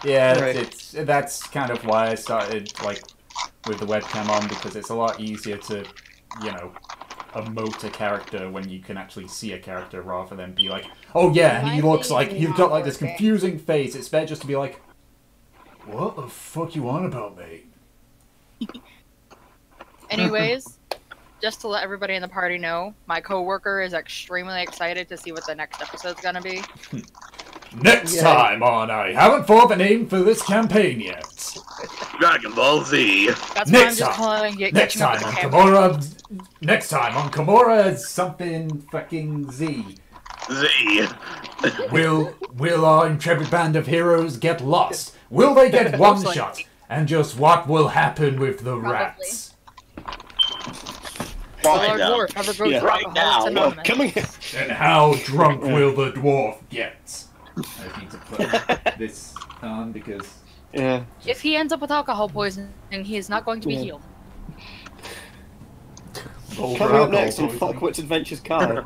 Yeah, Right. that's kind of why I started like with the webcam on, because it's a lot easier to, you know, emote a character when you can actually see a character rather than be like, oh yeah, My he looks thing like is he's not got like this working. confusing face. It's better just to be like, what the fuck you on about, mate? Anyways, just to let everybody in the party know, my coworker is extremely excited to see what the next episode's gonna be. Next Yay. time on I haven't thought of a name for this campaign yet. Dragon Ball Z. That's why I'm Next just time. calling it Next catching up time with on the campaign. Karmora. Next time on Karmora something fucking Z. Z. Will our intrepid band of heroes get lost? Will they get one Most shot? likely. And just what will happen with the Probably. rats? The Find Lord out. Dwarf ever goes Yeah. to Right Alcoholics now. Anonymous. Coming. And how drunk will the dwarf get? I need to put this on because Yeah. If he ends up with alcohol poisoning, he is not going to be Yeah. healed. Coming up next on Fuckwit's Adventures Kai.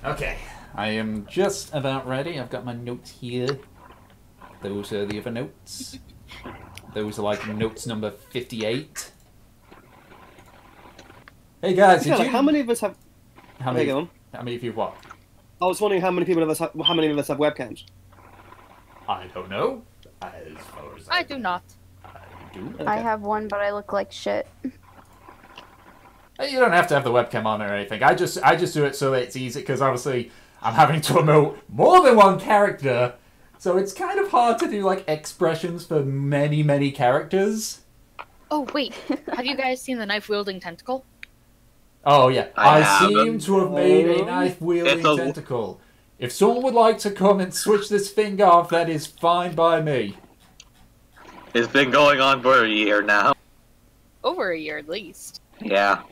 Okay, I am just about ready. I've got my notes here. Those are the other notes. Those are like notes number 58. Hey guys, did Yeah, like, you... how many of us have? How There many? you go. How many of you what? I was wondering how many of us have webcams. I don't know. As far as I do not. I do. I have one, but I look like shit. Hey, you don't have to have the webcam on or anything. I just do it so that it's easy, because obviously I'm having to emote more than one character, so it's kind of hard to do like expressions for many characters. Oh wait, have you guys seen the knife wielding tentacle? Oh yeah, I I have seem them. to have made a knife wielding It's a- tentacle. If someone would like to come and switch this thing off, that is fine by me. It's been going on for a year now. Over a year at least. Yeah.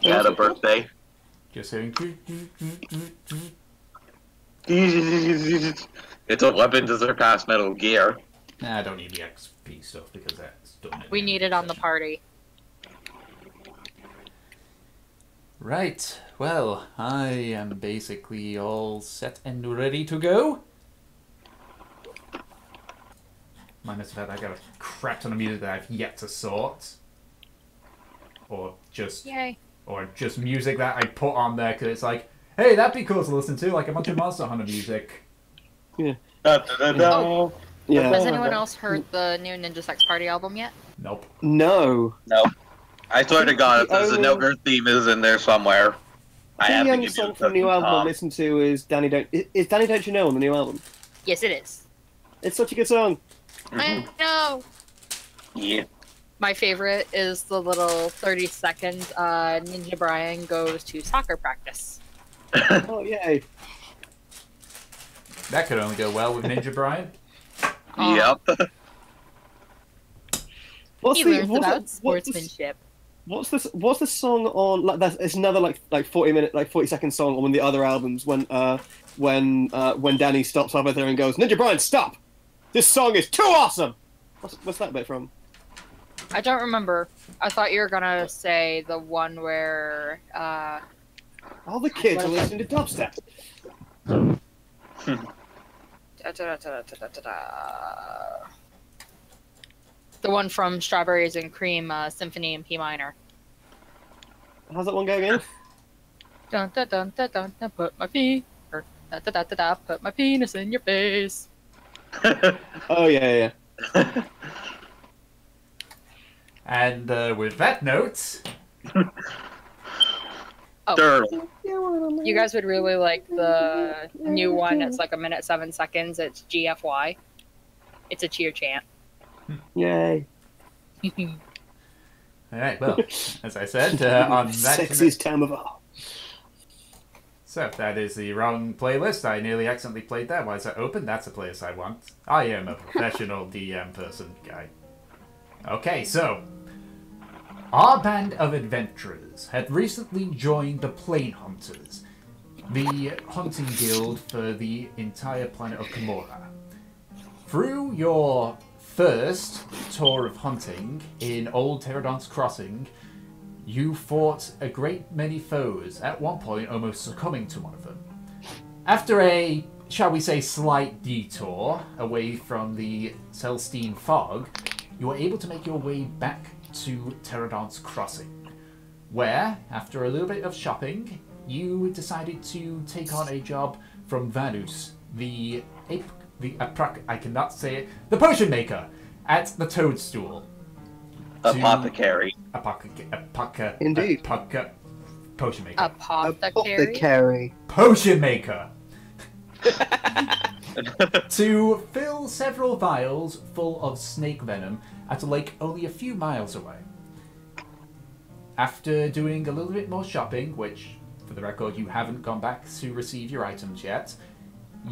Yeah, the birthday. Just hearing. It's a weapon to surpass Metal Gear. Nah, I don't need the XP stuff because that's done. at We the need end it of on the session. party. Right, well, I am basically all set and ready to go. Minus the fact I got a crap ton of music that I've yet to sort. Or just music that I put on there because it's like, hey, that'd be cool to listen to, like a bunch of Monster Hunter music. Yeah. Da-da-da-da. Yeah. Has anyone else heard the new Ninja Sex Party album yet? Nope. No. No. I swear to God, if there's a only- No-Earth theme is in there somewhere. I I think have the to only give you song from the new album I listen to is Danny Don't. Is Danny Don't You Know on the new album? Yes, it is. It's such a good song. I know. Yeah. My favorite is the little 30-second Ninja Brian goes to soccer practice. Oh yay! That could only go well with Ninja Brian. Yep. He learns about sportsmanship. What's this? What's the song on? Like, it's another like 40-second song on one of the other albums when Danny stops up with her and goes, "Ninja Brian, stop! This song is too awesome." What's that bit from? I don't remember. I thought you were gonna say the one where All the kids are listening to dubstep. the one from Strawberries and Cream Symphony in P minor. How's that one go again? Dun dun dun dun dun, dun put my pee or da da da da da put my penis in your face. Oh yeah. And with that note, Oh, Turtle. you guys would really like the new one. It's like 1:07. It's GFY. It's a cheer chant. Yay! alright, well, as I said, on that... Sexiest time of all. So, that is the wrong playlist. I nearly accidentally played that. Why is that open? That's the playlist I want. I am a professional DM person, guy. Okay, so... Our band of adventurers had recently joined the Plane Hunters, the hunting guild for the entire planet of Karmora. Through your first tour of hunting in Old Pterodon's Crossing, you fought a great many foes, at one point almost succumbing to one of them. After a, shall we say, slight detour away from the Celestine fog, you are able to make your way back to Pterodon's Crossing, where, after a little bit of shopping, you decided to take on a job from Vanus, the potion maker at the Toadstool. Apothecary. Indeed. Potion maker. Apothecary. Potion maker. To fill several vials full of snake venom at a lake only a few miles away. After doing a little bit more shopping, which, for the record, you haven't gone back to receive your items yet,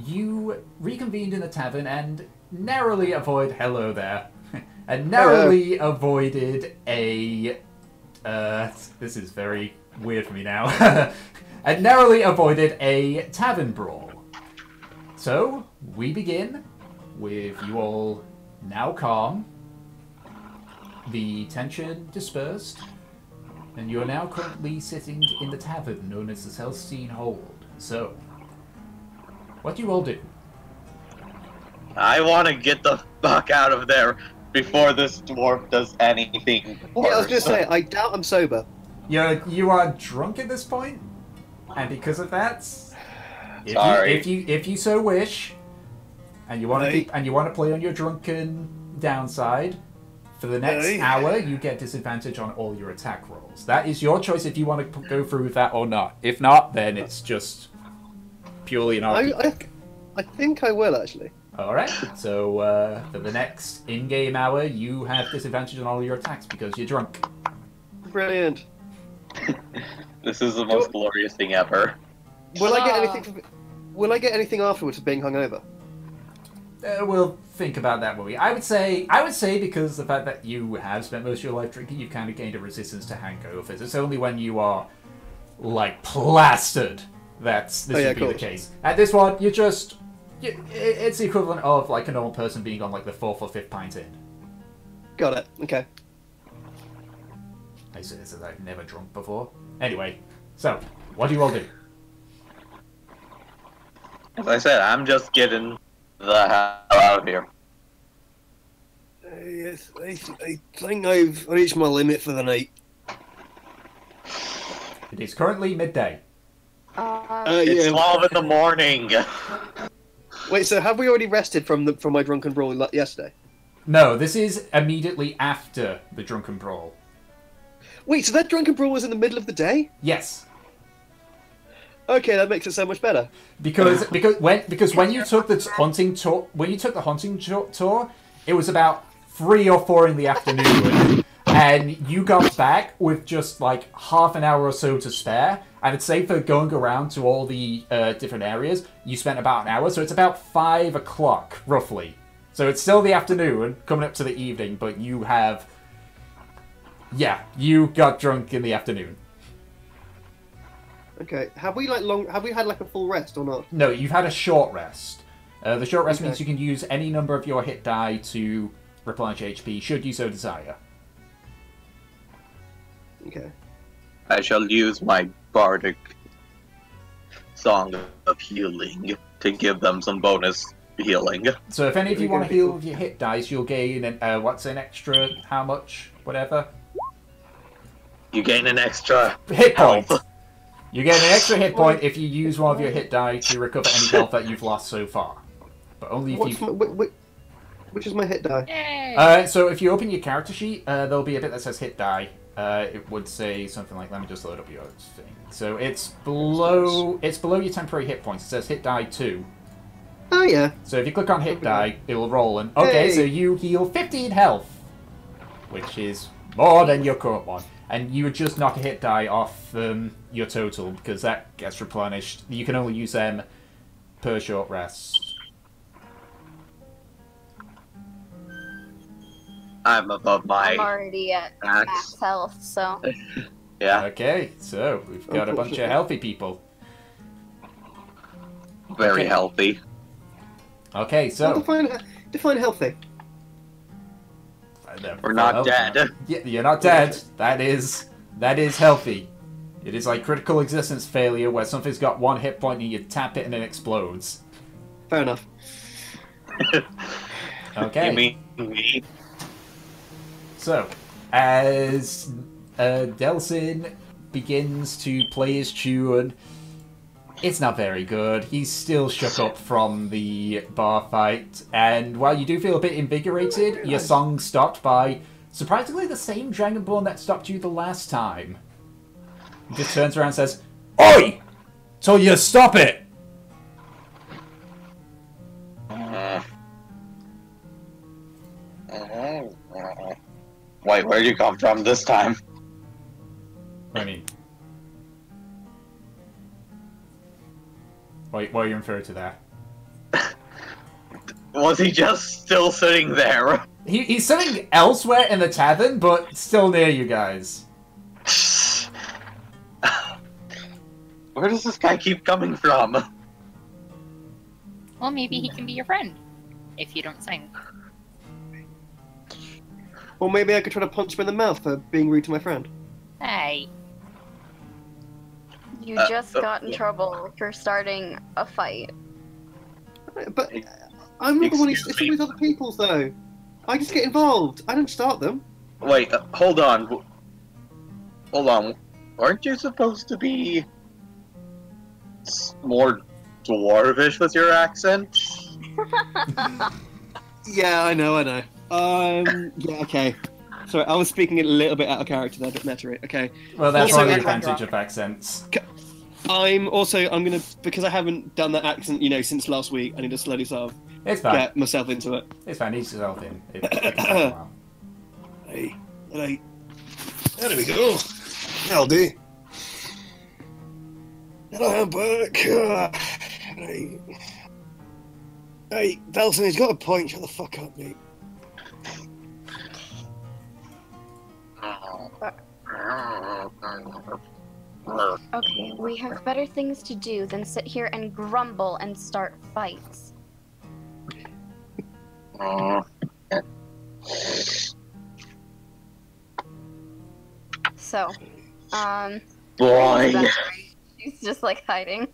you reconvened in the tavern and narrowly avoided a... this is very weird for me now. And narrowly avoided a tavern brawl. So, we begin with you all now calm, the tension dispersed, and you are now currently sitting in the tavern known as the Celestine Hold. So, what do you all do? I want to get the fuck out of there before this dwarf does anything worse. Yeah, I was gonna say, I doubt I'm sober. You are drunk at this point, and because of that, if you so wish, and you want to play on your drunken downside, for the next hour you get disadvantage on all your attack rolls. That is your choice if you want to go through with that or not. If not, then it's just purely an RPG. I think I will actually. Alright, so for the next in-game hour, you have disadvantage on all your attacks because you're drunk. Brilliant. This is the most glorious thing ever. Will I get anything afterwards for being hungover? We'll think about that when I would say because the fact that you have spent most of your life drinking, you've kind of gained a resistance to hangovers. It's only when you are, like, plastered that this would be the case. At this one, it's the equivalent of, like, a normal person being on, like, the 4th or 5th pint in. Got it. Okay. I say this as I've never drunk before. Anyway, so, what do you all do? As I said, I'm just getting the hell out of here. Yes, I think I've reached my limit for the night. It is currently midday. It's 12 in the morning. Wait, so have we already rested from my drunken brawl yesterday? No, this is immediately after the drunken brawl. Wait, so that drunken brawl was in the middle of the day? Yes. Okay, that makes it so much better. Because when you took the hunting tour, it was about 3 or 4 in the afternoon, and you got back with just like half an hour or so to spare. And I'd say for going around to all the different areas, you spent about an hour, so it's about 5 o'clock roughly. So it's still the afternoon, coming up to the evening, but you have, you got drunk in the afternoon. Okay, have we had like a full rest or not? No, you've had a short rest. The short rest means you can use any number of your hit die to replenish HP, should you so desire. Okay. I shall use my bardic song of healing to give them some bonus healing. So if any of you want to heal with your hit dice, you'll gain what's an extra, how much, whatever? You gain an extra hit point. Health. You get an extra hit point if you use one of your hit die to recover any health that you've lost so far. But only if which is my hit die? Yay! So if you open your character sheet, there'll be a bit that says hit die. It would say something like, let me just load up your thing. So it's below your temporary hit points. It says hit die 2. Oh yeah. So if you click on hit die, it will roll. And okay, so you heal 15 health, which is more than your current one. And you would just knock a hit die off your total, because that gets replenished. You can only use them per short rest. I'm above my I'm already at max health, so. Yeah. Okay, so we've got a bunch of healthy people. Very healthy. Okay, so... Define healthy. We're not dead. Yeah, you're not dead. That is healthy. It is like critical existence failure where something's got one hit point and you tap it and it explodes. Fair enough. Okay. You mean me? So, as Delsin begins to play his tune, it's not very good. He's still shook up from the bar fight, and while you do feel a bit invigorated, your song stopped by, surprisingly, the same Dragonborn that stopped you the last time. He just turns around and says, "Oi! So you stop it!" Wait, where'd you come from this time? I mean... Wait, what are you referring to there? Was he just still sitting there? He's sitting elsewhere in the tavern, but still near you guys. Where does this guy keep coming from? Well, maybe he can be your friend if you don't sing. Or maybe I could try to punch him in the mouth for being rude to my friend. Hey. You just got in trouble for starting a fight. But I'm not the one who's... Excuse It's me? always other people's, though. I just get involved. I don't start them. Wait, hold on. Hold on. Aren't you supposed to be more dwarvish with your accent? Yeah, I know. Yeah, okay. Sorry, I was speaking a little bit out of character there, but matter it. Okay. Well, that's Also, one of the everyone advantage drop. of accents. I'm gonna, because I haven't done that accent, since last week, I need to slowly sort of It's fine. get myself into it. It's fine. Ease yourself in. It can take a while. Hey. There we go. That'll do. Hello, I'm back. Hey, Delson, he's got a point. Shut the fuck up, mate. Okay, we have better things to do than sit here and grumble and start fights. So, Boy. she's just like hiding.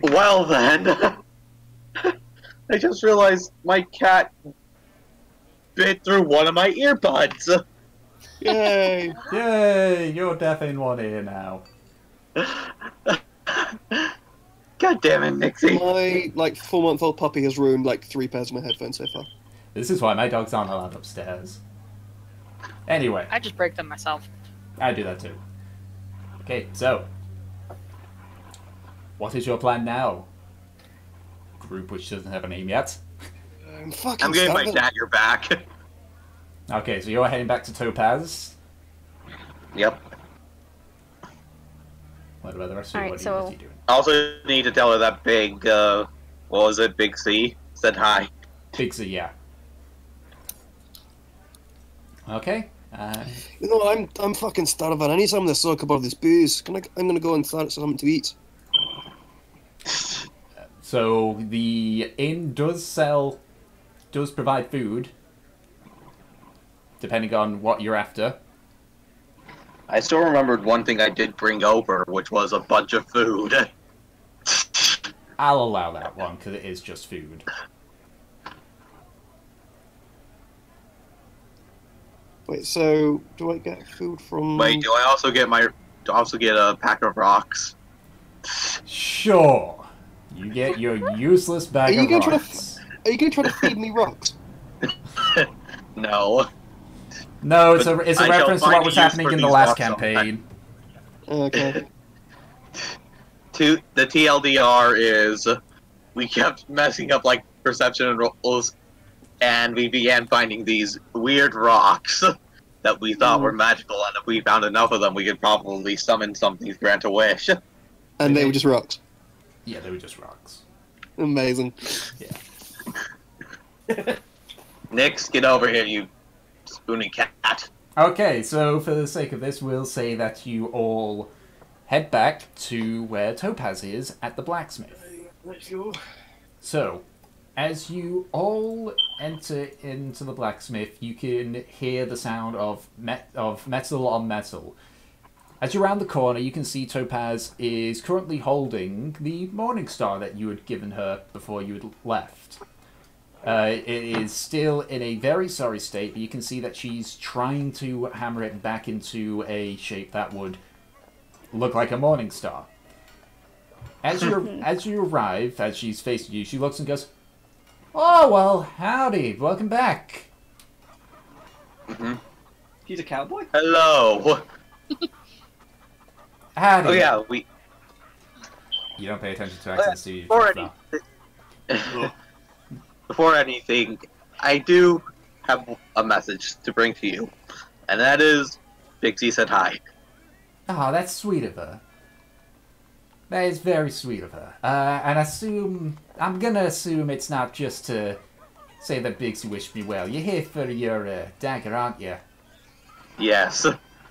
Well then, I just realized my cat bit through one of my earbuds. Yay! Yay! You're deaf in one ear now. God damn it, Nixie. My 4-month-old puppy has ruined 3 pairs of my headphones so far. This is why my dogs aren't allowed upstairs. Anyway, I just break them myself. I do that too. Okay, so what is your plan now? Group which doesn't have a name yet. I'm fucking I'm getting my starving. dagger back. Okay, so you're heading back to Topaz. Yep. What about the rest of you? Alright, What so- are you doing? I also need to tell her that big, what was it, Big C? Said hi. Big Z, yeah. Okay. I'm fucking starving. I need something to soak up all this booze. I'm gonna go and start something to eat. So the inn does provide food, depending on what you're after. I still remembered one thing I did bring over, which was a bunch of food. I'll allow that one because it is just food. Wait, so do I get food from? Wait, do I also get a pack of rocks? Sure. You get your useless bag Are you of gonna try to rocks. Are you gonna try to feed me rocks? No. No, it's But a I shall reference to find what a was use happening for in the these last rocks sometime. campaign. Okay. The TLDR is we kept messing up perception rolls, and we began finding these weird rocks that we thought were magical, and if we found enough of them, we could probably summon something to grant a wish. And they were just rocks. Yeah, they were just rocks. Amazing. Nix, get over here, you spoony cat. Okay, so for the sake of this, we'll say that you all head back to where Topaz is at the blacksmith. Let's go. So, As you all enter into the blacksmith, you can hear the sound of metal on metal. As you're around the corner, you can see Topaz is currently holding the Morning Star that you had given her before you had left. It is still in a very sorry state, but you can see that she's trying to hammer it back into a shape that would look like a Morning Star. As you arrive, as she's facing you, she looks and goes, "Oh, well, howdy. Welcome back." He's a cowboy? Hello. Howdy. Oh yeah, we. You don't pay attention to accents, do you? Before anything, I do have a message to bring to you, and that is, Pixie said hi. Oh, that's sweet of her. That is very sweet of her. And I'm gonna assume it's not just to say that Bixie wished me well. You're here for your dagger, aren't you? Yes.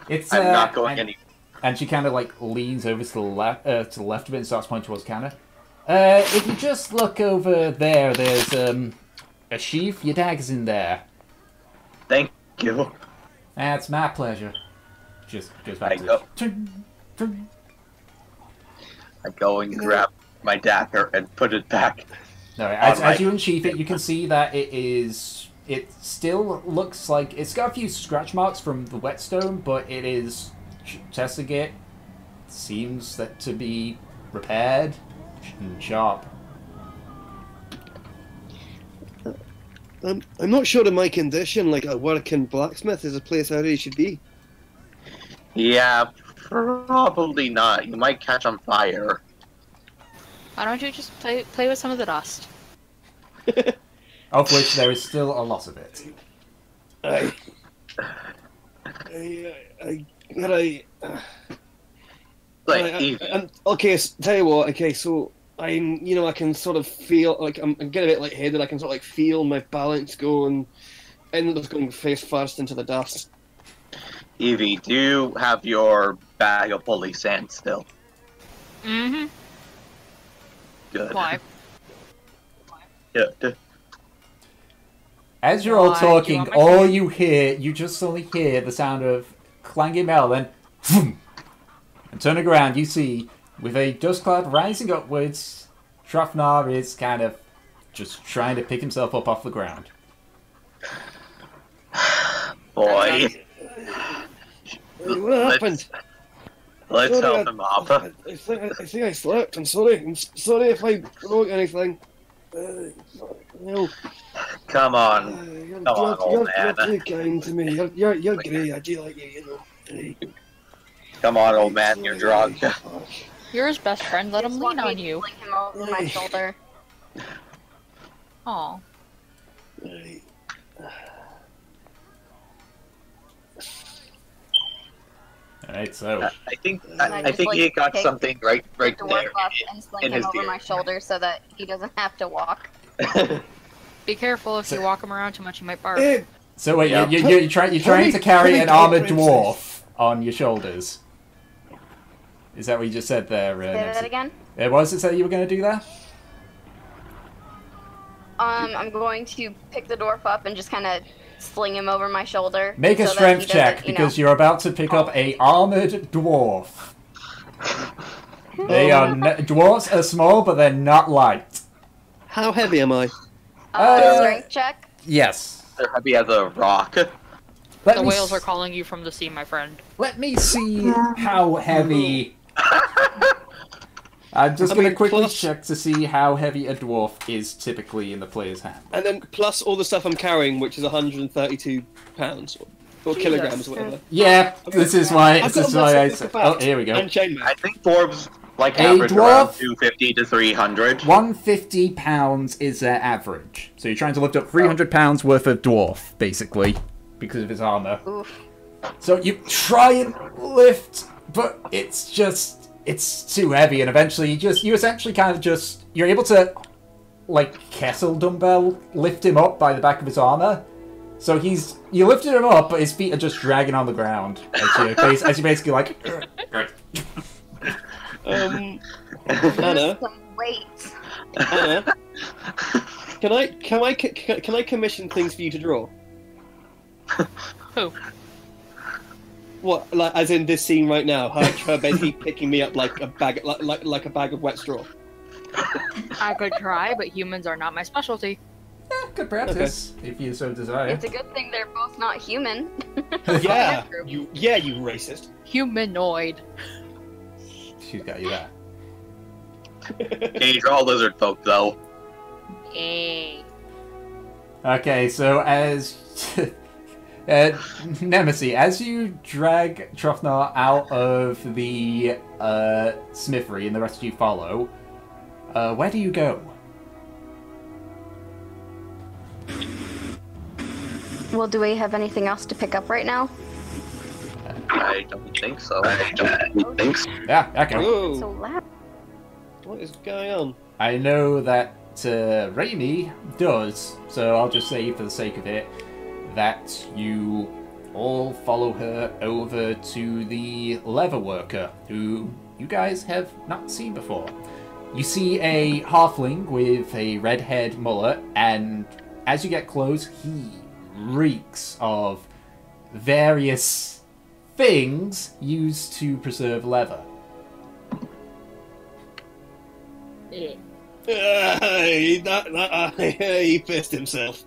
It's I'm not going anywhere. And she kind of like leans over to the left a bit and starts pointing towards the counter. If you just look over there, there's a sheath. Your dagger's in there. Thank you. That's my pleasure. Just goes back I go and grab my dagger and put it back. No, as you unsheath it, you can see that it still looks like it's got a few scratch marks from the whetstone, but it is testing it. Seems that to be repaired and sharp. I'm not sure of my condition. Like a working blacksmith is a place I really should be. Yeah, probably not. You might catch on fire. Why don't you just play with some of the dust? Of which there is still a lot of it. Okay, tell you what. Okay, so I can sort of feel like I'm getting a bit lightheaded. I can sort of like feel my balance go and end up going face first into the dust. Evie, do you have your bag of holy sand still? Mm-hmm. Good. Why? Good. As you're all talking, you just only hear the sound of clanging metal, then vroom, and turning around, you see, with a dust cloud rising upwards, Shrafnar is kind of just trying to pick himself up off the ground. Boy. What happened? Let's help him up. I think I slept. I'm sorry. I'm sorry if I broke anything. No. Come on. Come on, old man. You're too kind to me. You're great. I do like you, you know. Come on, old man. You're drunk. You're his best friend. Let him lean on you. Fling him over my shoulder. Aw. Alright, so I think he got something right there And sling him over my shoulder so that he doesn't have to walk. Be careful if you walk him around too much, you might barf. So wait, you're trying to carry an armored dwarf on your shoulders. Is that what you just said there? Say that again? What was it that you were going to do there? I'm going to pick the dwarf up and just kind of sling him over my shoulder. Make a strength check, because you're about to pick up a armored dwarf. Dwarves are small, but they're not light. How heavy am I? Strength check? Yes. They're heavy as a rock. The whales are calling you from the sea, my friend. Let me see how heavy... I'm just going to quickly check to see how heavy a dwarf is typically in the player's hand. And then plus all the stuff I'm carrying, which is 132 pounds or kilograms or whatever. Yeah, this is why I said... Oh, here we go. And chainmail. I think dwarves average around 250 to 300. 150 pounds is their average. So you're trying to lift up 300 pounds worth of dwarf, basically, because of his armor. Oof. So you try and lift, but it's too heavy, and eventually you essentially kind of you're able to, like, kettle dumbbell lift him up by the back of his armor. So you lifted him up, but his feet are just dragging on the ground as you basically like. Anna. Some weight. Anna. Can I commission things for you to draw? Who? What, like, as in this scene right now? Her basically picking me up like a bag, like a bag of wet straw. I could try, but humans are not my specialty. Yeah, good practice, if you so desire. It's a good thing they're both not human. Yeah, you racist. Humanoid. She's got you there. Can you draw lizard folk, though? Hey. Okay, so as... Nemesis, as you drag Trofnar out of the smithery and the rest of you follow, where do you go? Well, do we have anything else to pick up right now? I don't think so. Yeah, Echo. Whoa. So loud. What is going on? I know that Raimi does, so I'll just say for the sake of it that you all follow her over to the leather worker, who you guys have not seen before. You see a halfling with a red-haired mullet, and as you get close, he reeks of various things used to preserve leather. Yeah. He pissed himself.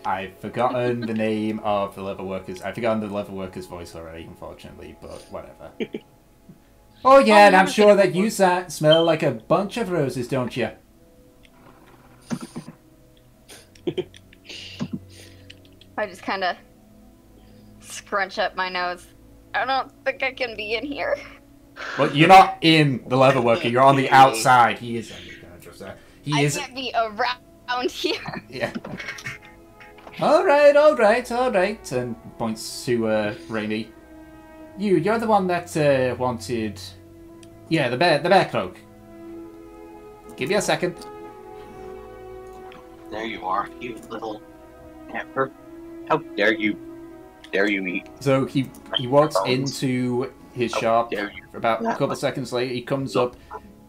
I've forgotten the name of the leather workers. I've forgotten the leather worker's voice already, unfortunately, but whatever. Oh yeah, and I'm sure that you smell like a bunch of roses, don't you? I just kind of scrunch up my nose. I don't think I can be in here. Well, you're not in the leather worker. You're on the outside. He is. He is. I can't be around here. Yeah. All right. And points to Raimi. You're the one that wanted. Yeah, the bear cloak. Give me a second. There you are, you little hamper. How dare you eat? So he walks into his shop. Dare you. About a couple seconds later, he comes up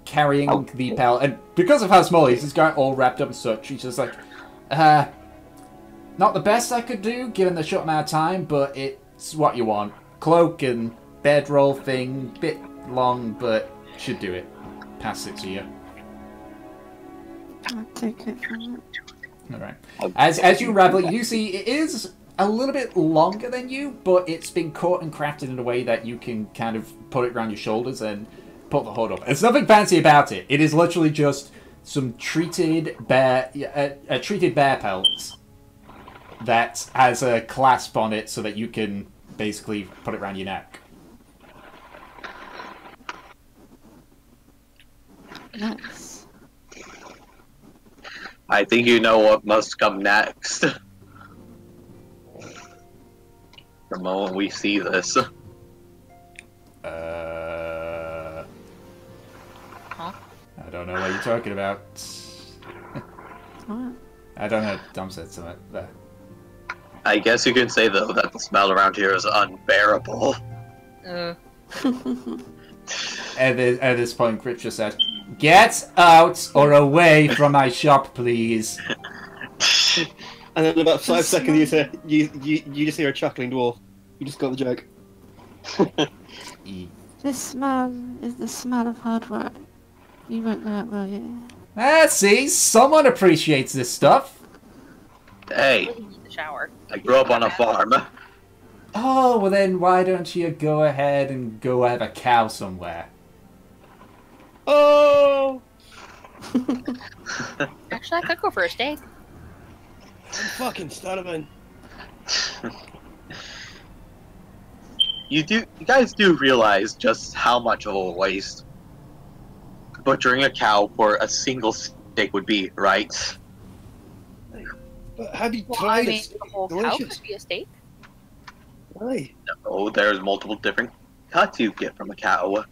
carrying the pallet, and because of how small he is, he's got all wrapped up and such. He's just like, not the best I could do given the short amount of time, but it's what you want. Cloak and bedroll thing, bit long, but should do it. Pass it to you. I'll take it from it. All right. As you unravel it, you see it is a little bit longer than you, but it's been cut and crafted in a way that you can kind of put it around your shoulders and put the hood up. There's nothing fancy about it. It is literally just some treated bear pelts that has a clasp on it so that you can basically put it around your neck. Nice. I think you know what must come next. The moment we see this. Huh? I don't know what you're talking about. What? I don't know. Dom said something there. I guess you can say, though, that the smell around here is unbearable. At this point, Grip just said, "Get out or away from my shop, please." And then about 5 seconds, you just hear a chuckling dwarf. You just got the joke. This smell is the smell of hard work. You won't know it, will you? See, someone appreciates this stuff. Hey, The shower. I grew up on a farm. Oh, well then why don't you go ahead and go have a cow somewhere? Oh! Actually, I could go for a steak. I'm fucking starving. You guys do realize just how much of a waste butchering a cow for a single steak would be, right? But have you Well, tried I mean, it? the whole cow Delicious. could be a steak. Why? Oh, there's multiple different cuts you get from a cow.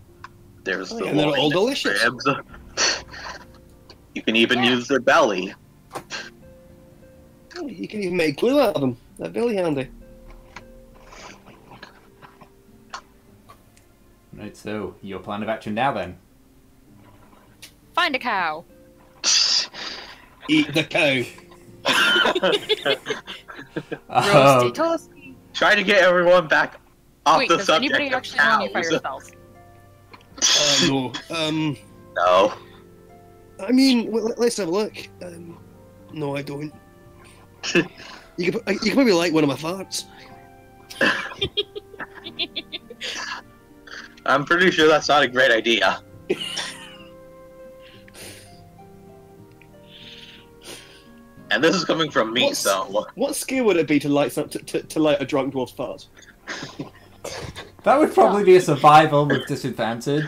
There's the and they're loin, all the delicious. ribs. You can even use their belly. Oh, you can even make glue out of them. They're really handy. Right, so your plan of action now then? Find a cow. Eat the cow. Roasty toasty. Try to get everyone back off Wait, the does subject anybody of actually know any fire cows. spells? No. No. I mean, let's have a look. No, I don't. You can probably like one of my farts. I'm pretty sure that's not a great idea. And this is coming from me, so... What skill would it be to light to light a drunk dwarf's fart? That would probably be a survival with disadvantage.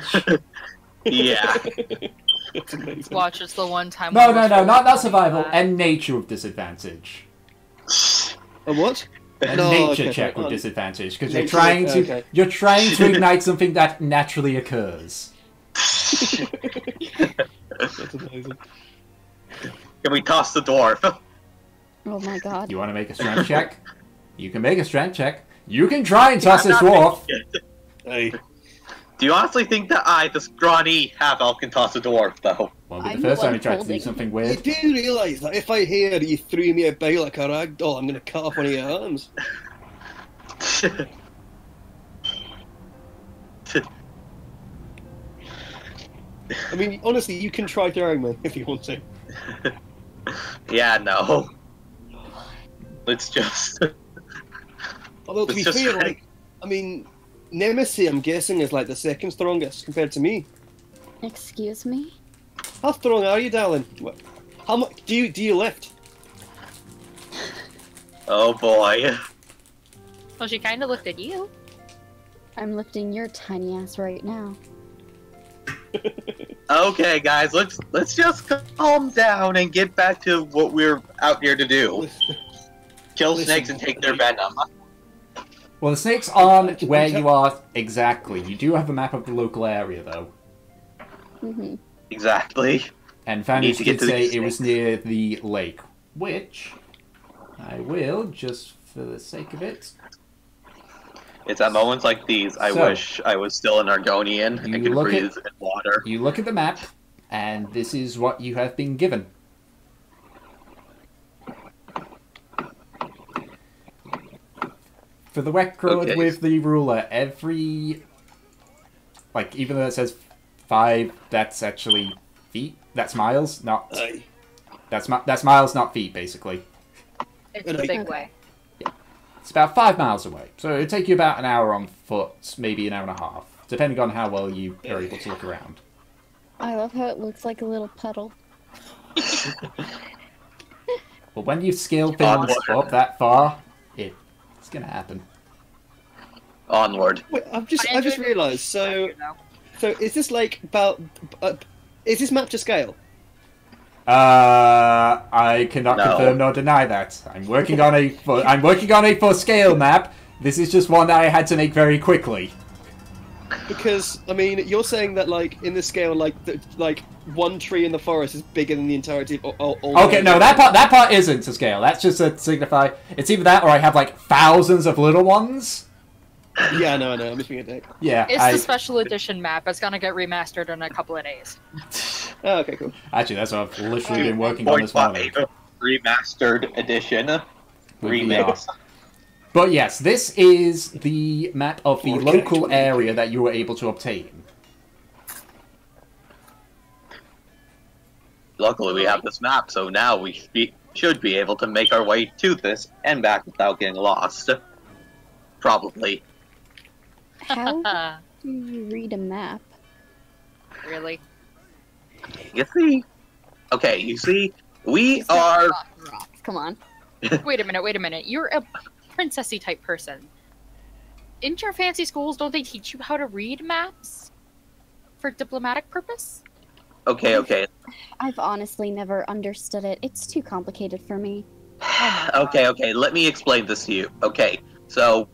Yeah. That's amazing. Watch, it's the one time. No, not survival, and nature with disadvantage. A what? A No, nature okay, check fine. with disadvantage, because Nature, okay. you're trying to ignite something that naturally occurs. That's amazing. Can we toss the dwarf? Oh my god. You want to make a strength check? You can make a strength check. You can try and toss this dwarf. Hey. Do you honestly think that I, the scrawny half-elf, can toss a dwarf, though? Won't be the I'm first the time one you tried to do holding. something You weird. do realise that if I hear you threw me about like a rag doll, I'm going to cut off one of your arms. I mean, honestly, you can try throwing me if you want to. Yeah, no. Let's just... Although, to be It's just fair, like- like, I mean, Nemesis, I'm guessing, is like the second strongest compared to me. Excuse me? How strong are you, darling? How much do you lift? Oh boy. Well, she kind of looked at you. I'm lifting your tiny ass right now. Okay, guys, let's just calm down and get back to what we're out here to do. Kill Listen, snakes and take their venom. Well, the snakes aren't where you are exactly. You do have a map of the local area, though. Mm-hmm. Exactly. And Fanny to get did to the say it was near the lake, which I will, just for the sake of it. It's at moments like these I So, wish I was still an Argonian you and could look breathe at- in water. You look at the map, and this is what you have been given. For the wet road Okay. with the ruler, every... Like, even though it says 5, that's actually feet. That's miles, not... Aye. That's miles, not feet, basically. It's Good the big idea. way. It's about 5 miles away, so it'd take you about an hour on foot, maybe an hour and a half, depending on how well you are able to look around. I love how it looks like a little puddle. But when you scale things Onward. up that far, it's gonna happen. Onward. Wait, I've just realised. So is this like about? Is this map to scale? I cannot No. confirm nor deny that. I'm working on a for scale map. This is just one that I had to make very quickly. Because I mean, you're saying that like in the scale, like one tree in the forest is bigger than the entirety of all. Okay, no, that part isn't to scale. That's just to signify it's either that or I have like thousands of little ones. Yeah, no, I'm just being a dick. Yeah, It's the special edition map. It's gonna get remastered in a couple of days. Oh, okay, cool. Actually, that's what I've literally been working on this morning. 2.5 remastered edition. With Remix. VR. But yes, this is the map of the 4K. local area that you were able to obtain. Luckily, we have this map, so now we should be able to make our way to this and back without getting lost. Probably. How do you read a map? Really? You see? Okay, you see? We are... Rocks. Come on. Wait a minute. You're a princessy type person. In your fancy schools, don't they teach you how to read maps? For diplomatic purpose? Okay. I've honestly never understood it. It's too complicated for me. Okay, let me explain this to you. Okay, so...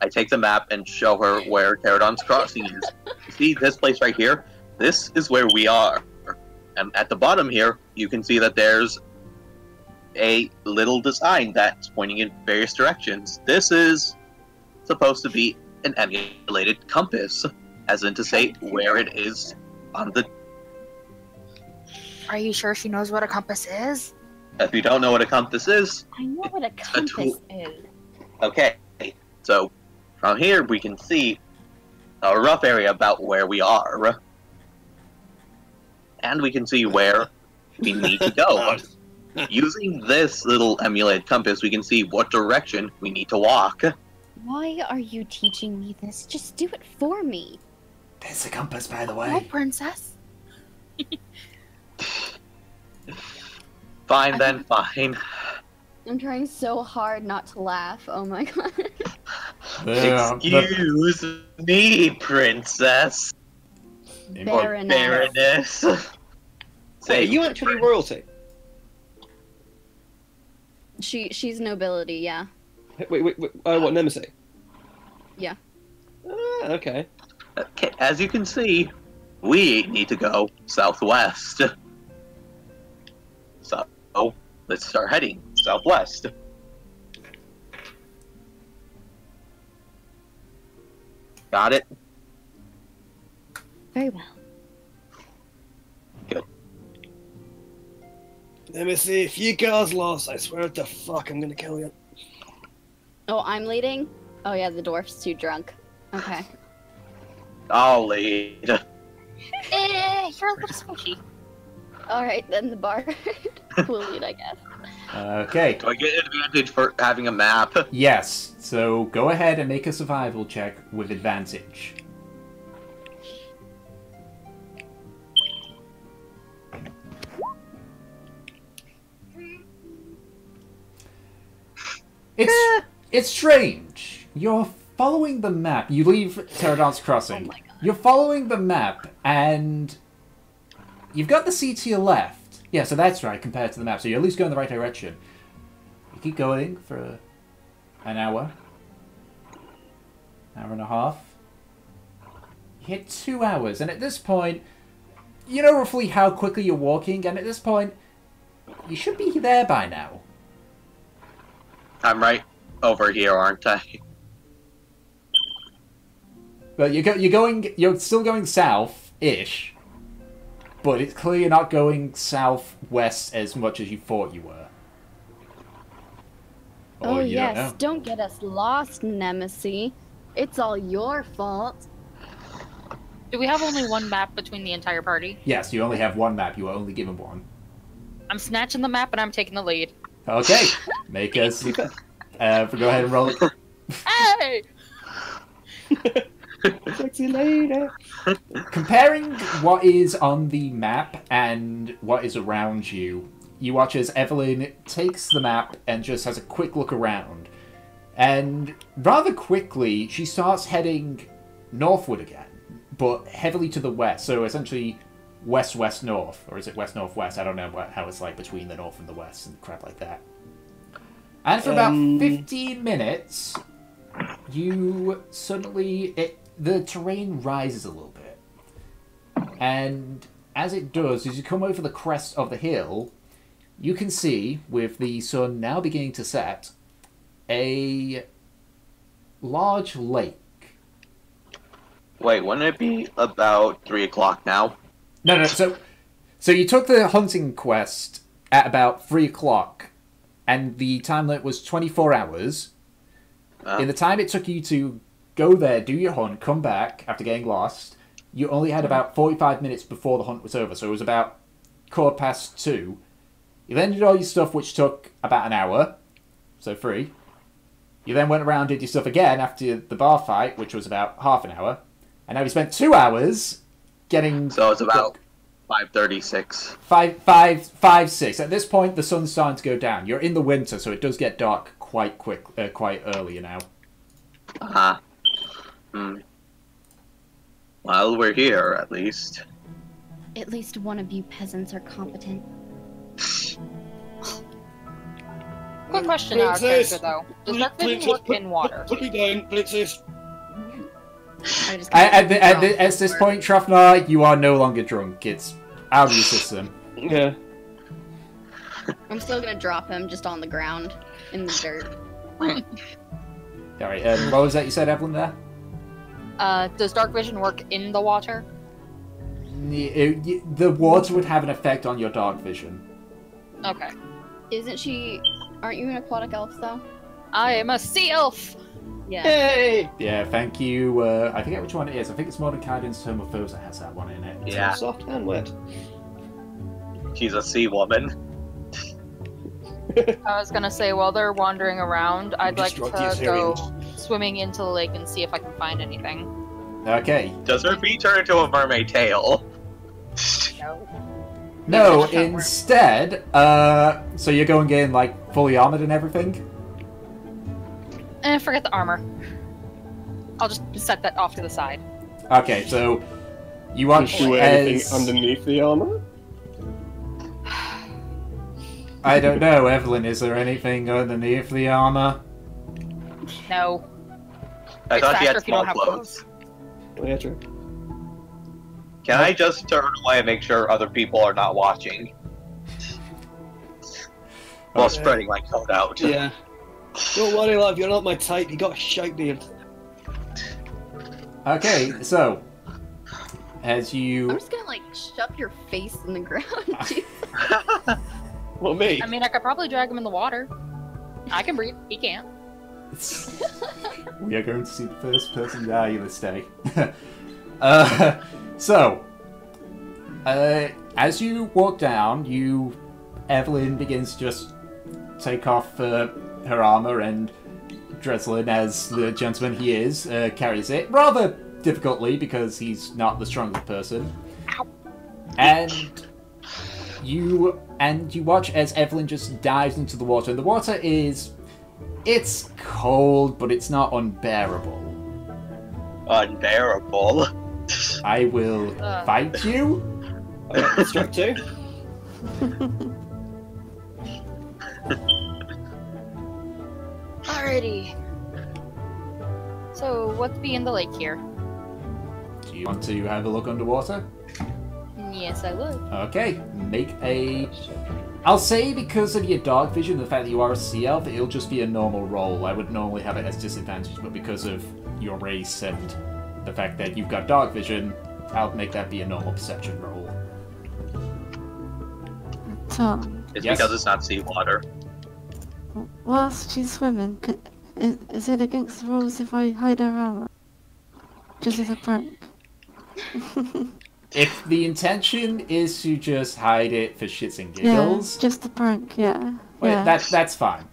I take the map and show her where Pterodon's Crossing is. You see this place right here? This is where we are. And at the bottom here, you can see that there's a little design that's pointing in various directions. This is supposed to be an emulated compass, as in to say where it is on the... Are you sure she knows what a compass is? If you don't know what a compass is, I know what a compass is. okay. So, from here we can see a rough area about where we are. And we can see where we need to go. Using this little emulated compass, we can see what direction we need to walk. Why are you teaching me this? Just do it for me. There's a compass, by the Oh, way. princess. Fine then, fine. I'm trying so hard not to laugh. Oh my god. Excuse me, princess. Fair Or enough. baroness. Say, are you actually royalty? She's nobility, yeah. Wait. Oh, what, Nemesis? Yeah. Ah, okay. Okay, as you can see, we need to go southwest. So, let's start heading southwest. Got it? Very well. Good. Nemesis, if you girls lost, I swear to fuck, I'm gonna kill you. Oh, I'm leading? Oh yeah, the dwarf's too drunk. Okay. I'll lead. You're a little squishy. Alright, then the bard will lead, I guess. Okay. Do I get an advantage for having a map? Yes. So go ahead and make a survival check with advantage. It's strange. You're following the map. You leave Pterodon's Crossing. Oh my god. You're following the map, and you've got the sea to your left. Yeah, so that's right compared to the map. So you're at least going the right direction. You keep going for an hour and a half. You hit 2 hours, and at this point, you know roughly how quickly you're walking, and at this point, you should be there by now. I'm right over here, aren't I? But you're still going south-ish, but it's clearly not going southwest as much as you thought you were. Oh Or you yes, don't know. don't get us lost, Nemesis. It's all your fault. Do we have only one map between the entire party? Yes, you only have one map. You were only given one. I'm snatching the map and I'm taking the lead. Okay, make us. Go ahead and roll it. Hey! Sexy lady. Comparing what is on the map and what is around you, you watch as Evelyn takes the map and just has a quick look around. And rather quickly, she starts heading northward again, but heavily to the west. So essentially, west-west-north. Or is it west-northwest? I don't know how it's like between the north and the west and crap like that. And for about 15 minutes, you suddenly... the terrain rises a little bit. And as it does, as you come over the crest of the hill, you can see, with the sun now beginning to set, a large lake. Wait, wouldn't it be about 3 o'clock now? No. So you took the hunting quest at about 3 o'clock, and the time limit was 24 hours. In the time it took you to go there, do your hunt, come back after getting lost, you only had about 45 minutes before the hunt was over, so it was about 2:15. You then did all your stuff, which took about an hour, so 3. You then went around and did your stuff again after the bar fight, which was about half an hour. And now we spent 2 hours getting... So it's about 5:36. 6. At this point, the sun's starting to go down. You're in the winter, so it does get dark quite early now. Well, we're here, at least. At least one of you peasants are competent. Quick question out of character, though. Does that thing Princess, work in water? Put me down, princess. I just kinda At dropped this the point, Trafnar, you are no longer drunk. It's out of your system. Yeah. I'm still gonna drop him just on the ground in the dirt. Alright, what was that you said, Evelyn, there? Does dark vision work in the water? The water would have an effect on your dark vision. Okay. Aren't you an aquatic elf, though? I am a sea elf! Yeah. Yay! Yeah, thank you. I forget which one it is. I think it's Mordecai's Homophosa has that one in it. Yeah, Soft and wet. she's a sea woman. I was gonna say, while they're wandering around, I'd like to Destruct the Assyrians. go swimming into the lake and see if I can find anything. Okay. Does her feet turn into a mermaid tail? No. No, Maybe it's instead, so you're going in, like, fully armored and everything? Forget the armor. I'll just set that off to the side. Okay, so you Can watch she wear anything underneath the armor? I don't know, Evelyn, is there anything underneath the armor? No. I It's thought she faster had if you don't small have clothes. Oh, yeah, true. Can I just turn away and make sure other people are not watching? While Okay. spreading my coat out. Yeah. Don't worry, love, you're not my type. You got a shite beard. Okay, so as I'm you just gonna, like, shove your face in the ground. Well, me. I mean, I could probably drag him in the water. I can breathe. He can't. we are going to see the first person die this day. So as you walk down, Evelyn begins to just take off her armor, and Dreslin, as the gentleman he is, carries it rather difficultly because he's not the strongest person. Ow. And you watch as Evelyn just dives into the water, and the water it's cold, but it's not unbearable. Unbearable. I will fight you. Strike two. Alrighty. So, what's be in the lake here? Do you want to have a look underwater? Yes, I would. Okay, make a... I'll say because of your dark vision, the fact that you are a sea elf, it'll just be a normal roll. I would normally have it as disadvantage, but because of your race and the fact that you've got dark vision, I'll make that be a normal perception roll. Tom, It's Yes. because it's not seawater. whilst she's swimming, is it against the rules if I hide her armor? Just as a prank. If the intention is to just hide it for shits and Yeah, giggles, just a prank, yeah. wait, yeah. that's fine.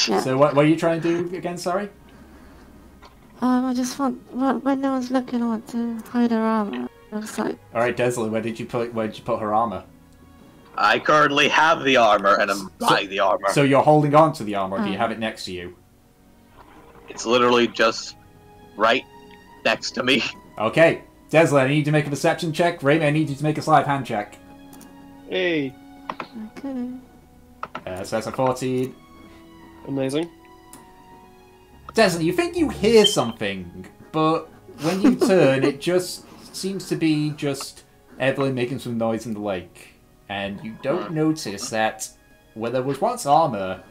Yeah. So what are you trying to do again, sorry? I just want, when no one's looking, I want to hide her armor. I was like, Alright, Desley, where did you put her armor? I currently have the armor, and I'm buying the armor. So you're holding on to the armor, or do you Oh. have it next to you? It's literally just right next to me. Okay, Desley, I need you to make a perception check. Raymond, I need you to make a sleight of hand check. Hey. okay. So that's a 14. Amazing. Desley, you think you hear something, but when you turn, it just seems to be just Evelyn making some noise in the lake. And you don't notice that where there was once armor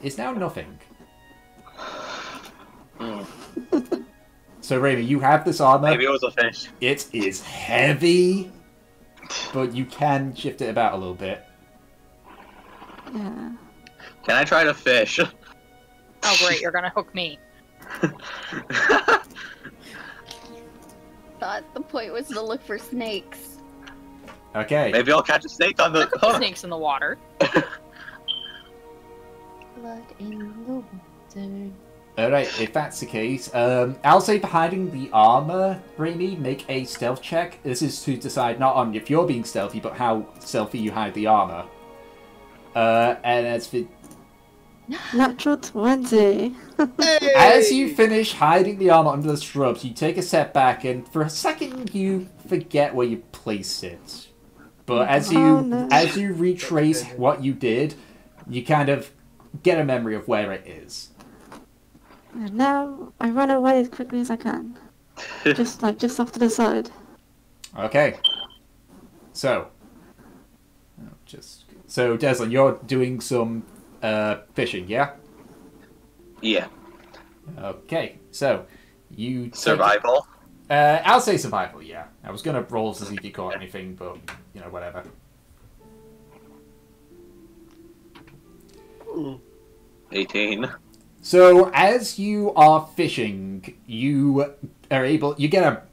is now nothing. So, Raymond, you have this armor. Maybe it was a fish. It is heavy, but you can shift it about a little bit. Yeah. Can I try to fish? Oh, great, you're gonna hook me. Thought the point was to look for snakes. Okay. Maybe I'll catch a snake on There the. could be snakes in the water. Blood in the water. Alright, if that's the case, I'll say for hiding the armor, Raimi, make a stealth check. This is to decide not on if you're being stealthy, but how stealthy you hide the armor. And as for... Natural 20. As you finish hiding the armor under the shrubs, you take a step back, and for a second you forget where you placed it. But as you retrace what you did, you kind of get a memory of where it is. And now I run away as quickly as I can. just off to the side. Okay. So Deslin, you're doing some fishing, yeah? Yeah. Okay. So you Survival. I'll say survival, yeah. I was going to roll to see if you caught anything, but, you know, whatever. 18. So, as you are fishing, you get a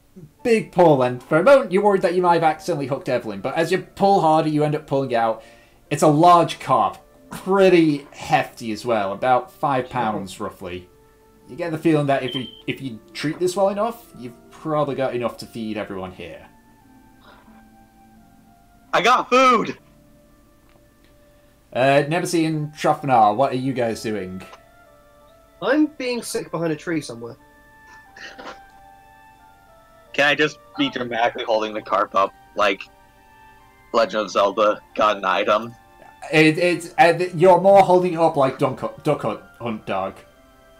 big pull, and for a moment you're worried that you might have accidentally hooked Evelyn, but as you pull harder, you end up pulling out. It's a large carp, pretty hefty as well, about 5 pounds roughly. You get the feeling that if you treat this well enough, you've probably got enough to feed everyone here. I got food! Nemesis and Trofnar, what are you guys doing? I'm being sick behind a tree somewhere. Can I just be dramatically holding the carp up like Legend of Zelda got an item? You're more holding it up like Duck Hunt Dog.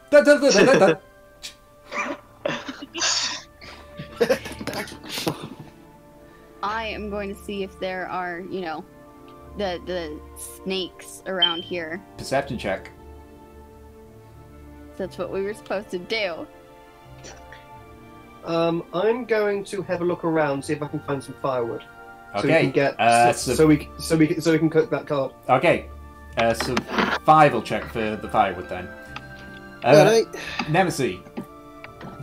Da, da, da, da, da, da. I am going to see if there are, you know, the snakes around here. Perception check. That's what we were supposed to do. I'm going to have a look around, see if I can find some firewood. Okay. So we can get so we can cook that card. Okay. Survival check for the firewood then. Alright. Nemesis,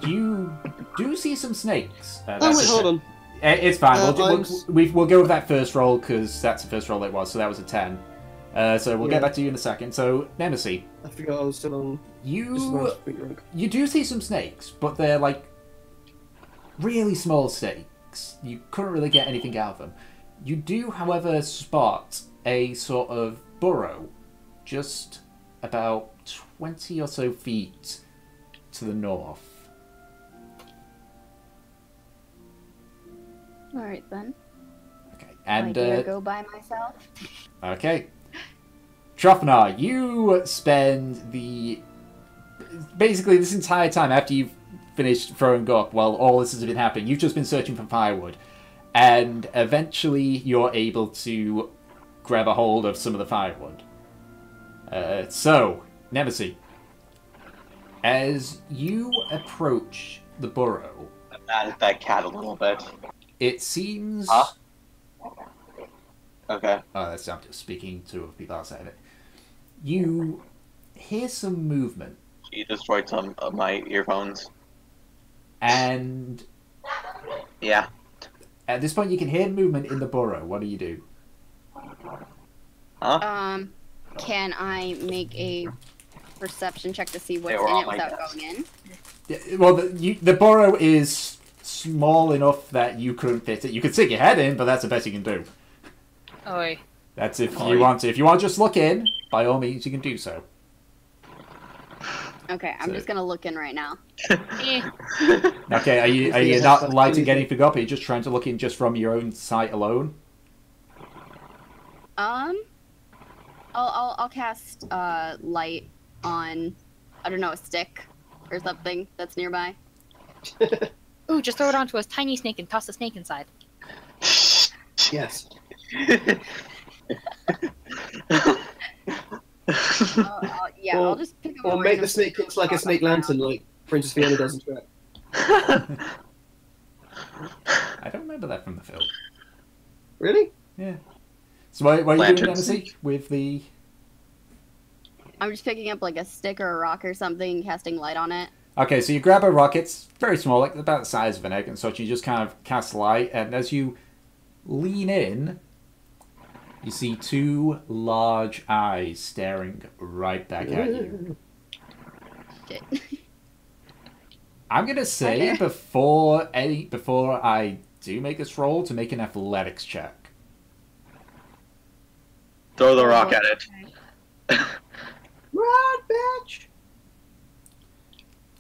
you do see some snakes. Oh wait, hold on. It's fine. We'll go with that first roll because that's the first roll it was. So that was a 10. So we'll get back to you in a second. So Nemesis, I forgot I was still on. You do see some snakes, but they're like really small snakes. You couldn't really get anything out of them. You do, however, spot a sort of burrow just about 20 or so feet to the north. Alright then. Okay, and I dare go by myself. Okay. Trofnar, you spend basically this entire time after you've finished throwing up while all this has been happening, you've just been searching for firewood. And eventually you're able to grab a hold of some of the firewood. So, Nemesis, as you approach the burrow... I'm mad at that cat a little bit. It seems... Huh? Okay. Oh, that's I'm just speaking to people outside of it. You hear some movement. She destroyed some of my earphones. And... Yeah. At this point, you can hear movement in the burrow. What do you do? Huh? Can I make a perception check to see what's in it without going in? Yeah, well, the burrow is small enough that you couldn't fit it. You could stick your head in, but that's the best you can do. Oi. That's if you want to. If you want to just look in, by all means, you can do so. Okay, I'm just gonna look in right now. Okay, are you not lighting anything up? Are you just trying to look in just from your own sight alone? I'll cast light on, I don't know, a stick or something that's nearby. Ooh, just throw it onto a tiny snake and toss the snake inside. Yes. Yeah, I'll just pick up Or make the snake look like a snake lantern, like Princess Fiona does in Shrek. I don't remember that from the film. Really? Yeah. So what are you doing, Lanterns. Nemesis, with the... I'm just picking up like a stick or a rock or something, casting light on it. Okay, so you grab a rock. It's very small, like about the size of an egg, and such. You just kind of cast light, and as you lean in, you see two large eyes staring right back at you. Shit. I'm gonna say before I do make this roll to make an athletics check. Throw the rock at it. Run, bitch!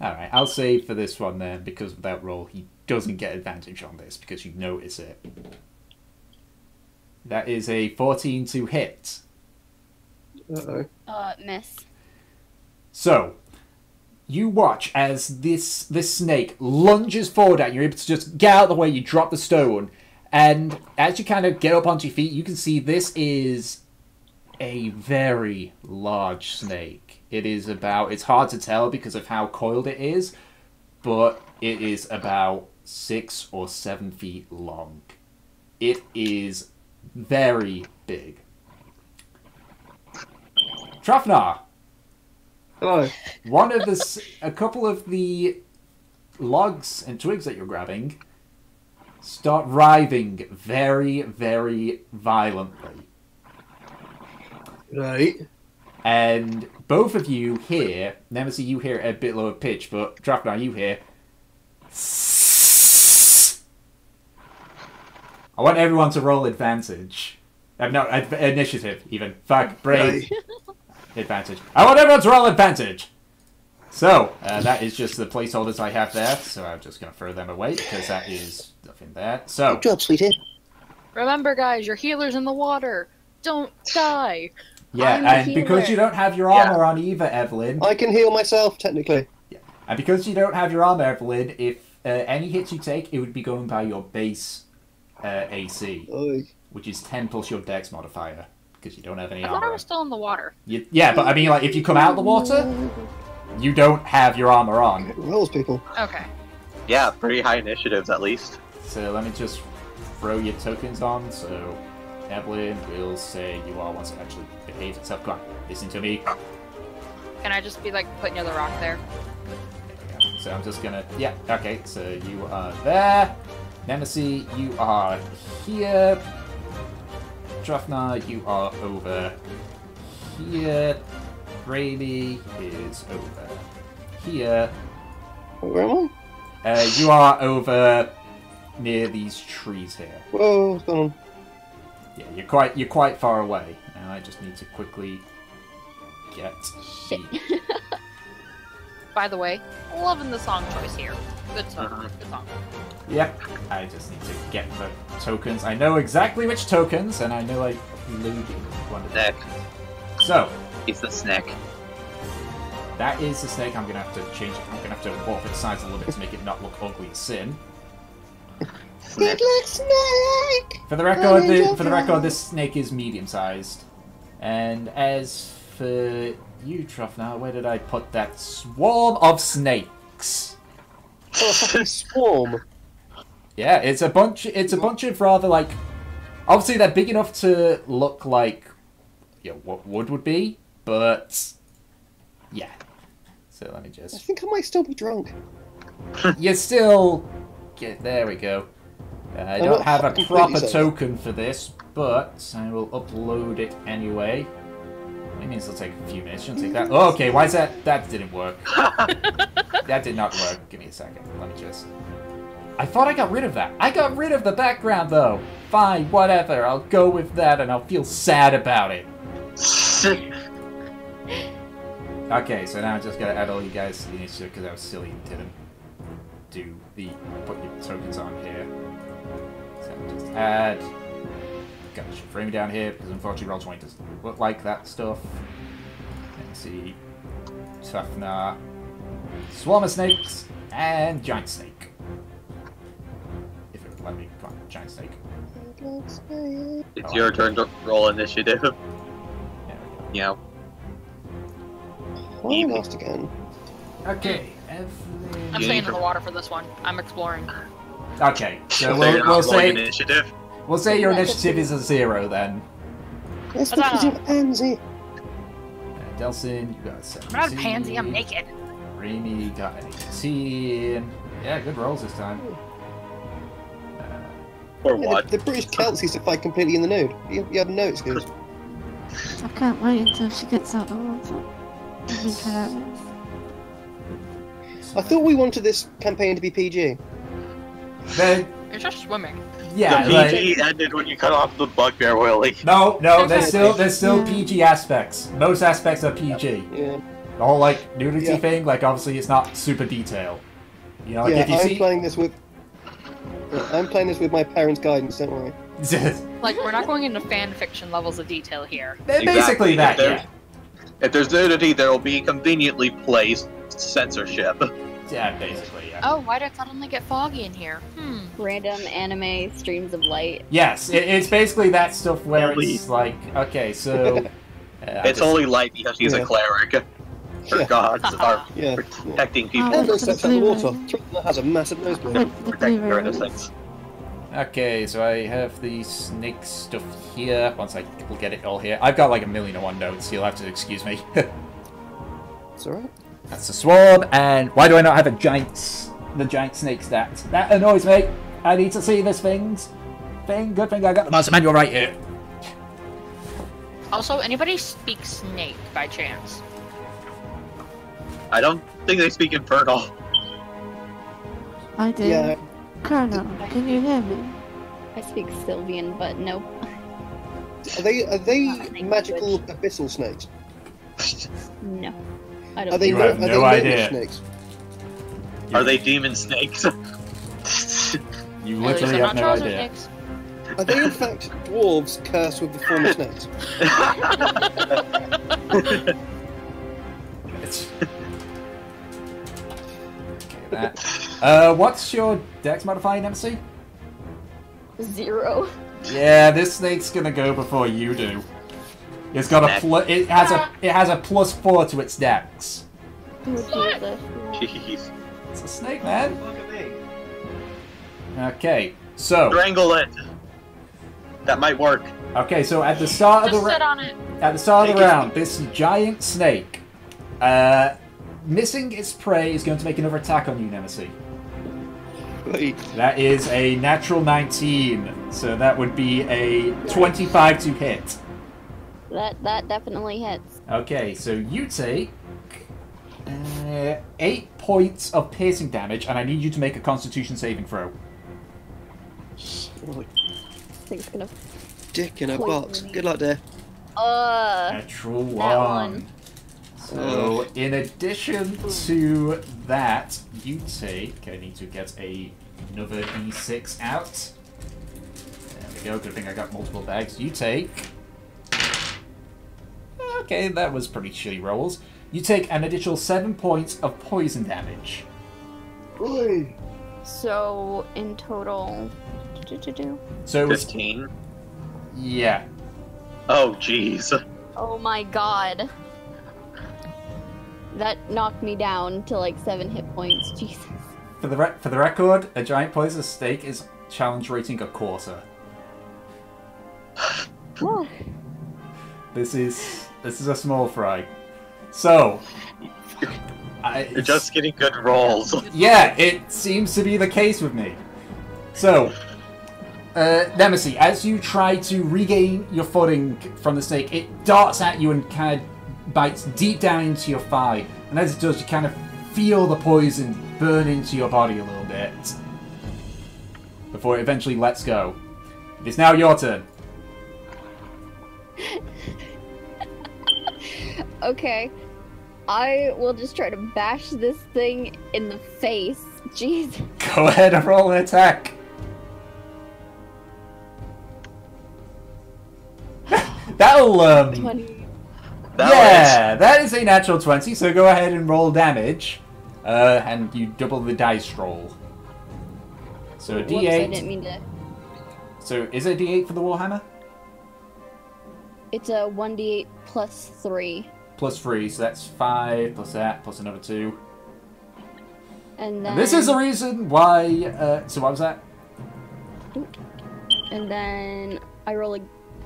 Alright, I'll say for this one then, because of that roll, he doesn't get advantage on this because you notice it. That is a 14 to hit. Uh-oh. Miss. So, you watch as this snake lunges forward at you. You're able to just get out of the way, you drop the stone, and as you kind of get up onto your feet, you can see this is a very large snake. It's hard to tell because of how coiled it is, but it is about 6 or 7 feet long. It is very big. Trafnar, Hello. a couple of the logs and twigs that you're grabbing start writhing very, very violently. Right. And both of you hear, Nemesis, you hear a bit lower pitch, but Drafnar, you hear. I want everyone to roll advantage. No, initiative, even. Fuck, brave. Advantage. I want everyone to roll advantage! So, that is just the placeholders I have there, so I'm just going to throw them away, because that is nothing there. So, Good job, sweetie. Remember, guys, your healer's in the water. Don't die. yeah, I'm the and because healer. you don't have your armor on either, Evelyn, I can heal myself, technically. and because you don't have your armor, Evelyn, if any hits you take, it would be going by your base AC, Oy. which is 10 plus your dex modifier, because you don't have any I thought I armor. was still in the water. Yeah, but I mean, like, if you come out of the water, you don't have your armor on. It rolls, people. Okay. Yeah, pretty high initiatives at least. So let me just throw your tokens on. So Evelyn will say you all want to actually behave itself. Come on, listen to me. Can I just be like putting the rock there? There we go. So I'm just gonna, yeah, okay. So you are there. Nemesis, you are here. Drafnar, you are over here. Brady is over here. Where am I? You are over near these trees here. Whoa, what's going on? Yeah, you're quite far away. Now I just need to quickly get Shit. By the way, loving the song choice here. Good song. Good song. Yep. I just need to get the tokens. I know exactly which tokens, and I know I loaded one of them. Snake. So He's the snake. that is the snake. I'm gonna have to change it. I'm gonna have to warp its size a little bit to make it not look ugly as sin. Snake like snake! For the record, this snake is medium-sized. And as for you, Trufnar, where did I put that swarm of snakes? Oh, a fucking swarm. Yeah, it's a bunch of rather like, obviously they're big enough to look like, you know, what wood would be, but yeah. So let me I just. think I might still be drunk. You still get there. We go. I don't not have a completely proper sober. token for this, but I will upload it anyway. It means it'll take a few minutes. Shouldn't take that. Oh, okay, why is that? That didn't work. That did not work. Give me a second. Let me just. I thought I got rid of that. I got rid of the background though. Fine, whatever. I'll go with that, and I'll feel sad about it. Okay, so now I just gotta add all you guys to the initiative because I was silly and didn't do the put your tokens on here. So just add. Gotta frame me down here because unfortunately Roll20 doesn't look like that stuff. Let's see. Tufnar, Swarm of Snakes, and Giant Snake. If it would let me. Come on, Giant Snake. It's your turn to roll initiative. There we Yeah. Why am I lost again? go. Okay, I'm You staying need in to- the water for this one. I'm exploring. Okay, so So you're we'll not rolling say initiative. your initiative is a 0 then. That's Huzzah. because you're a pansy. Delsin, you got 17. I'm not a pansy. I'm naked. Rainy got an 18. Yeah, good rolls this time. Or Yeah, what? the British Celts used to fight completely in the nude. You have no excuse. I can't wait until she gets out of the water. It'll be hilarious. I thought we wanted this campaign to be PG. Then, You're just swimming. yeah, the like, PG ended when you cut off the bugbear, Willie. no, there's still Yeah. PG aspects. Most aspects are PG. Yeah. The whole like nudity Yeah. thing, like obviously it's not super detailed. You know, like Yeah, if you I'm see, playing this with. I'm playing this with my parents' guidance. Don't worry. Like, we're not going into fan fiction levels of detail here. basically that, If yeah. If there's nudity, there will be conveniently placed censorship. Yeah, basically, yeah. Oh, why'd it suddenly get foggy in here? Random anime streams of light. Yes, it's basically that stuff where Only- it's like, okay, so It's only light because he's a Yeah. cleric. Our gods are Yeah. protecting Oh, And people, it steps out the water. That has a massive nosebleed. Wait, the protecting blue their ones. innocence. Okay, so I have the snake stuff here. Once I will get it all here. I've got like 1,000,001 notes, you'll have to excuse me. It's alright. That's the swarm, and why do I not have the giant snake stat? That annoys me. I need to see this thing. Good thing I got the monster manual right here. Also, anybody speak snake by chance? I don't think they speak Infernal. I do. Yeah. Colonel, can you hear me? I speak Sylvian, but nope. Are they magical abyssal snakes? No. I don't Are they You have are they no idea. snakes? Are they demon snakes? You At least literally I'm have not no trouser idea. snakes. Are they in fact dwarves cursed with the form of snakes? It's... Okay, what's your dex modifier, Nemesis? 0. Yeah, this snake's gonna go before you do. It's got a it has a +4 to its dex. Oh, Jesus. Jeez. It's a snake, man. Okay, so Strangle it. That might work. okay, so at the start of Just the sit on it. at the start of the Snake is- round, this giant snake, missing its prey, is going to make another attack on you, Nemesis. Wait. That is a natural 19, so that would be a 25 to hit. That definitely hits. Okay, so you take 8 points of piercing damage, and I need you to make a Constitution saving throw. Oh, This thing's gonna. dick in a Poison box. me. Good luck there. Natural that one. one. So, in addition to that, you take. I need to get another d6 out. There we go. Good thing I got multiple bags. You take. Okay, that was pretty shitty rolls. You take an additional 7 points of poison damage. Oi. So, in total. So it was 15. yeah. Oh, jeez. Oh my god. That knocked me down to like 7 hit points. Jesus. For the record, a giant poisonous snake is challenge rating a quarter. Whew. This is a small fry. So, You're just getting good rolls. yeah, it seems to be the case with me. So, Nemesis, as you try to regain your footing from the snake, it darts at you and kind of bites deep down into your thigh. And as it does, you kind of feel the poison burn into your body a little bit before it eventually lets go. It is now your turn. Okay. I will just try to bash this thing in the face. Jeez. Go ahead and roll an attack. That'll 20. yeah, that is a natural 20, so go ahead and roll damage. And you double the dice roll. So a Whoops, d8. I didn't mean to. So is it a d8 for the Warhammer? It's a 1d8 plus 3. Plus 3, so that's 5, plus that, plus another 2. And then. And this is the reason why... so what was that? And then I roll a.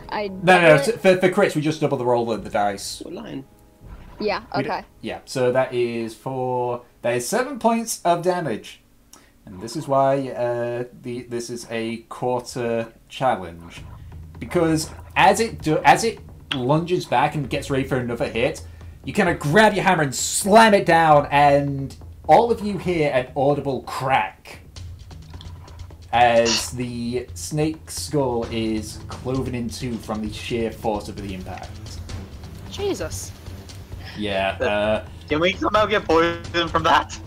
I No, double it? for crits, we just double the roll of the dice. What line? Yeah, We okay. Yeah, so that is 7 points of damage. And this is why this is a quarter challenge. Because as it lunges back and gets ready for another hit, you kind of grab your hammer and slam it down, and all of you hear an audible crack as the snake skull is cloven in two from the sheer force of the impact. Jesus. Yeah, Can we somehow get poison from that?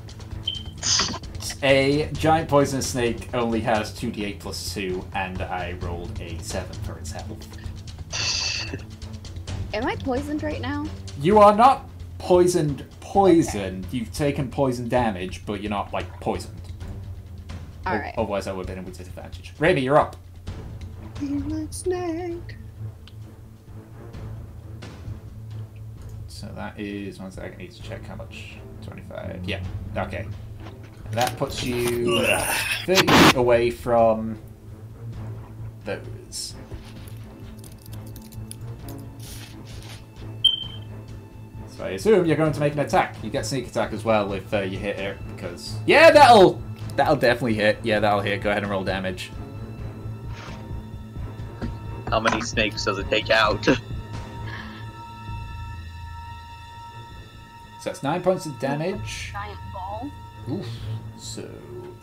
a giant poisonous snake only has 2d8 plus 2, and I rolled a 7 for its health. Am I poisoned right now? You are not poisoned. You've taken poison damage, but you're not, like, poisoned. Alright. Otherwise, I would have been with disadvantage. Raimi, you're up. Snake. So So that is 1 second. I need to check how much. 25. Yeah. Okay. That puts you 30 feet away from those. So I assume you're going to make an attack. You get sneak attack as well if you hit it, because yeah, that'll definitely hit. Yeah, that'll hit. Go ahead and roll damage. How many snakes does it take out? So that's 9 points of damage. Giant ball. Oof. So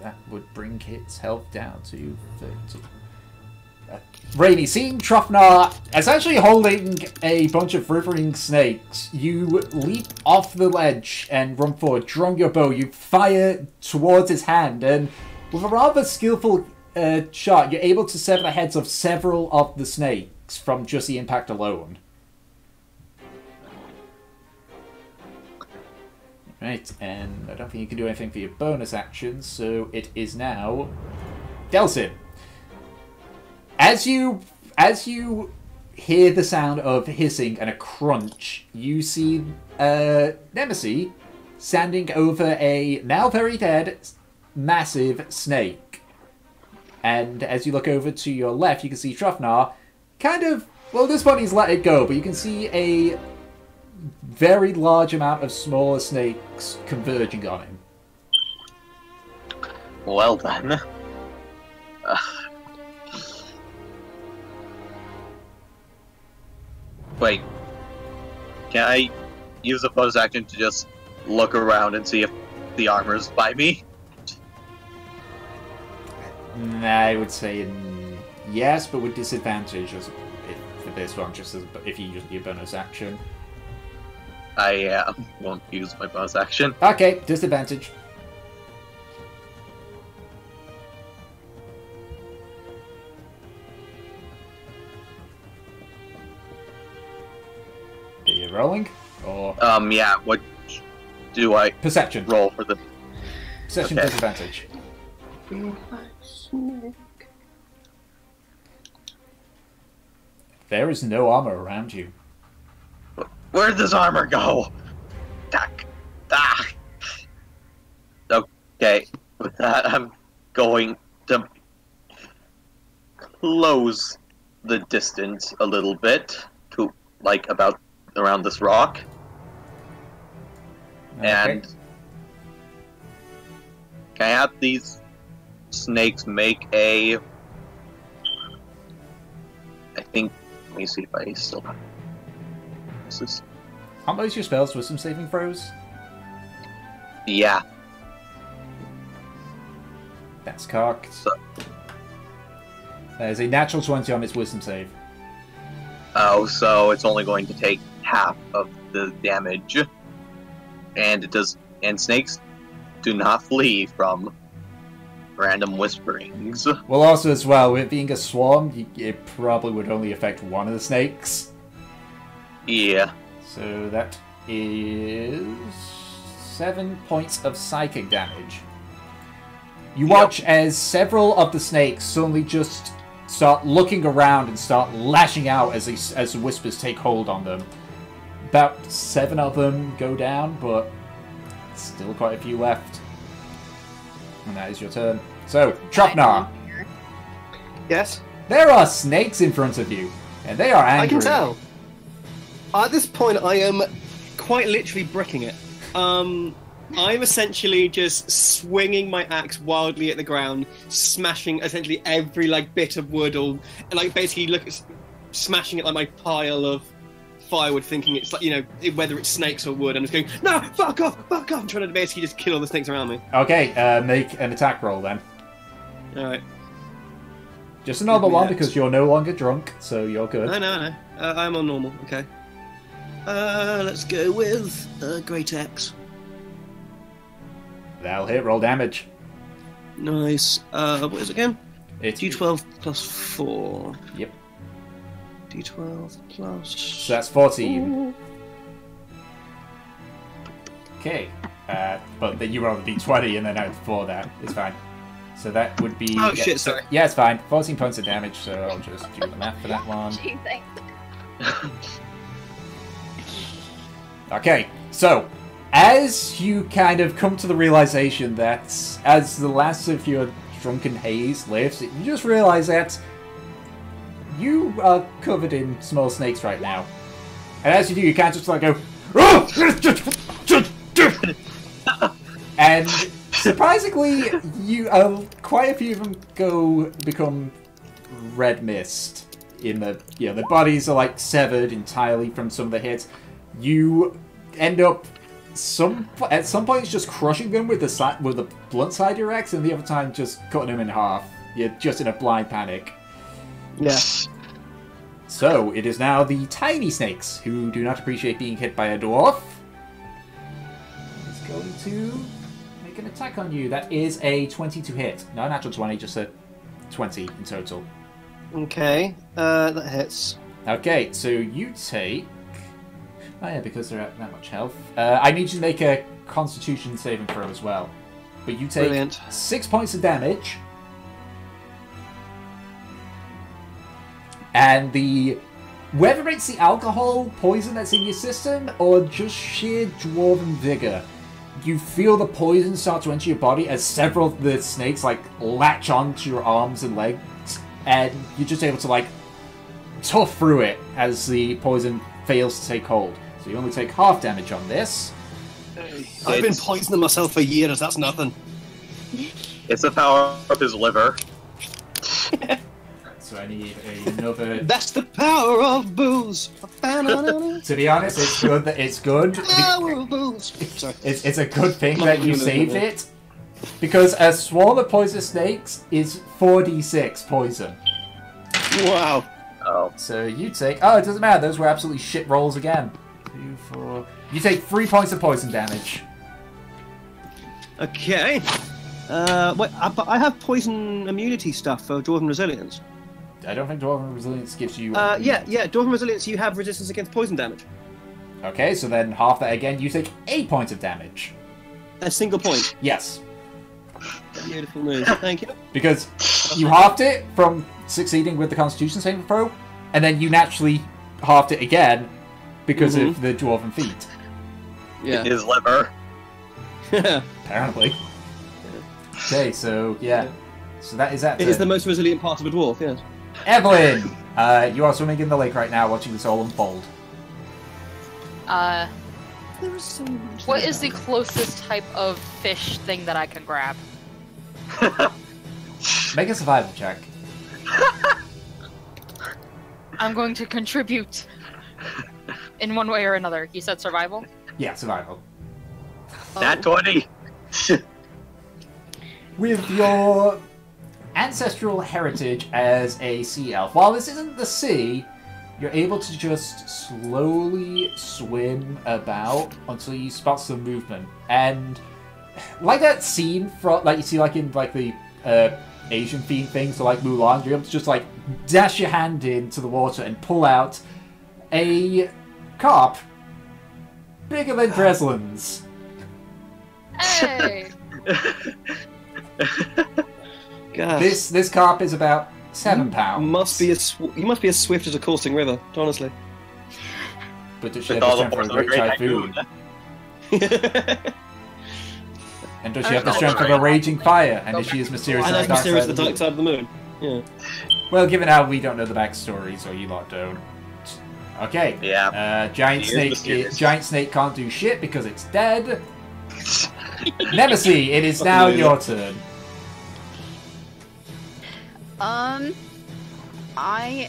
that would bring its health down to 30. Rainy, seeing Trofnar essentially holding a bunch of rivering snakes, you leap off the ledge and run forward, drawing your bow. You fire towards his hand, and with a rather skillful shot, you're able to sever the heads of several of the snakes from just the impact alone. Right, and I don't think you can do anything for your bonus actions, so it is now Delsin. As you hear the sound of hissing and a crunch, you see Nemesis standing over a now very dead massive snake. And as you look over to your left, you can see Trofnar kind of, well, this one he's let it go, but you can see a very large amount of smaller snakes converging on him. Well then. Wait. Can I use a bonus action to just look around and see if the armor's by me? I would say yes, but with disadvantage for this one, just as, if you use your bonus action. I won't use my bonus action. Okay, disadvantage. Are you rolling? Or Yeah, what do I perception. roll for the... Perception Okay. disadvantage. There is no armor around you. Where'd this armor go? Tack. Ah. Okay, with that, I'm going to close the distance a little bit to, like, about around this rock. Okay. And can I have these snakes make a... I think... Let me see if I still have... This is... Aren't those your spells with some saving throws? Yeah. That's cocked. So, There's a natural 20 on its wisdom save. oh, so it's only going to take half of the damage. And it does... And snakes do not flee from random whisperings. Well, also as well, with it being a swarm, it probably would only affect one of the snakes. Yeah. So that is 7 points of psychic damage. You watch as several of the snakes suddenly just start looking around and start lashing out as the whispers take hold on them. About 7 of them go down, but still quite a few left. And that is your turn. So, Trofnar, Yes? there are snakes in front of you, and they are angry. I can tell. At this point, I am quite literally bricking it. I'm essentially just swinging my axe wildly at the ground, smashing essentially every bit of wood, or basically smashing it like my pile of firewood, thinking it's whether it's snakes or wood. I'm just going, no, fuck off! I'm trying to basically just kill all the snakes around me. Okay, make an attack roll then. All right. Just a normal one Yes. because you're no longer drunk, so you're good. I know. I'm on normal. Okay. Let's go with Great Axe. That'll hit. Roll damage. Nice. What is it again? It's D12 plus 4. Yep. D12 plus... So that's 14. Okay. But then you rolled a d20 and then out before that. It's fine. So that would be... Oh, shit, sorry. Yeah, it's fine. 14 points of damage, so I'll just do the math for that one. Gee, thanks. Okay, so as you kind of come to the realization that as the last of your drunken haze lifts, you just realize that you are covered in small snakes right now. And as you do, you can't just like go, and surprisingly, quite a few of them become red mist. In the the bodies are like severed entirely from some of the hits. You end up at some points just crushing them with the blunt side of your axe, and the other time just cutting them in half. You're just in a blind panic. Yeah. So it is now the tiny snakes who do not appreciate being hit by a dwarf. He's going to make an attack on you. That is a 20 to hit. Not a natural 20, just a 20 in total. Okay, that hits. Okay, so you take... Oh yeah, because they're at that much health. I need you to make a Constitution saving throw as well. But you take Brilliant. 6 points of damage. And whether it's the alcohol poison that's in your system or just sheer dwarven vigor, you feel the poison start to enter your body as several of the snakes like latch onto your arms and legs, and you're just able to like tough through it as the poison fails to take hold. So you only take half damage on this. I've been poisoning myself for years, that's nothing. It's the power of his liver. So I need another... That's the power of booze. To be honest, it's good. It's good. Power of booze. Sorry. It's a good thing that you saved it, because a swarm of poisonous snakes is 4d6 poison. Wow. Oh. So you take... Oh, it doesn't matter. Those were absolutely shit rolls again. 2, 4... You take 3 points of poison damage. Okay. Wait, I have poison immunity stuff for Dwarven Resilience. I don't think Dwarven Resilience gives you... Yeah, Dwarven Resilience, you have resistance against poison damage. Okay, so then half that again, you take 8 points of damage. A single point. Yes. Beautiful news. Thank you. Because you halved it from succeeding with the Constitution saving throw, and then you naturally halved it again because of the Dwarven feat. Yeah. His liver. Apparently. Okay, so yeah. So that is that. It is the most resilient part of a dwarf, yes. Evelyn! You are swimming in the lake right now watching this all unfold. There was so much. What is the closest type of fish thing that I can grab? Make a survival check. I'm going to contribute in one way or another. You said survival? Yeah, survival. Nat 20. With your ancestral heritage as a sea elf, while this isn't the sea, you're able to just slowly swim about until you spot some movement. And like that scene from, like you see like in like the Asian themed things, so like Mulan, you're able to just like dash your hand into the water and pull out a carp bigger than Dreslin's. Hey! God. This carp is about 7 pounds. You must be as swift as a coursing river, honestly. But does she With have all the the strength force of of a a great great typhoon? And does she I have the was strength of gonna a raging fire? And is she as mysterious And as I'm the dark serious side the of the dark moon? side of the moon. Yeah. Well, given how we don't know the backstories, or you lot don't. Okay. Yeah. Giant She is snake. mysterious. Giant snake can't do shit because it's dead. Nemesis, it is now your turn. I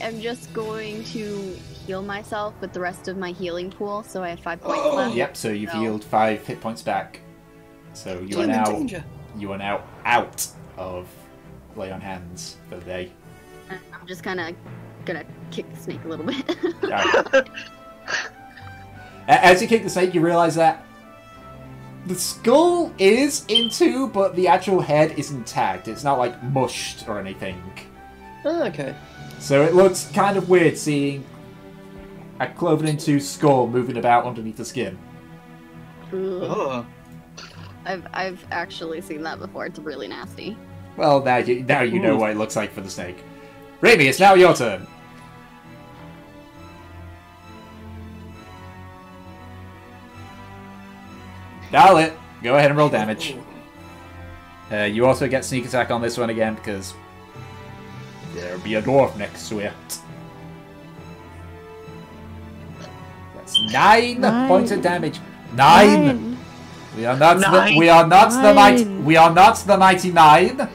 am just going to heal myself with the rest of my healing pool, so I have 5 points left. Yep. So you've No. healed 5 hit points back. So you are now out of lay on hands for the day. I'm just kind of gonna kick the snake a little bit. Alright. As you kick the snake, you realize that the skull is in two, but the actual head is intact. It's not like mushed or anything. Oh, okay. So it looks kind of weird seeing a cloven in two skull moving about underneath the skin. Ugh. Oh. I've actually seen that before. It's really nasty. Well, now you know what it looks like for the snake. Raimi, it's now your turn. Dial it. Go ahead and roll damage. You also get sneak attack on this one again because there'll be a dwarf next to it. That's 9 points of damage. 9. We are not the mighty 9.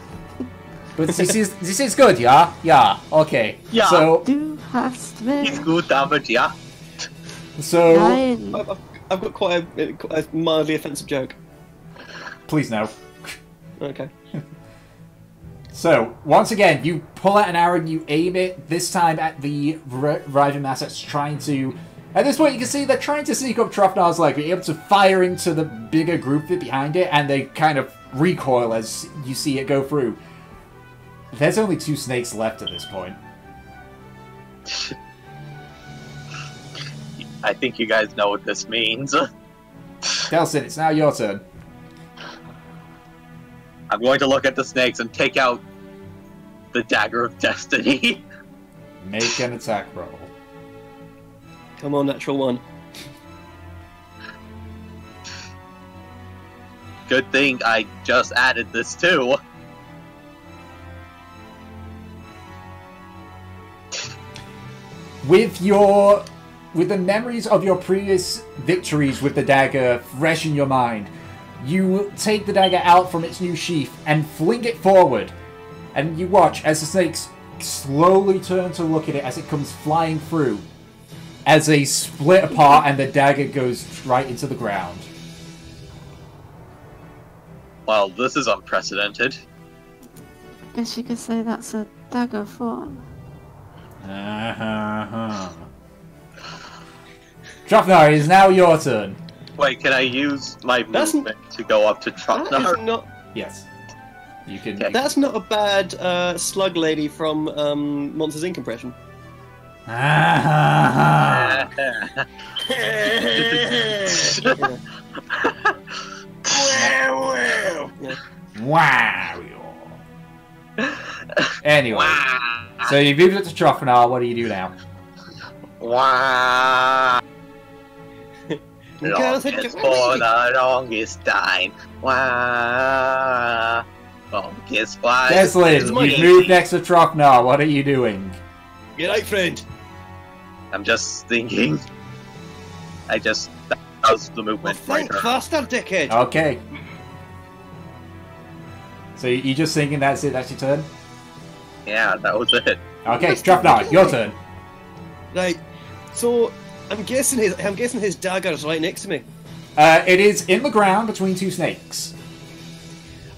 But this is good, yeah? Yeah, okay. Yeah. So, Du hast mich. It's good damage, yeah. so Nein. I've got quite a mildly offensive joke. please no. Okay. So, once again, you pull out an arrow and you aim it, this time at the Riven mass that's trying to... At this point, you can see they're trying to sneak up Trofnar's leg, but you're able to fire into the bigger group behind it, and they kind of recoil as you see it go through. There's only 2 snakes left at this point. I think you guys know what this means. Delsin, it's now your turn. I'm going to look at the snakes and take out the Dagger of Destiny. Make an attack roll. Come on, natural 1. Good thing I just added this too. With the memories of your previous victories with the dagger fresh in your mind, you take the dagger out from its new sheath and fling it forward. And you watch as the snakes slowly turn to look at it as it comes flying through. As they split apart and the dagger goes right into the ground. Well, this is unprecedented. Guess you could say that's a dagger form. Trofnar, it is now your turn. Wait, can I use my That's- movement to go up to That Trotnar? is not. Yes. You can... Yeah, That's not a bad slug lady from Monsters Inc. impression. Wow. Anyway, so you've moved it to Trofnar. What do you do now? Wow. Girls hit Longest you- for the longest time. Wow. Longest flight. Deslin, my you've game. moved next to Trofnar. What are you doing? Get out, friend. I'm just thinking. That was the movement right Think there. faster, dickhead. Okay. So you just thinking that's it? That's your turn? Yeah, that was it. Okay, Trofnar, your turn. Right. So I'm guessing his dagger is right next to me. It is in the ground between 2 snakes.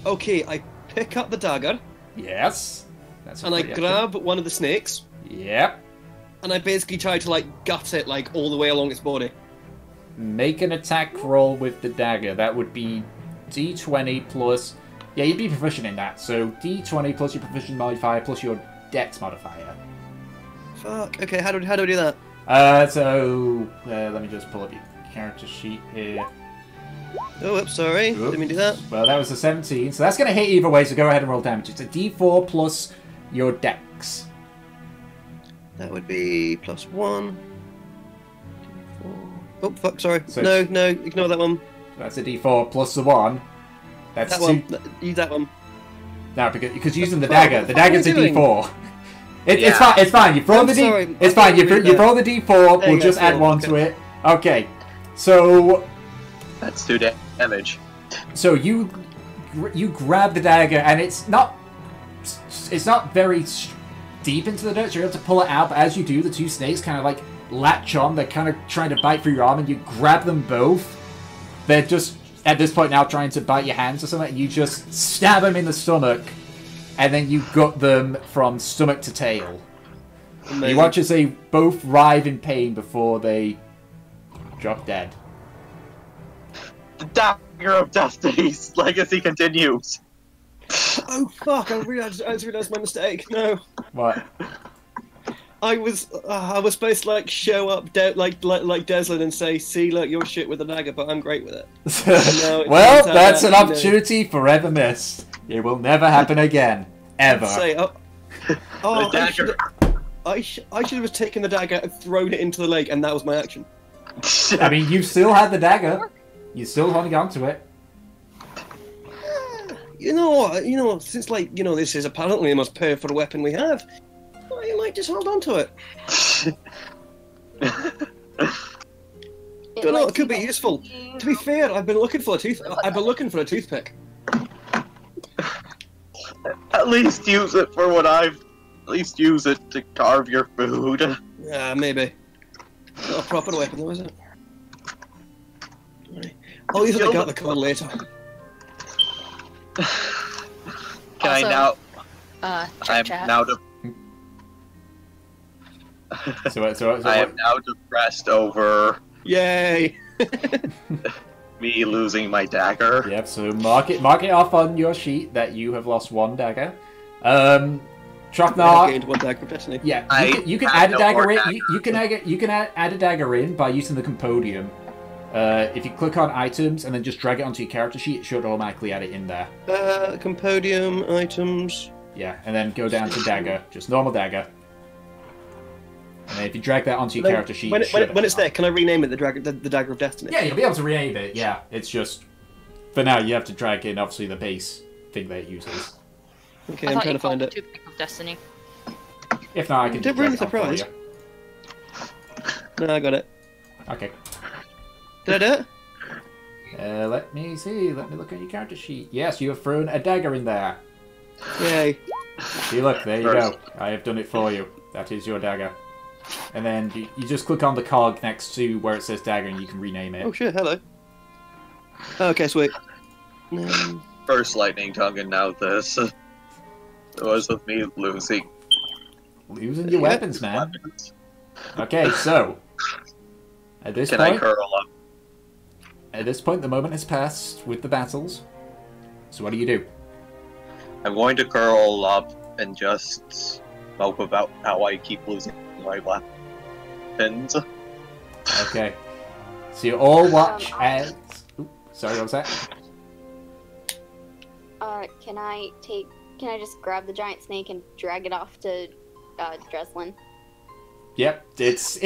Okay, I pick up the dagger Yes. That's a and I free action. grab one of the snakes Yep. and I basically try to like gut it like all the way along its body. Make an attack roll with the dagger. That would be D20 plus... Yeah, you'd be proficient in that. So D20 plus your proficient modifier plus your dex modifier. Fuck. Okay, how do we do that? Let me just pull up your character sheet here. Oh, oops, sorry. Oop. Didn't mean to do that. Well, that was a 17, so that's going to hit either way, so go ahead and roll damage. It's a D4 plus your dex. That would be +1. Oh, fuck, sorry. So- No, ignore that one. That's a D4 plus the 1. That's That 2. one. Use that one. No, because using the What dagger. the The fuck dagger's am a I doing? D4. It's Yeah. fine. It's fine. You throw I'm the D. sorry, It's I fine. You thought we you did throw the D4. There you We'll go, just add cool, 1 to it. Okay. So That's 2 damage. you grab the dagger, and it's not very deep into the dirt. So you're able to pull it out, but as you do, the 2 snakes kind of like latch on. They're kind of trying to bite through your arm, and you grab them both. They're just at this point now trying to bite your hands or something, and you just stab them in the stomach, and then you gut them from stomach to tail. Amazing. You watch as they both writhe in pain before they drop dead. The Dagger of Destiny's legacy continues. Oh fuck! I just realised my mistake. No, What? I was supposed to like show up like Deslin and say, "See, look, you're shit with the dagger, but I'm great with it." No, it Well, turns out that's an that, you know- opportunity forever missed. It will never happen again. Ever. Say, The dagger. I should have taken the dagger and thrown it into the lake, and that was my action. I mean, you still had the dagger. You're still holding on to it. You know, since this is apparently the most powerful weapon we have, I might just hold on to it. Don't know, it could be useful. To be fair, I've been looking for a toothpick. At least use it for what I've. At least use it to carve your food. Yeah, maybe. Not a proper weapon, though, is it? Right. I'll use it to get the card later. Can I now? I'm chat. now. So I am now depressed over Yay! me losing my dagger. Yep. So mark it off on your sheet that you have lost one dagger. Trotnar. Gained one dagger of destiny. Yeah, you can have add a no dagger more in. daggers. You can add a dagger in by using the compodium. If you click on items and then just drag it onto your character sheet, it should automatically add it in there. Compodium, items. Yeah, and then go down to dagger, just normal dagger. And then if you drag that onto your character sheet, When it it's there, can I rename it the Dagger of Destiny? yeah, you'll be able to rename it. Yeah, it's just for now you have to drag in obviously the base thing that it uses. Okay, I I'm thought trying you to find called it. Toothpick of Destiny. If not, I can. Don't drag ruin it on for the you. surprise. No, I got it. Okay. Did I do it? Let me see. Let me look at your character sheet. Yes, you have thrown a dagger in there. Yay. See, look, there you go. I have done it for you. That is your dagger. And then you just click on the cog next to where it says dagger and you can rename it. Oh shit, hello. Okay, sweet. First lightning tongue and now this. It was with me losing. Losing your weapons, man. Okay, so at this Can I point, curl up? at this point, the moment has passed with the battles. So what do you do? I'm going to curl up and just mope about how I keep losing my weapons. Okay. So you all watch as. Ooh, sorry, what was that? Can I just grab the giant snake and drag it off to Dreslin? Yep, it's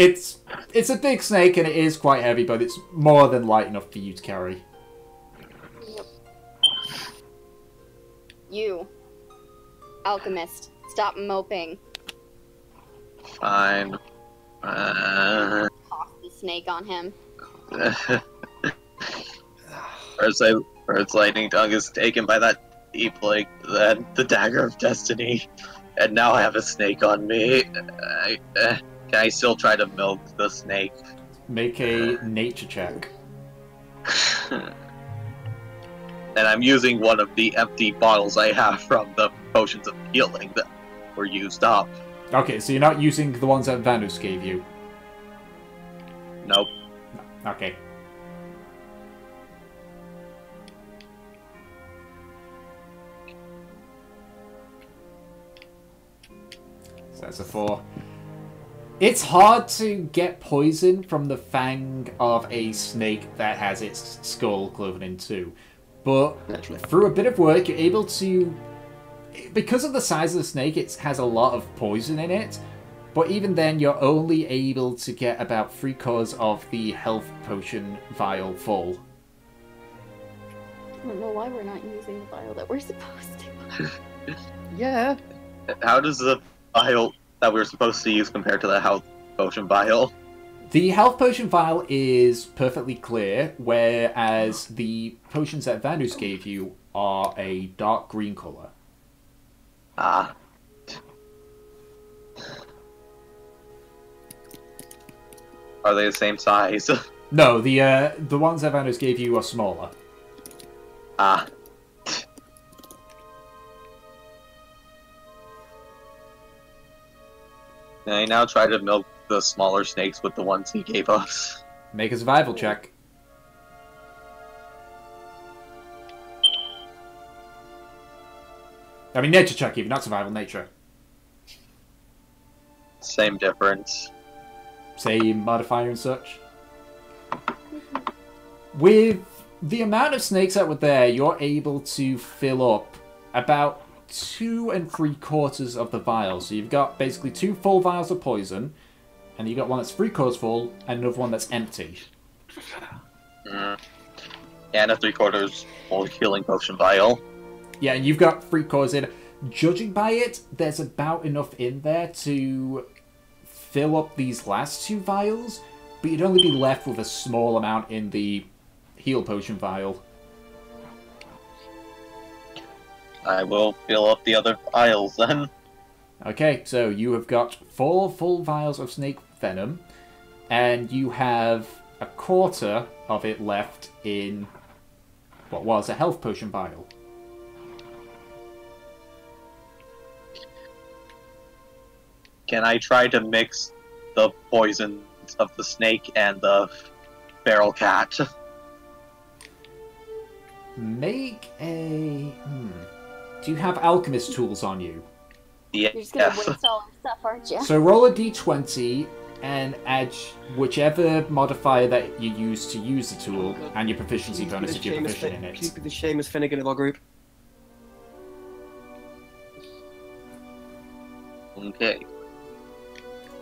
a big snake and it is quite heavy, but it's more than light enough for you to carry. Yep. You, alchemist, stop moping. Fine. Toss the snake on him. First lightning tongue is taken by that deep like the dagger of destiny, and now I have a snake on me. Can I still try to milk the snake? Make a nature check. And I'm using one of the empty bottles I have from the potions of healing that were used up. Okay, so you're not using the ones that Vanus gave you. Nope. Okay. So that's a 4. It's hard to get poison from the fang of a snake that has its skull cloven in two. But through a bit of work, you're able to... Because of the size of the snake, it has a lot of poison in it. But even then, you're only able to get about 3/4 of the health potion vial full. I don't know why we're not using the vial that we're supposed to. Yeah. How does the vial that we were supposed to use compare to the health potion vial? The health potion vial is perfectly clear, whereas the potions that Vanus gave you are a dark green colour. Ah. Are they the same size? No, the ones that Vanus gave you are smaller. Ah. I now try to milk the smaller snakes with the ones he gave us. Make a survival check. I mean, nature check even, not survival, nature. Same difference. Same modifier and such. With the amount of snakes that were there, you're able to fill up about 2 3/4 of the vials. So you've got basically 2 full vials of poison, and you've got one that's 3/4 full, and another one that's empty. And a 3/4 full healing potion vial. Yeah, and you've got 3/4 in. Judging by it, there's about enough in there to fill up these last 2 vials, but you'd only be left with a small amount in the heal potion vial. I will fill up the other vials then. Okay, so you have got 4 full vials of snake venom, and you have a 1/4 of it left in what was a health potion vial. Can I try to mix the poisons of the snake and the feral cat? Make a... Do you have alchemist tools on you? You're just gonna Yes. waste all our stuff, aren't you? So roll a d20 and add whichever modifier that you use to use the tool, and your proficiency bonus if you're proficient in it. Keep the Seamus Finnegan of our group. Okay.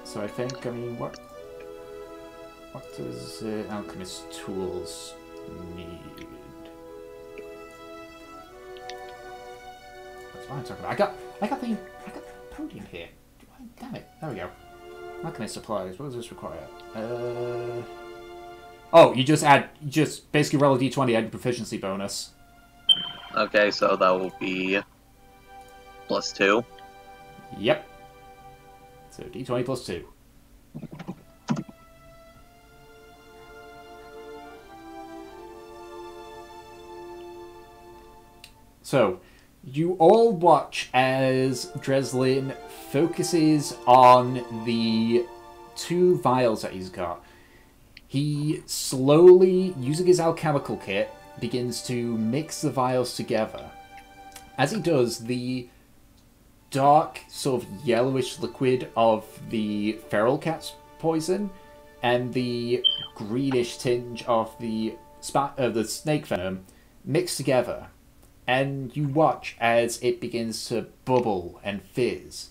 So I think, I mean, what does alchemist tools need? That's what I'm talking about. I got the podium here. Damn it! There we go. Alchemist supplies. What does this require? Oh, you just basically roll a d20, add your proficiency bonus. Okay, so that will be +2. Yep. So d20 plus 2. So, you all watch as Dreslin focuses on the 2 vials that he's got. He slowly, using his alchemical kit, begins to mix the vials together. As he does, the dark, sort of yellowish liquid of the feral cat's poison and the greenish tinge of the snake venom mix together, and you watch as it begins to bubble and fizz.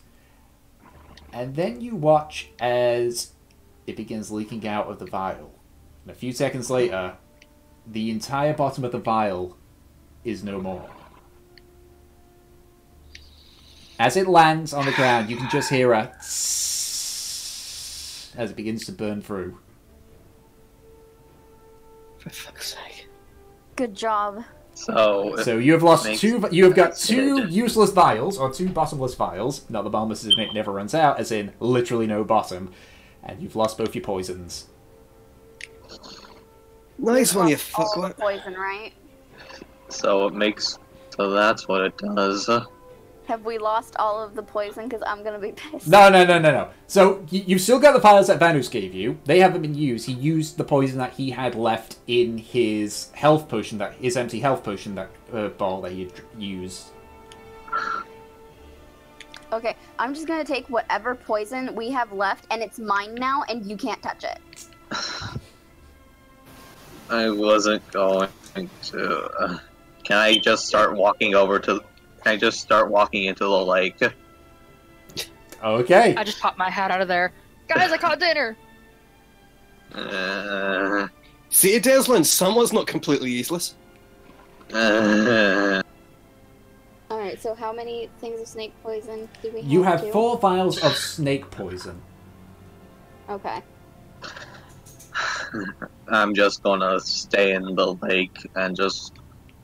And then you watch as it begins leaking out of the vial. And a few seconds later, the entire bottom of the vial is no more. As it lands on the ground, you can just hear a tss as it begins to burn through. For fuck's sake. Good job. So you have lost makes 2. You have got sense. 2 useless vials, or 2 bottomless vials. Not the bottomless is it never runs out, as in literally no bottom. And you've lost both your poisons. Nice one, you All the fuckwit. poison, right? So it makes. So that's what it does. Have we lost all of the poison? Because I'm gonna be pissed. No. So, you've still got the vials that Vanus gave you. They haven't been used. He used the poison that he had left in his health potion, his empty health potion ball that he used. Okay, I'm just gonna take whatever poison we have left, and it's mine now, and you can't touch it. I wasn't going to. Can I just start walking over to? Can I just start walking into the lake? Okay. I just popped my hat out of there. Guys, I caught dinner! See, Deslin, someone's not completely useless. Alright, so how many things of snake poison do we have? You have too? 4 vials of snake poison. Okay. I'm just gonna stay in the lake and just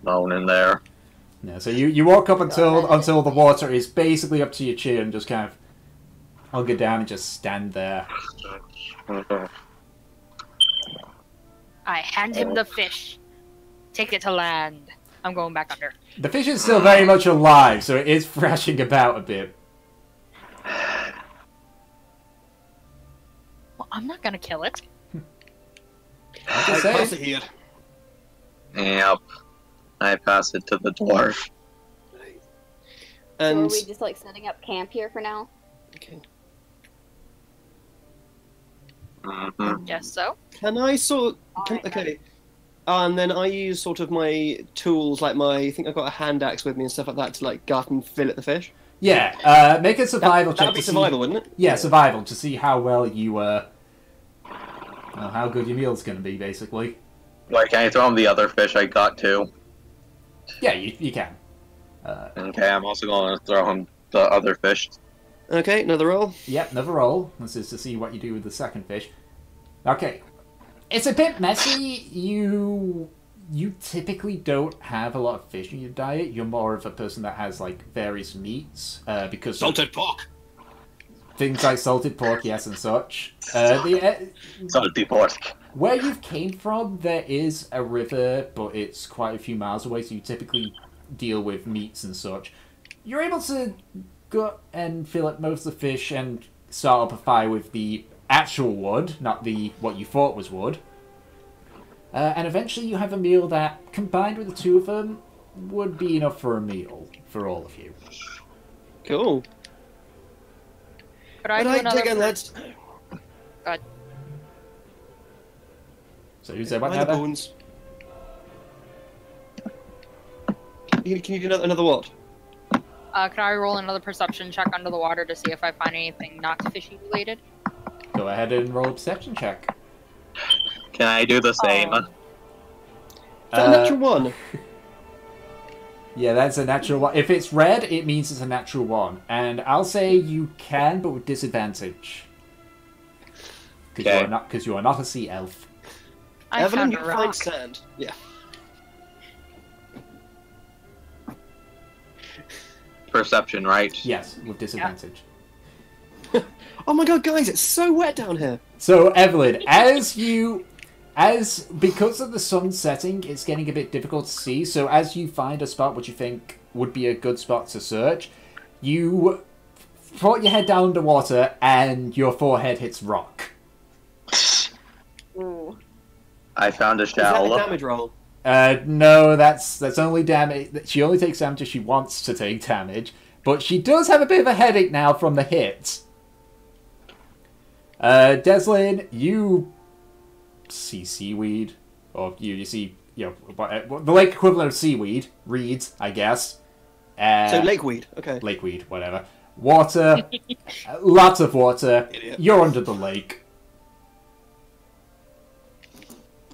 moan in there. Yeah, so you walk up until the water is basically up to your chin and just kind of hunker down and just stand there. I hand him the fish. Take it to land. I'm going back under. The fish is still very much alive, so it is thrashing about a bit. Well, I'm not gonna kill it. Just I pass say, it here. Yep. I pass it to the dwarf. So are And we just like setting up camp here for now? okay. Mm-hmm. Yes, so? Can I okay. And then I use sort of my tools, like I think I've got a hand axe with me and stuff like that to like gut and fillet the fish. yeah, make a survival check That'd be to see... survival, wouldn't it? Yeah, survival, to see how well you, how good your meal's gonna be, basically. Like, can I throw him the other fish I got too? Yeah, you can. Okay, I'm also going to throw him the other fish. Okay, another roll. Yep, another roll. This is to see what you do with the second fish. Okay. It's a bit messy. You typically don't have a lot of fish in your diet. You're more of a person that has, like, various meats. Because Salted pork. things like salted pork, yes, and such. Salty pork. Where you've came from, there is a river, but it's quite a few miles away, so you typically deal with meats and such. You're able to go and fill up most of the fish and start up a fire with the actual wood, not the what you thought was wood. And eventually you have a meal that, combined with the two of them, would be enough for a meal for all of you. Cool. Could I do another? Again, lads. God. So who's there? What Mind now? the Then? bones. Can you do another what? Can I roll another perception check under the water to see if I find anything not fishy related? Go ahead and roll a perception check. Can I do the same? Oh. Is that a natural one? Yeah, that's a natural one. If it's red, it means it's a natural one. And I'll say you can, but with disadvantage. Because you are not a sea elf. I Evelyn, found you a find rock. sand. Yeah. Perception, right? Yes, with disadvantage. Oh my god, guys, it's so wet down here. So, Evelyn, because of the sun setting, it's getting a bit difficult to see. So, as you find a spot which you think would be a good spot to search, you put your head down underwater and your forehead hits rock. Ooh. I found a Is that shell. a damage roll? No, that's only damage. She only takes damage if she wants to take damage. But she does have a bit of a headache now from the hit. Deslin, you see seaweed, or you see, the lake equivalent of seaweed, reeds, I guess. So lakeweed, okay. Lakeweed, whatever. Water, lots of water. Idiot. You're under the lake.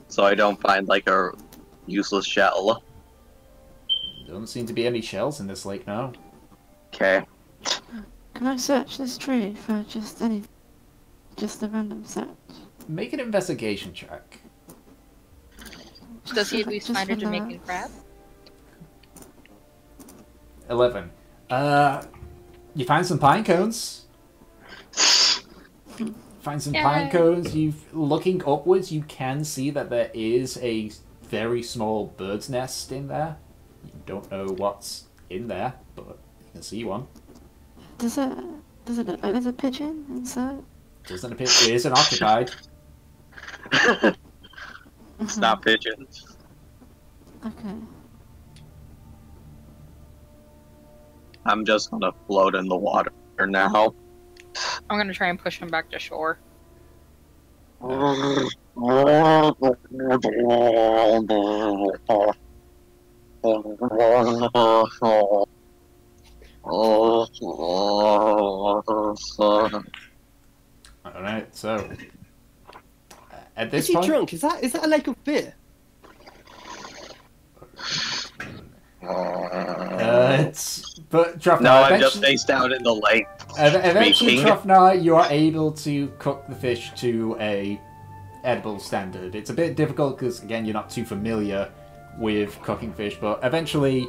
So I don't find like a useless shell. Doesn't seem to be any shells in this lake now. Okay. Can I search this tree for just any... just a random search? Make an investigation check. Does he at least Just find a for Jamaican that. crab? 11. You find some pine cones. Find some pine Yay. cones. Looking upwards, you can see that there is a very small bird's nest in there. You don't know what's in there, but you can see one. Does it look like there's a pigeon inside? Doesn't appear it isn't occupied. It's not pigeons. Okay. I'm just gonna float in the water now. I'm gonna try and push him back to shore. Alright, so at Is this he point, drunk? Is that a lake of beer? but Truffnar, No, I'm just eventually, faced out in the lake. eventually speaking. Truffnar, you are able to cook the fish to a edible standard. It's a bit difficult because again, you're not too familiar with cooking fish, but eventually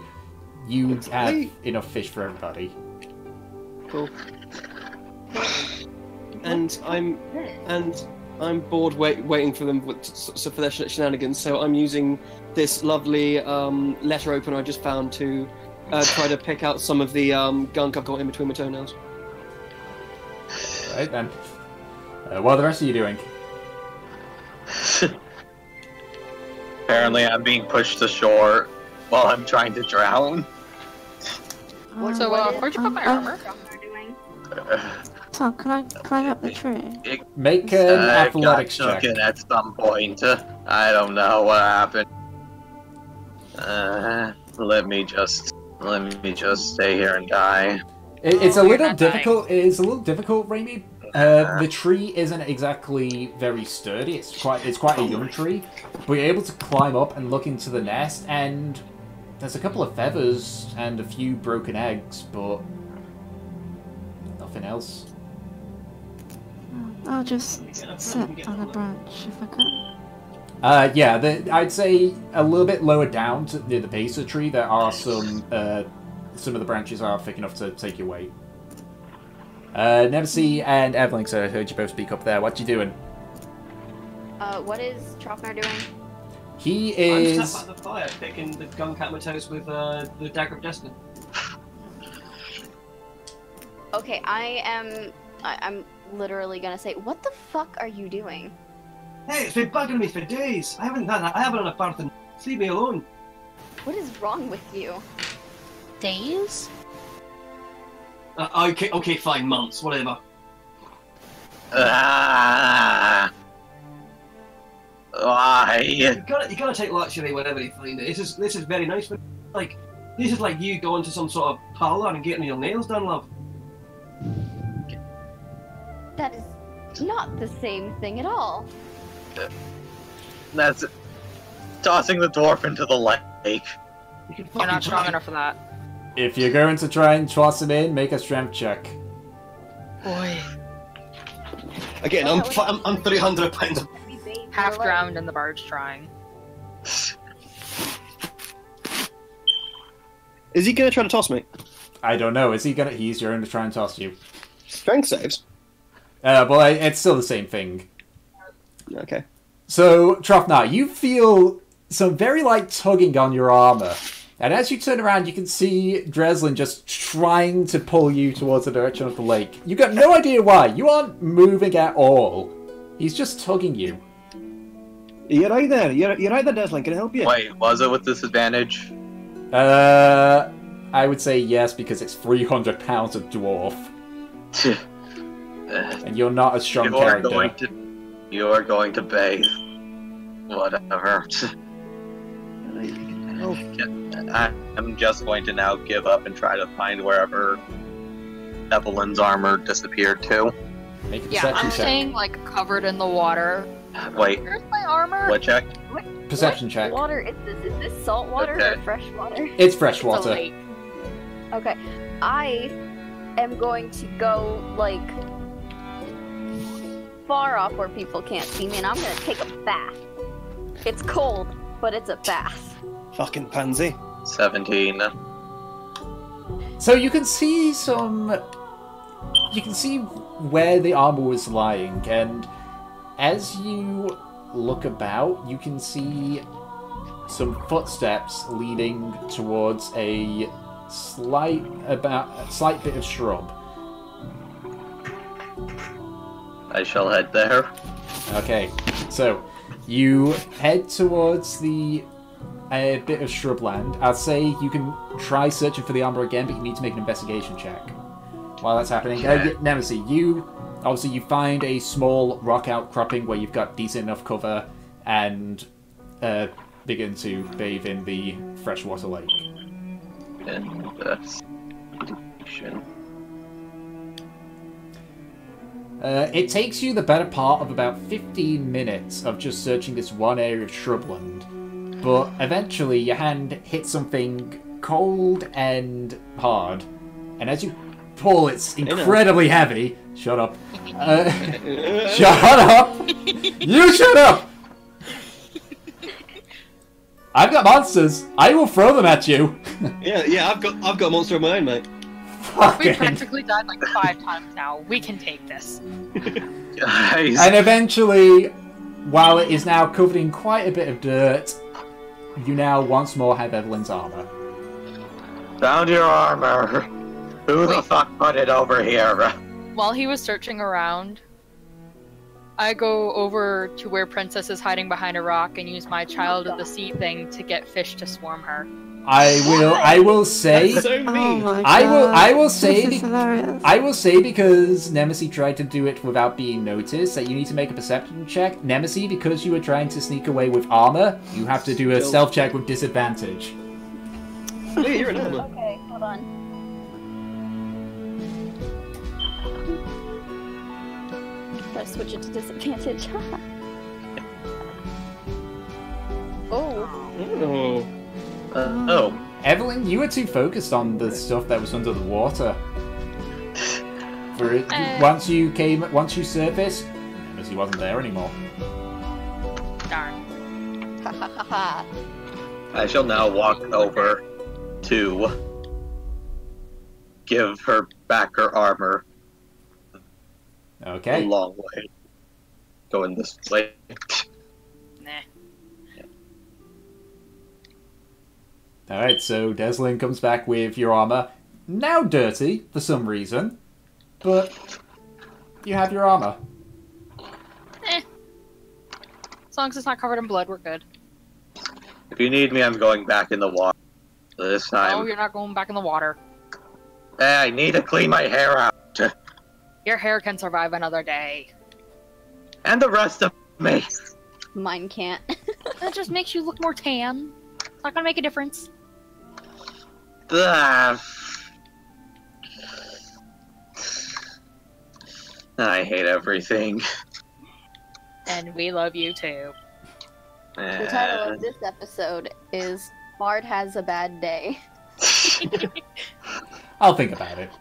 you have enough fish for everybody. Cool. And I'm bored waiting for them for their shenanigans. So I'm using this lovely letter opener I just found to try to pick out some of the gunk I've got in between my toenails. Right then. What are the rest of you doing? Apparently, I'm being pushed to shore while I'm trying to drown. So, where'd you put my armor? Tom, can I climb up the tree? Make an I athletics got check. taken at some point. I don't know what happened. Let me just stay here and die. It's a You're little not dying. difficult. It's a little difficult, Raimi. The tree isn't exactly very sturdy. It's quite a young tree, but you're able to climb up and look into the nest, and there's a couple of feathers and a few broken eggs, but nothing else. I'll just sit on a branch if I can. Yeah, I'd say a little bit lower down near the base of the tree, there are some of the branches are thick enough to take your weight. Neversee and Evelyn, so I heard you both speak up there. What you doing? What is Trofnar doing? He is... I'm sat by the fire, picking the gun comatose with the Dagger of Destiny. Okay, I'm literally gonna say, what the fuck are you doing? Hey, it's been bugging me for days. I haven't had a bath. Leave me alone. What is wrong with you? Days? Okay, fine, months, whatever. Why? You gotta take luxury whenever you find it. This is very nice, but this is like you going to some sort of parlour and getting your nails done, love. That is not the same thing at all. That's tossing the dwarf into the lake. You're not strong enough for that. If you're going to try and toss him in, make a strength check. Boy. Again, I'm 300 pounds. Half drowned in the barge trying. Is he gonna try to toss me? I don't know. Is he gonna? He's going to try and toss you. Strength saves. Well, it's still the same thing. Okay. So, Trofnar, you feel some very light tugging on your armor. And as you turn around, you can see Dreslin just trying to pull you towards the direction of the lake. You got no idea why. You aren't moving at all. He's just tugging you. You're right there. You're right there, Dreslin. Can I help you? Wait, was it with disadvantage? I would say yes, because it's 300 pounds of dwarf. And you're not a strong character. You are going to bathe. Whatever. I'm just going to now give up and try to find wherever Evelyn's armor disappeared to. Make a Yeah, perception I'm check. staying like covered in the water. Wait, Where's my armor? what check? Perception What check. water is this? Is this salt water Okay. or fresh water? It's fresh It's a water. lake. Okay, I am going to go like far off where people can't see me, and I'm gonna take a bath. It's cold, but it's a bath. Fucking pansy. 17. So you can see some... You can see where the armor was lying, and as you look about, you can see some footsteps leading towards a slight bit of shrub. I shall head there. Okay, so you head towards the bit of shrubland. I'd say you can try searching for the armor again, but you need to make an investigation check. While that's happening, Nemesis, you find a small rock outcropping where you've got decent enough cover and begin to bathe in the freshwater lake. Investigation. It takes you the better part of about 15 minutes of just searching this one area of shrubland, but eventually your hand hits something cold and hard, and as you pull, it's incredibly heavy. Shut up. Shut up! You shut up! I've got monsters. I will throw them at you. Yeah, I've got a monster of my own, mate. We Fucking. practically died like 5 times now. We can take this. Guys. And eventually, while it is now covered in quite a bit of dirt, you now once more have Evelyn's armor. Found your armor. Who the Wait. fuck put it over here? While he was searching around, I go over to where Princess is hiding behind a rock and use my child of the sea thing to get fish to swarm her. I will say That's so Oh mean. my I god. will say This is hilarious. I will say, because Nemesis tried to do it without being noticed, that you need to make a perception check. Nemesis, because you were trying to sneak away with armor, you have to do a stealth check with disadvantage. Hey, you're an armor. Okay, hold on. I switch it to disadvantage? Oh. Oh. Oh. Evelyn, you were too focused on the stuff that was under the water. For it, once you surfaced, he wasn't there anymore. Darn. Ha ha ha ha. I shall now walk over to give her back her armor. Okay. A long way. Going this way. Nah. Alright, so Deslin comes back with your armor. Now dirty, for some reason. But you have your armor. As long as it's not covered in blood, we're good. If you need me, I'm going back in the water. This time. No, you're not going back in the water. I need to clean my hair out. Your hair can survive another day. And the rest of me. Mine can't. That just makes you look more tan. It's not gonna make a difference. I hate everything. And we love you too. The title of this episode is Bard Has a Bad Day. I'll think about it.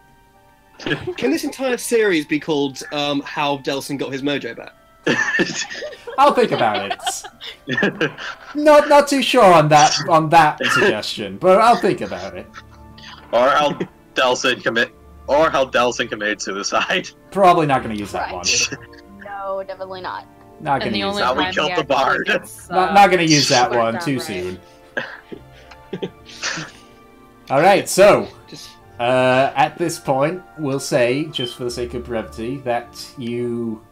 Can this entire series be called How Delson Got His Mojo Back? I'll think about it. Not too sure on that suggestion, but I'll think about it. Or how Delson committed suicide. Probably not going to use that one. No, definitely not. Not going to use How that we one. killed the bard. Not going to use that one too soon. Alright, so at this point, we'll say, just for the sake of brevity, that you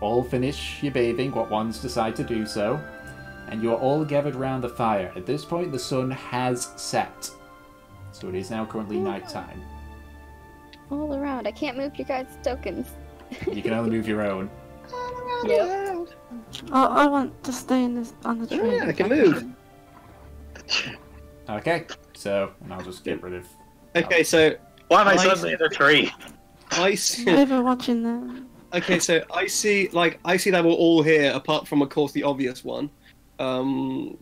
all finish your bathing, what ones decide to do so, and you are all gathered around the fire. At this point, the sun has set, so it is now currently nighttime. All around. I can't move your guys' tokens. You can only move your own. Yep. I want to stay on the train. Oh yeah, I can move. Okay, so, and I'll just get rid of... Okay, so Why am I suddenly in a tree? I see. Overwatching them. Okay, so I see that we're all here, apart from, of course, the obvious one. And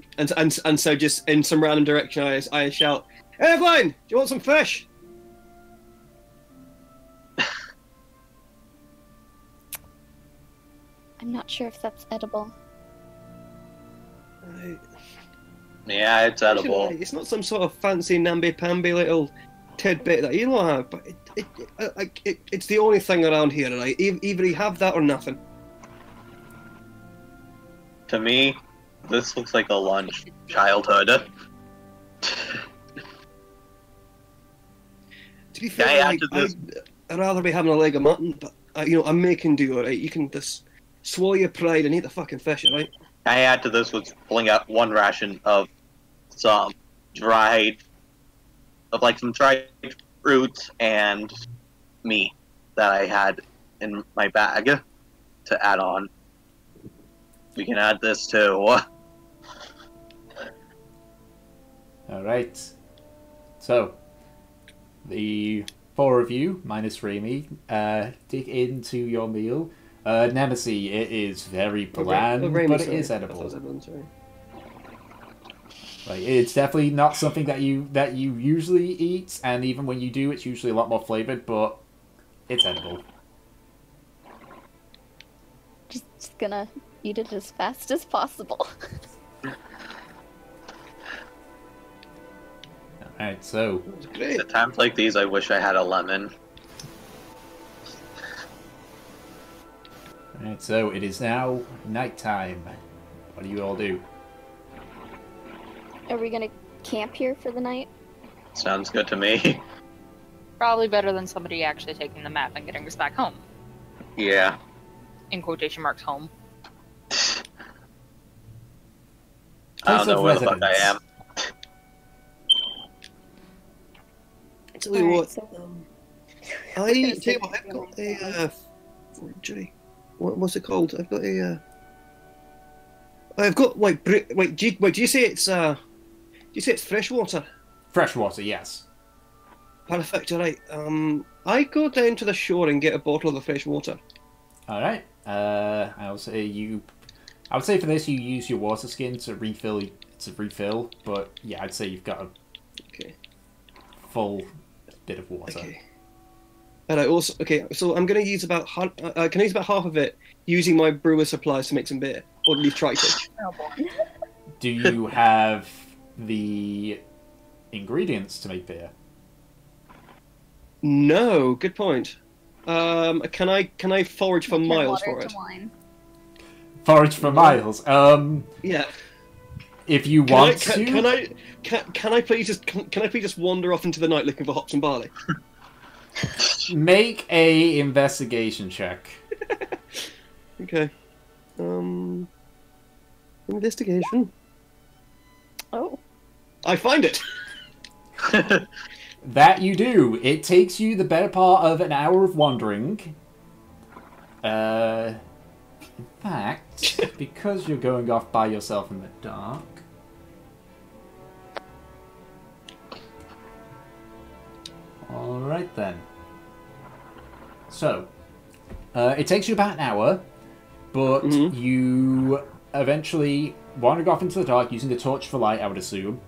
so just in some random direction, I shout, "Hey, Evelyn, do you want some fish?" I'm not sure if that's edible. Yeah, it's edible. It's not some sort of fancy namby-pamby little tidbit that you don't have, but it's the only thing around here, right? Either you have that or nothing. To me, this looks like a lunch childhood. To be fair, I'd rather be having a leg of mutton, but I'm making do, alright? You can just swallow your pride and eat the fucking fish, alright? I add to this was pulling out one ration of some dried fruits and meat that I had in my bag to add on. We can add this too. Alright. So, the four of you, minus Remy, dig into your meal. Nemesis, it is very bland, but it is edible. Like, it's definitely not something that you usually eat, and even when you do, it's usually a lot more flavored, but it's edible. Just gonna eat it as fast as possible. Alright, so... At times like these, I wish I had a lemon. Alright, so it is now nighttime. What do you all do? Are we gonna camp here for the night? Sounds good to me. Probably better than somebody actually taking the map and getting us back home. Yeah. In quotation marks, home. I don't know where the fuck I am. Tell you what, Alright, so- I've got a what's it called? I've got wait, do you say it's fresh water? Fresh water, yes. Perfect, alright. I go down to the shore and get a bottle of the fresh water. All right. I would say for this you use your water skin to refill. But yeah, I'd say you've got a full bit of water. Okay. And I also so I'm going to use about can I use about half of it using my brewer supplies to make some beer, or at least try to. Oh boy. Do you have the ingredients to make beer? No, good point. Can I forage for miles for it? Forage for miles. Yeah. If you want to. Can I please just wander off into the night looking for hops and barley? Make a investigation check. Okay. Investigation. Oh. I find it. That you do. It takes you the better part of an hour of wandering. In fact, because you're going off by yourself in the dark. Alright then. So, it takes you about an hour, but you eventually wander off into the dark using the torch for light, I would assume.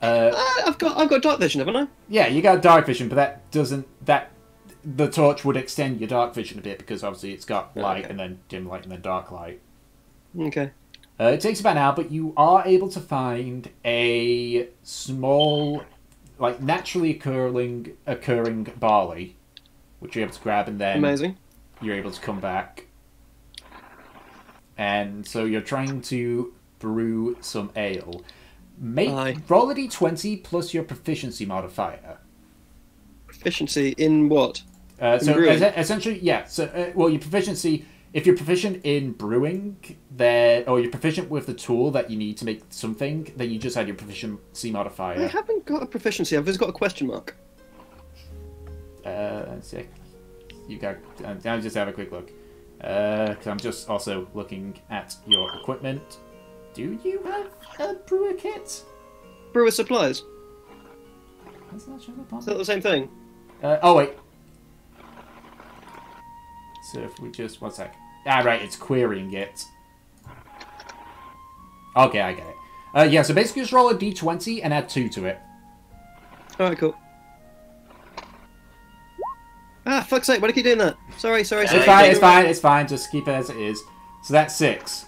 I've got dark vision, haven't I? Yeah, you got dark vision, but the torch would extend your dark vision a bit because obviously it's got light and then dim light and then dark light. Okay. It takes about an hour, but you are able to find a small, like naturally occurring barley, which you're able to grab, and then amazing. You're able to come back. And so you're trying to brew some ale. Roll a d20 plus your proficiency modifier. Proficiency in what? Essentially, yeah. So, well, your proficiency. If you're proficient in brewing, or you're proficient with the tool that you need to make something, then you just add your proficiency modifier. I haven't got a proficiency. I've just got a question mark. Let's see. You got. I'll just have a quick look. Because I'm just also looking at your equipment. Do you have a brewer kit? Brewer supplies. Is that the same thing? Oh wait. So if we just 1 sec. Right, it's querying it. Okay, I get it. Yeah, so basically just roll a d20 and add 2 to it. Alright, cool. Ah, fuck's sake, why do you keep doing that? Sorry. It's fine. Just keep it as it is. So that's 6.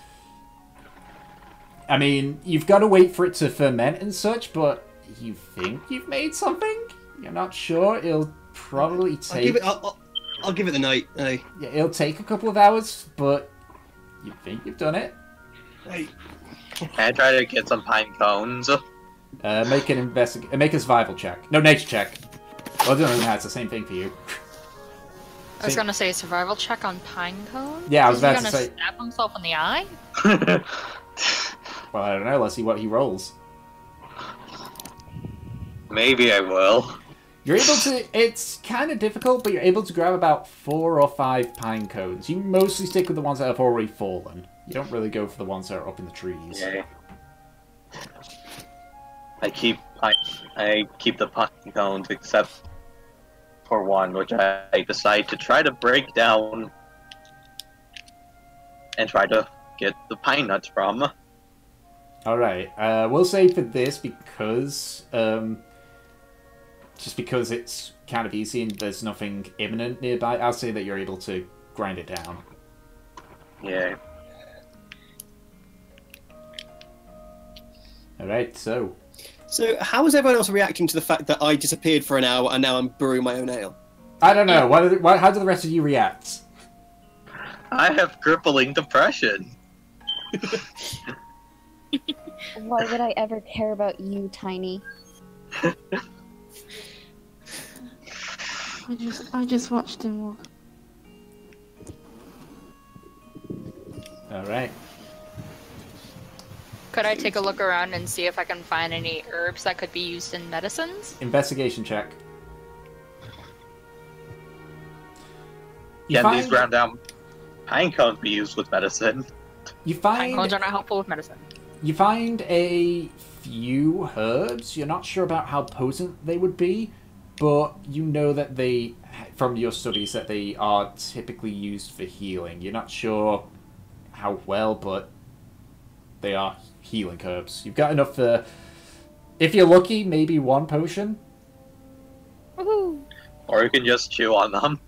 I mean, you've got to wait for it to ferment and such, but you think you've made something? You're not sure? It'll probably take... I'll give it the night. Hey. Yeah, it'll take a couple of hours, but you think you've done it? Hey. Can I try to get some pine cones? Make a survival check. No, nature check. Well, no, it's the same thing for you. I was gonna say a survival check on pine cone. Yeah, I was about to say. Is he gonna stab himself in the eye? Well, I don't know. Let's see what he rolls. Maybe I will. You're able to... It's kind of difficult, but you're able to grab about 4 or 5 pine cones. You mostly stick with the ones that have already fallen. You don't really go for the ones that are up in the trees. Yeah. I keep the pine cones except for one, which I decide to try to break down and try to get the pine nuts from. Alright, we'll say for this because... just because it's kind of easy and there's nothing imminent nearby, I'll say that you're able to grind it down. Yeah. Alright, so... So, how is everyone else reacting to the fact that I disappeared for an hour and now I'm brewing my own ale? I don't know. How do the rest of you react? I have crippling depression. Why would I ever care about you, Tiny? I just watched him walk. Alright. Could I take a look around and see if I can find any herbs that could be used in medicines? Investigation check. Can these ground down pine cones be used with medicine? Pine cones are not helpful with medicine. You find a few herbs. You're not sure about how potent they would be, but you know that they from your studies that they are typically used for healing. You're not sure how well, but they are healing herbs. You've got enough for, if you're lucky, maybe 1 potion. Woohoo! Or you can just chew on them.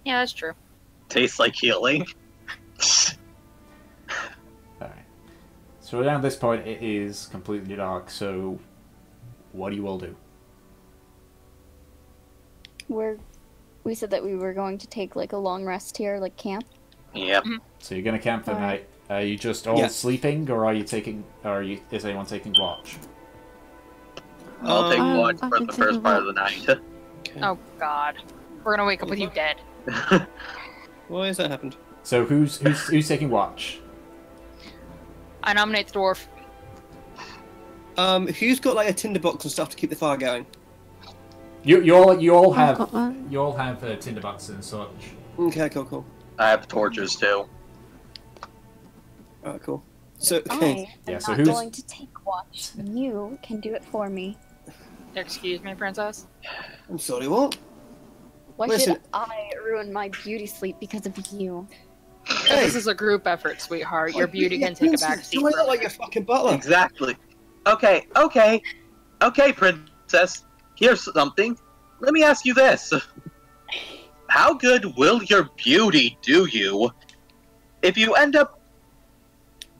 Yeah, that's true. Tastes like healing. Alright. So around this point, it is completely dark, so what do you all do? We said that we were going to take like a long rest here, like camp. Yep. So you're going to camp for the Alright. night. Are you just all sleeping, or are you taking, is anyone taking watch? I'll take watch I for can the take first a part of the night. Oh god. We're gonna wake up with you dead. Why has that happened? So who's taking watch? I nominate the dwarf. Who's got like a tinderbox and stuff to keep the fire going? You all I've have got one. tinderboxes and such. Okay, cool. I have torches too. Alright, cool. So, okay. I am Yeah, so not who's- going to take watch. You can do it for me. Excuse me, princess. I'm sorry, what? Why Listen- should I ruin my beauty sleep because of you? This is a group effort, sweetheart. Your beauty can take a back seat. You ain't like your fucking butler. Exactly. Okay, princess. Here's something. Let me ask you this. How good will your beauty do you if you end up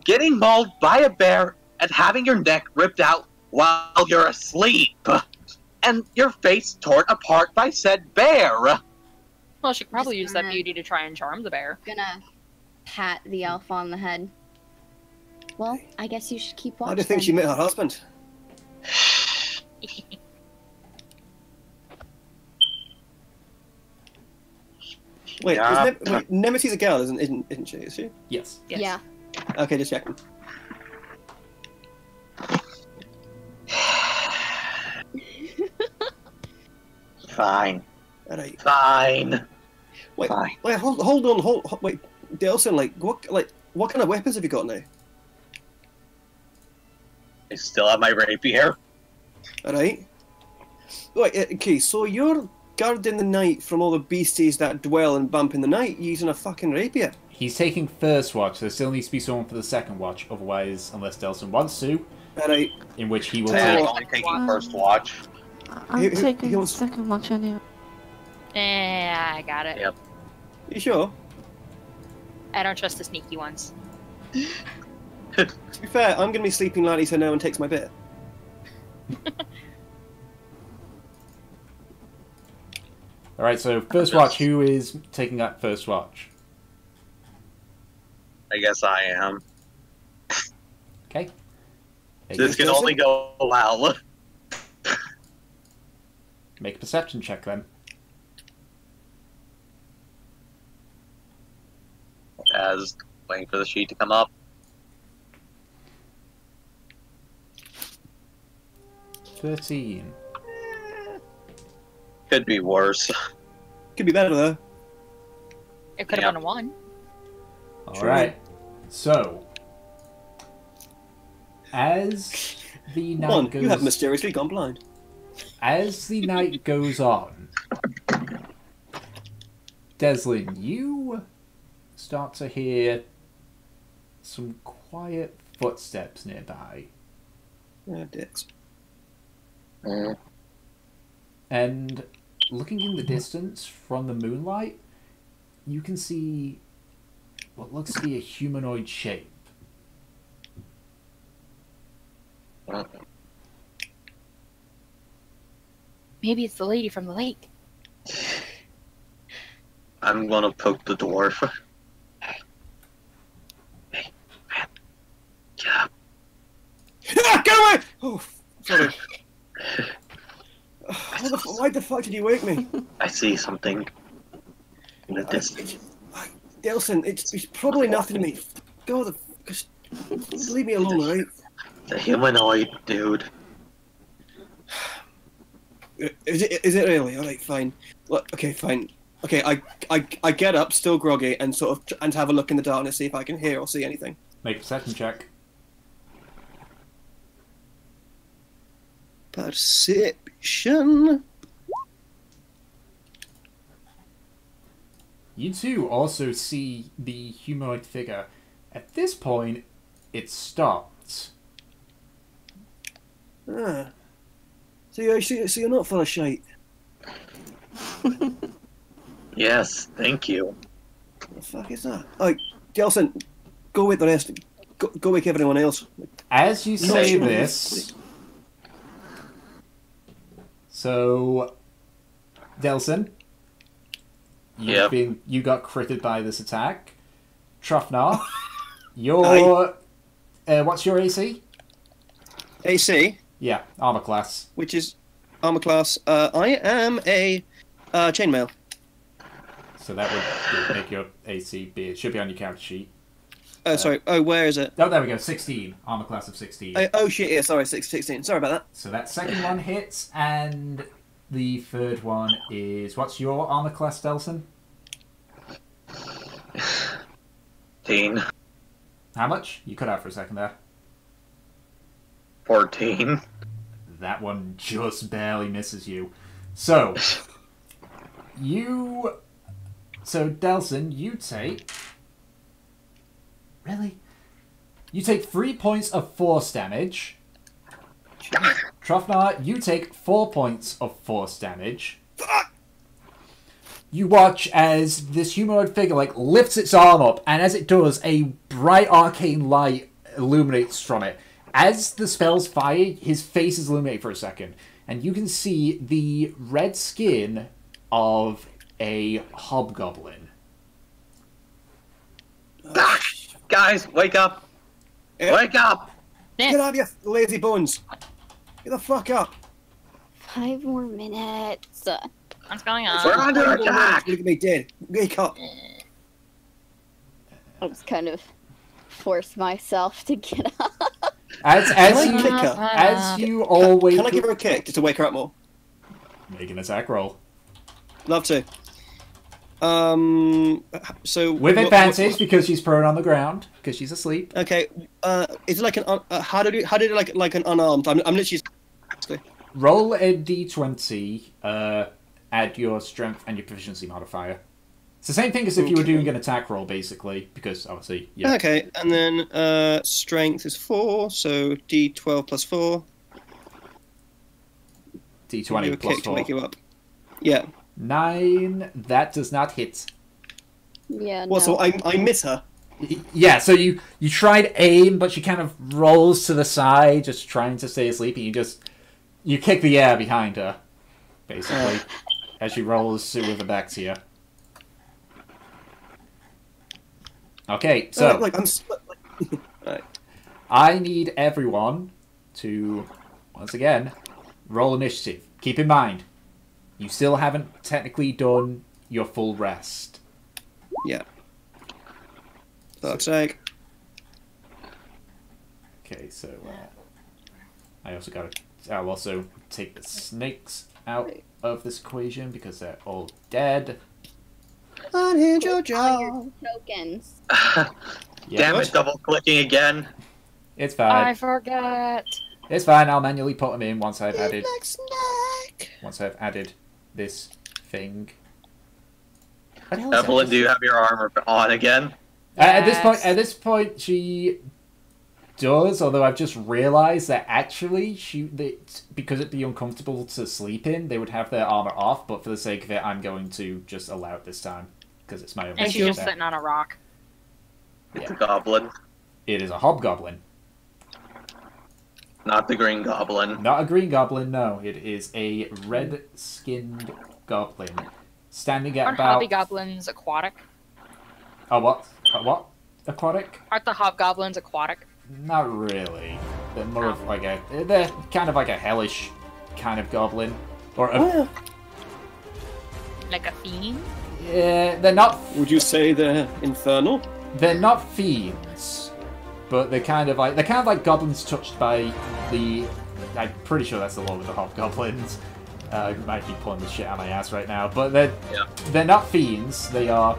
getting mauled by a bear and having your neck ripped out while you're asleep? And your face torn apart by said bear? Well, she could probably use that gonna- beauty to try and charm the bear. Gonna pat the elf on the head. Well, I guess you should keep watch. I do think then. she met her husband. Wait, Yeah. wait, Nemesi's a girl, isn't she? Is she? Yes. Yes. Yeah. Okay, just checking. Fine. Alright. Fine. Wait, Fine. wait, hold on, wait, Delson, what kind of weapons have you got now? I still have my rapier. Alright. Wait, okay, so you're guarding the night from all the beasties that dwell and bump in the night using a fucking rapier. He's taking first watch. There still needs to be someone for the second watch. Otherwise, unless Delson wants to, Alright. in which he will Tell you take. what. only taking first watch. I'm Who taking the wants- second watch anyway. I got it. Yep. You sure? I don't trust the sneaky ones. To be fair, I'm gonna be sleeping lightly so no one takes my bit. Alright, so first watch. Who is taking that first watch? I guess I am. Okay. This can only go well. Make a perception check then. As waiting for the sheet to come up. 13. Could be worse. Could be better though. It could have been a 1. Alright. So, as the night One, goes... you have mysteriously gone blind. As the night goes on, Deslin, you start to hear some quiet footsteps nearby. Ah, dicks. Mm. And looking in the distance from the moonlight, you can see what looks to be a humanoid shape. Maybe it's the lady from the lake. I'm gonna poke the dwarf. Hey, man. Get up. Ah, get away! Oh, sorry. Why the fuck did you wake me? I see something in the distance. Delson, it's probably nothing to me. God, just leave me alone, alright? The humanoid dude. Is it really? Alright, fine. Look, okay, fine. Okay, I get up, still groggy, and and have a look in the darkness, see if I can hear or see anything. Make a perception check. Perception. You two also see the humanoid figure. At this point, it stopped. Ah. So you're not full of shite. Yes, thank you. What the fuck is that? Oh, Gelson, go with the rest. Go wake everyone else. As you say sure. this, so Delson, Yep. you got critted by this attack. Trufnar, your what's your AC? AC, Yeah, armor class. which is armor class. I am a chainmail. So that would make your AC be. It should be on your character sheet. Sorry. Oh, where is it? Oh, there we go. 16. Armor class of 16. Oh shit! Yeah, sorry. 16. Sorry about that. So that second one hits, and the third one is... What's your armor class, Delson? 14. How much? You cut out for a second there. 14. That one just barely misses you. So, So, Delson, you take... Really? You take 3 points of force damage. Trufnar, you take 4 points of force damage. You watch as this humanoid figure lifts its arm up, and as it does, a bright arcane light illuminates from it. As the spells fire, his face is illuminated for a second, and you can see the red skin of a hobgoblin. Guys, wake up! Yeah. Wake up! Get out of your lazy bones. Get the fuck up. 5 more minutes. What's going We're on? under attack! Look at me dead. Wake up. I'll just kind of force myself to get up. As Can I you, kick her? as you all wake Can I give her a kick just to wake her up more? make an attack roll. Love to. So With advantage, because she's prone on the ground, because she's asleep. Okay. Is it like an how did it like an unarmed? I'm literally. Roll a d20, add your strength and your proficiency modifier. It's the same thing as if you were doing an attack roll, basically, because obviously, yeah. Okay, and then strength is 4, so D12 plus 4. D20 Give a plus kick 4. to wake you up. Yeah. 9, that does not hit. Yeah, Well, so no. I miss her. Yeah, so you try to aim, but she kind of rolls to the side, just trying to stay asleep, and you kick the air behind her, basically, as she rolls with her back to you. Okay, so I'm. Right. I need everyone to, once again, roll initiative. Keep in mind, you still haven't technically done your full rest. Yeah. Fuck's sake. Okay, so I'll also take the snakes out of this equation because they're all dead. Unhinge your All jaw. your tokens. Yeah, Damn it, double clicking again. it's fine. I forget. It's fine. I'll manually put them in once I've added Snack. this thing. Evelyn, do you have your armor on again? At Yes. this point, she does. Although I've just realised that actually, because it'd be uncomfortable to sleep in, they would have their armor off. But for the sake of it, I'm going to just allow it this time because it's my own. And she's just sitting on a rock. It's a goblin, It is a hobgoblin, not the green goblin. not a green goblin. No, it is a red-skinned goblin, standing at Aren't about hobgoblins aquatic? a what? A what? Aquatic? Aren't the hobgoblins aquatic? Not really. They're more of they're kind of like a hellish kind of goblin, or a, Like a fiend? yeah, they're not. Would you say they're infernal? They're not fiends, but they're kind of like goblins touched by the. I'm pretty sure that's the law with the hobgoblins. I might be pulling the shit out of my ass right now, but they're not fiends. They are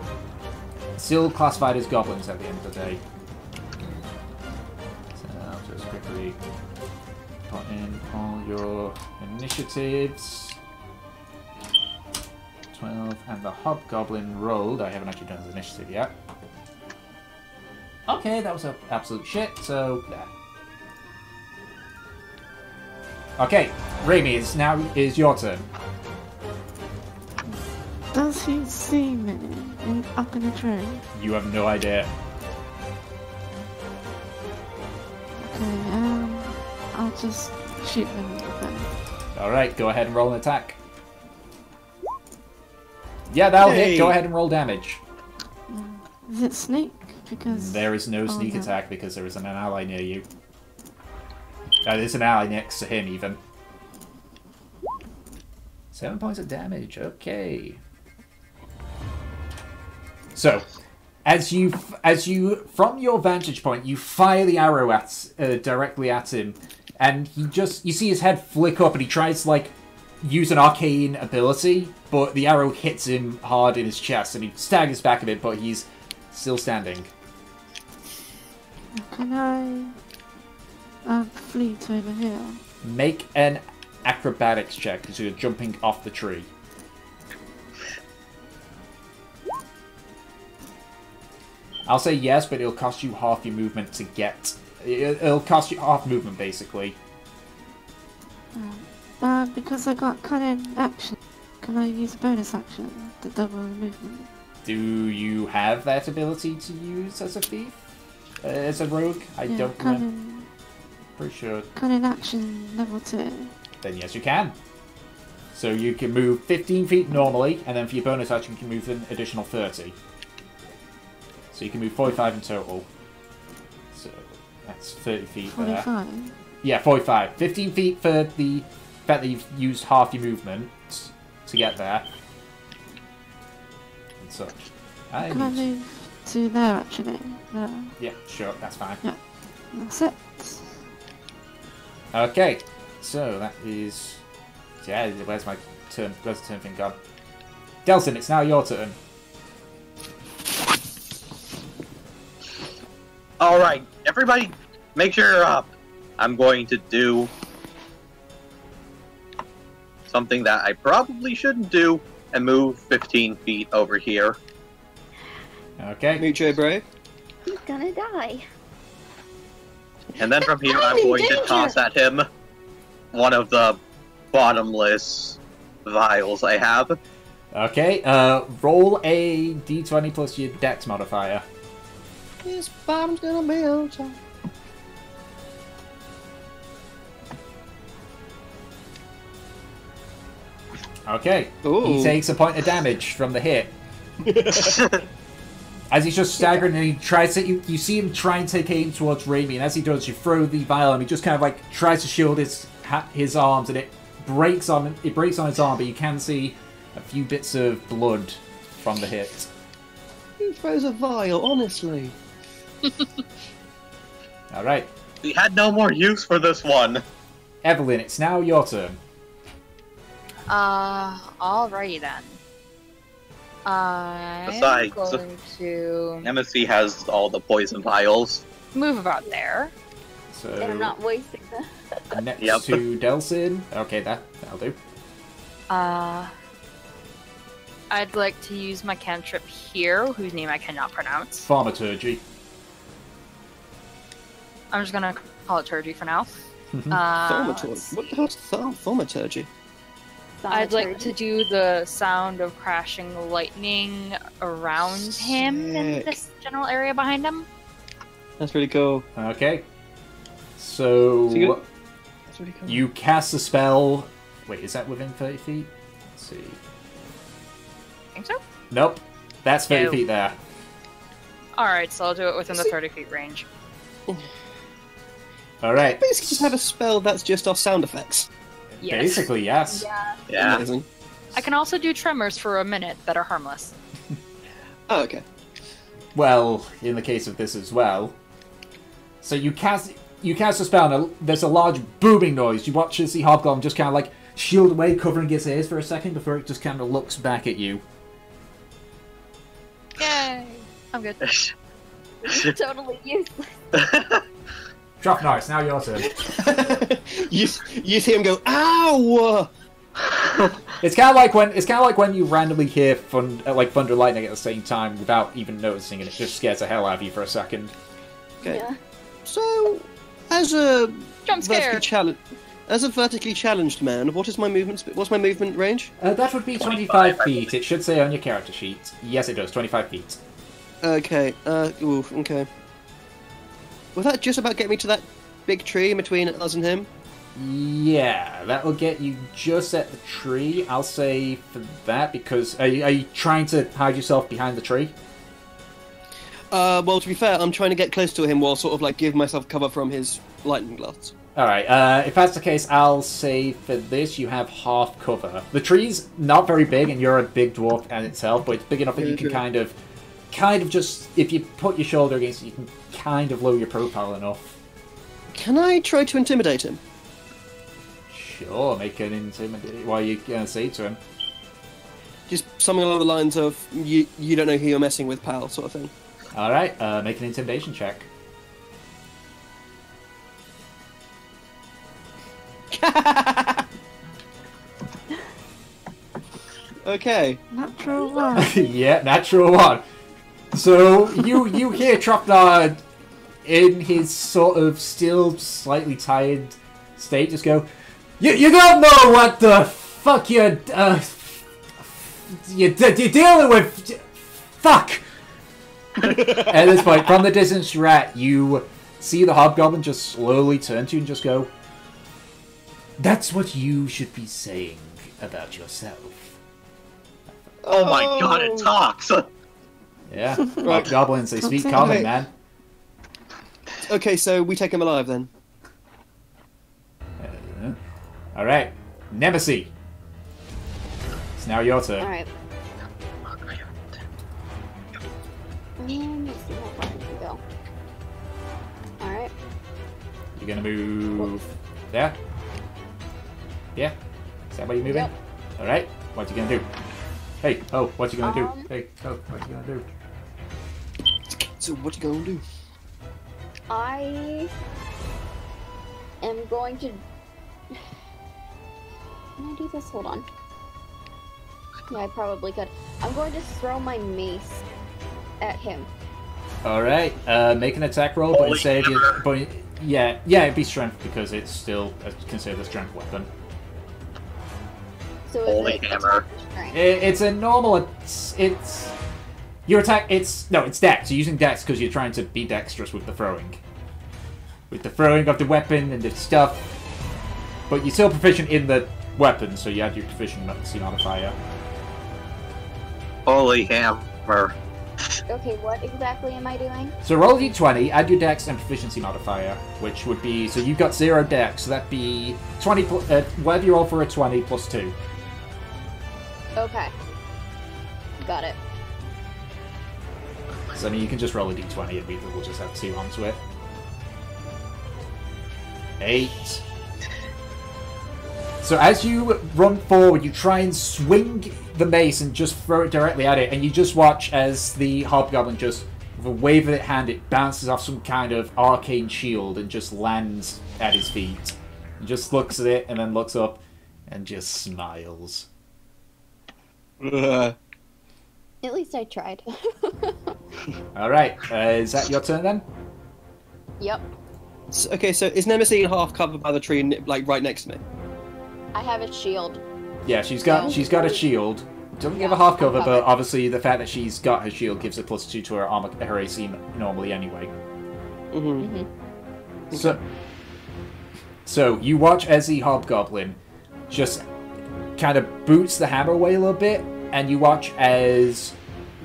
still classified as goblins at the end of the day. So I'll just quickly put in all your initiatives. 12, and the Hobgoblin rolled. I haven't actually done his initiative yet. Okay, that was absolute shit, so... yeah. Okay, Raimi, it's now is your turn. Does he see me up in the tree? You have no idea. Okay, I'll just shoot him with a bow. Alright, go ahead and roll an attack. Yeah, that'll hit. Go ahead and roll damage. Is it sneak? Because There is no sneak attack because there is an ally near you. There's an ally next to him, even. 7 points of damage. Okay. So, as you, from your vantage point, you fire the arrow directly at him, and you see his head flick up, and he tries to, like, use an arcane ability, but the arrow hits him hard in his chest, and he staggers back a bit, but he's still standing. Can I flee to over here? Make an acrobatics check, because you're jumping off the tree. I'll say yes, but it'll cost you half your movement to get... It'll cost you half movement, basically. Because I got cunning action, can I use a bonus action to double the movement? Do you have that ability to use as a thief? As a rogue? I don't remember. Pretty sure. Cunning action level 2. Then yes, you can. So you can move 15 feet normally, and then for your bonus action, you can move an additional 30. So you can move 45 in total. So that's 30 feet 45? there. Yeah, 45. 15 feet for the fact that you've used half your movement to get there. And such. Can I move to there, actually? There. Yeah, sure, that's fine. Yeah, that's it. Okay, so that is... yeah, where's my turn? Where's the turn thing gone? Delson, it's now your turn. Alright, everybody, make sure you're up. I'm going to do something that I probably shouldn't do and move 15 feet over here. Okay. Meet J. Brave. He's gonna die. And then from here, I'm going to toss at him one of the bottomless vials I have. Okay, roll a d20 plus your dex modifier. This bomb's gonna melt. Okay, Ooh. he takes a point of damage from the hit. As he's just staggering and he tries to... You see him try and take aim towards Raimi, and as he does, you throw the vial and he just kind of like tries to shield his arms, and it breaks on his arm, but you can see a few bits of blood from the hit. Who throws a vial, honestly? Alright. We had no more use for this one. Evelyn, it's now your turn. Alrighty then. I'm Besides, going to MSC has all the poison vials. move about there. So, And I'm not wasting them. next Yep. to Delsin. Okay, that'll do. I'd like to use my cantrip here, whose name I cannot pronounce. Thaumaturgy. I'm just gonna call it Turgy for now. Thaumaturgy. What the hell's thaumaturgy? I'd like to do the sound of crashing lightning around him in Sick. this general area behind him. That's really cool. Okay. So, That's really cool. you cast a spell... Wait, is that within 30 feet? Let's see. Think so? Nope. That's 30 No. feet there. Alright, so I'll do it within the 30 feet range. Alright. Basically, just have a spell that's just off sound effects. Yes. Basically, yes. Yeah. Yeah. Amazing. I can also do tremors for a minute that are harmless. Oh, okay. Well, in the case of this as well. So you cast a spell, and there's a large booming noise. You watch as the Hobgoblin just kind of like shield away, covering its ears for a second before it just kind of looks back at you. Yay! I'm good. Totally useless. Drop Norris, now your turn. you see him go, ow! It's kind of like when you randomly hear thunder lightning at the same time without even noticing, and it just scares the hell out of you for a second. Okay. Yeah. So, as a Jump scare. vertically challenged man, what's my movement range? That would be 25 feet. It should say on your character sheet. Yes, it does. 25 feet. Okay. Okay. Will that just about get me to that big tree in between us and him? Yeah, that will get you just at the tree. I'll say for that because are you trying to hide yourself behind the tree? Well, to be fair, I'm trying to get close to him while sort of like give myself cover from his lightning blasts. Alright, if that's the case, I'll say for this you have half cover. The tree's not very big, and you're a big dwarf in itself, but it's big enough that you can kind of just, if you put your shoulder against it, you can kind of lower your profile enough. Can I try to intimidate him? Sure, make an intimidate. What are you going to say to him? Just something along the lines of, you don't know who you're messing with, pal, sort of thing. Alright, make an intimidation check. Okay. Natural one. Yeah, natural one. So, you hear Tropnard in his sort of still slightly tired state just go, You don't know what the fuck you're dealing with! Fuck! At this point, from the distance you're at, you see the hobgoblin just slowly turn to you and just go, That's what you should be saying about yourself. Oh my god, it talks! Yeah, hobgoblins, they speak common, Okay. man. Okay, so we take him alive then. Alright, Nemesis. It's now your turn. Alright. Let's see how far I can go. Alright. You're gonna move there? Yeah? Is that where you're moving? Yep. Alright, what you gonna do? Hey, oh, what you gonna do? Um, Hey, oh, what you gonna do? So what you gonna do? I am going to... Can I do this? Hold on. Yeah, I probably could. I'm going to throw my mace at him. Alright, make an attack roll, but Holy instead you... hammer. But, yeah, it'd be strength because it's still considered a strength weapon. So Holy is it hammer. strength? It's a normal... It's... Your attack... It's... No, it's dex. You're using dex because you're trying to be dexterous with the throwing. With the throwing of the weapon and the stuff. But you're still proficient in the weapon, so you add your proficiency modifier. Holy hammer. Okay, what exactly am I doing? So roll a d20, add your dex and proficiency modifier, which would be... So you've got 0 dex, so that'd be 20... whatever you roll for a 20 plus 2. Okay. Got it. So, I mean, you can just roll a d20 and we'll just have 2 onto it. 8. So as you run forward, you try and swing the mace and just throw it directly at it, and you just watch as the hobgoblin just, with a wave of its hand, it bounces off some kind of arcane shield and just lands at his feet. He just looks at it and then looks up and just smiles. Ugh. At least I tried. Alright, is that your turn then? Yep. Okay, so is Nemesis half covered by the tree, like right next to me? I have a shield. Yeah, she's got a shield. Doesn't give a half cover, but obviously the fact that she's got her shield gives a +2 to her armor, her AC normally anyway. Mm-hmm. So you watch as the hobgoblin just kind of boots the hammer away a little bit, and you watch as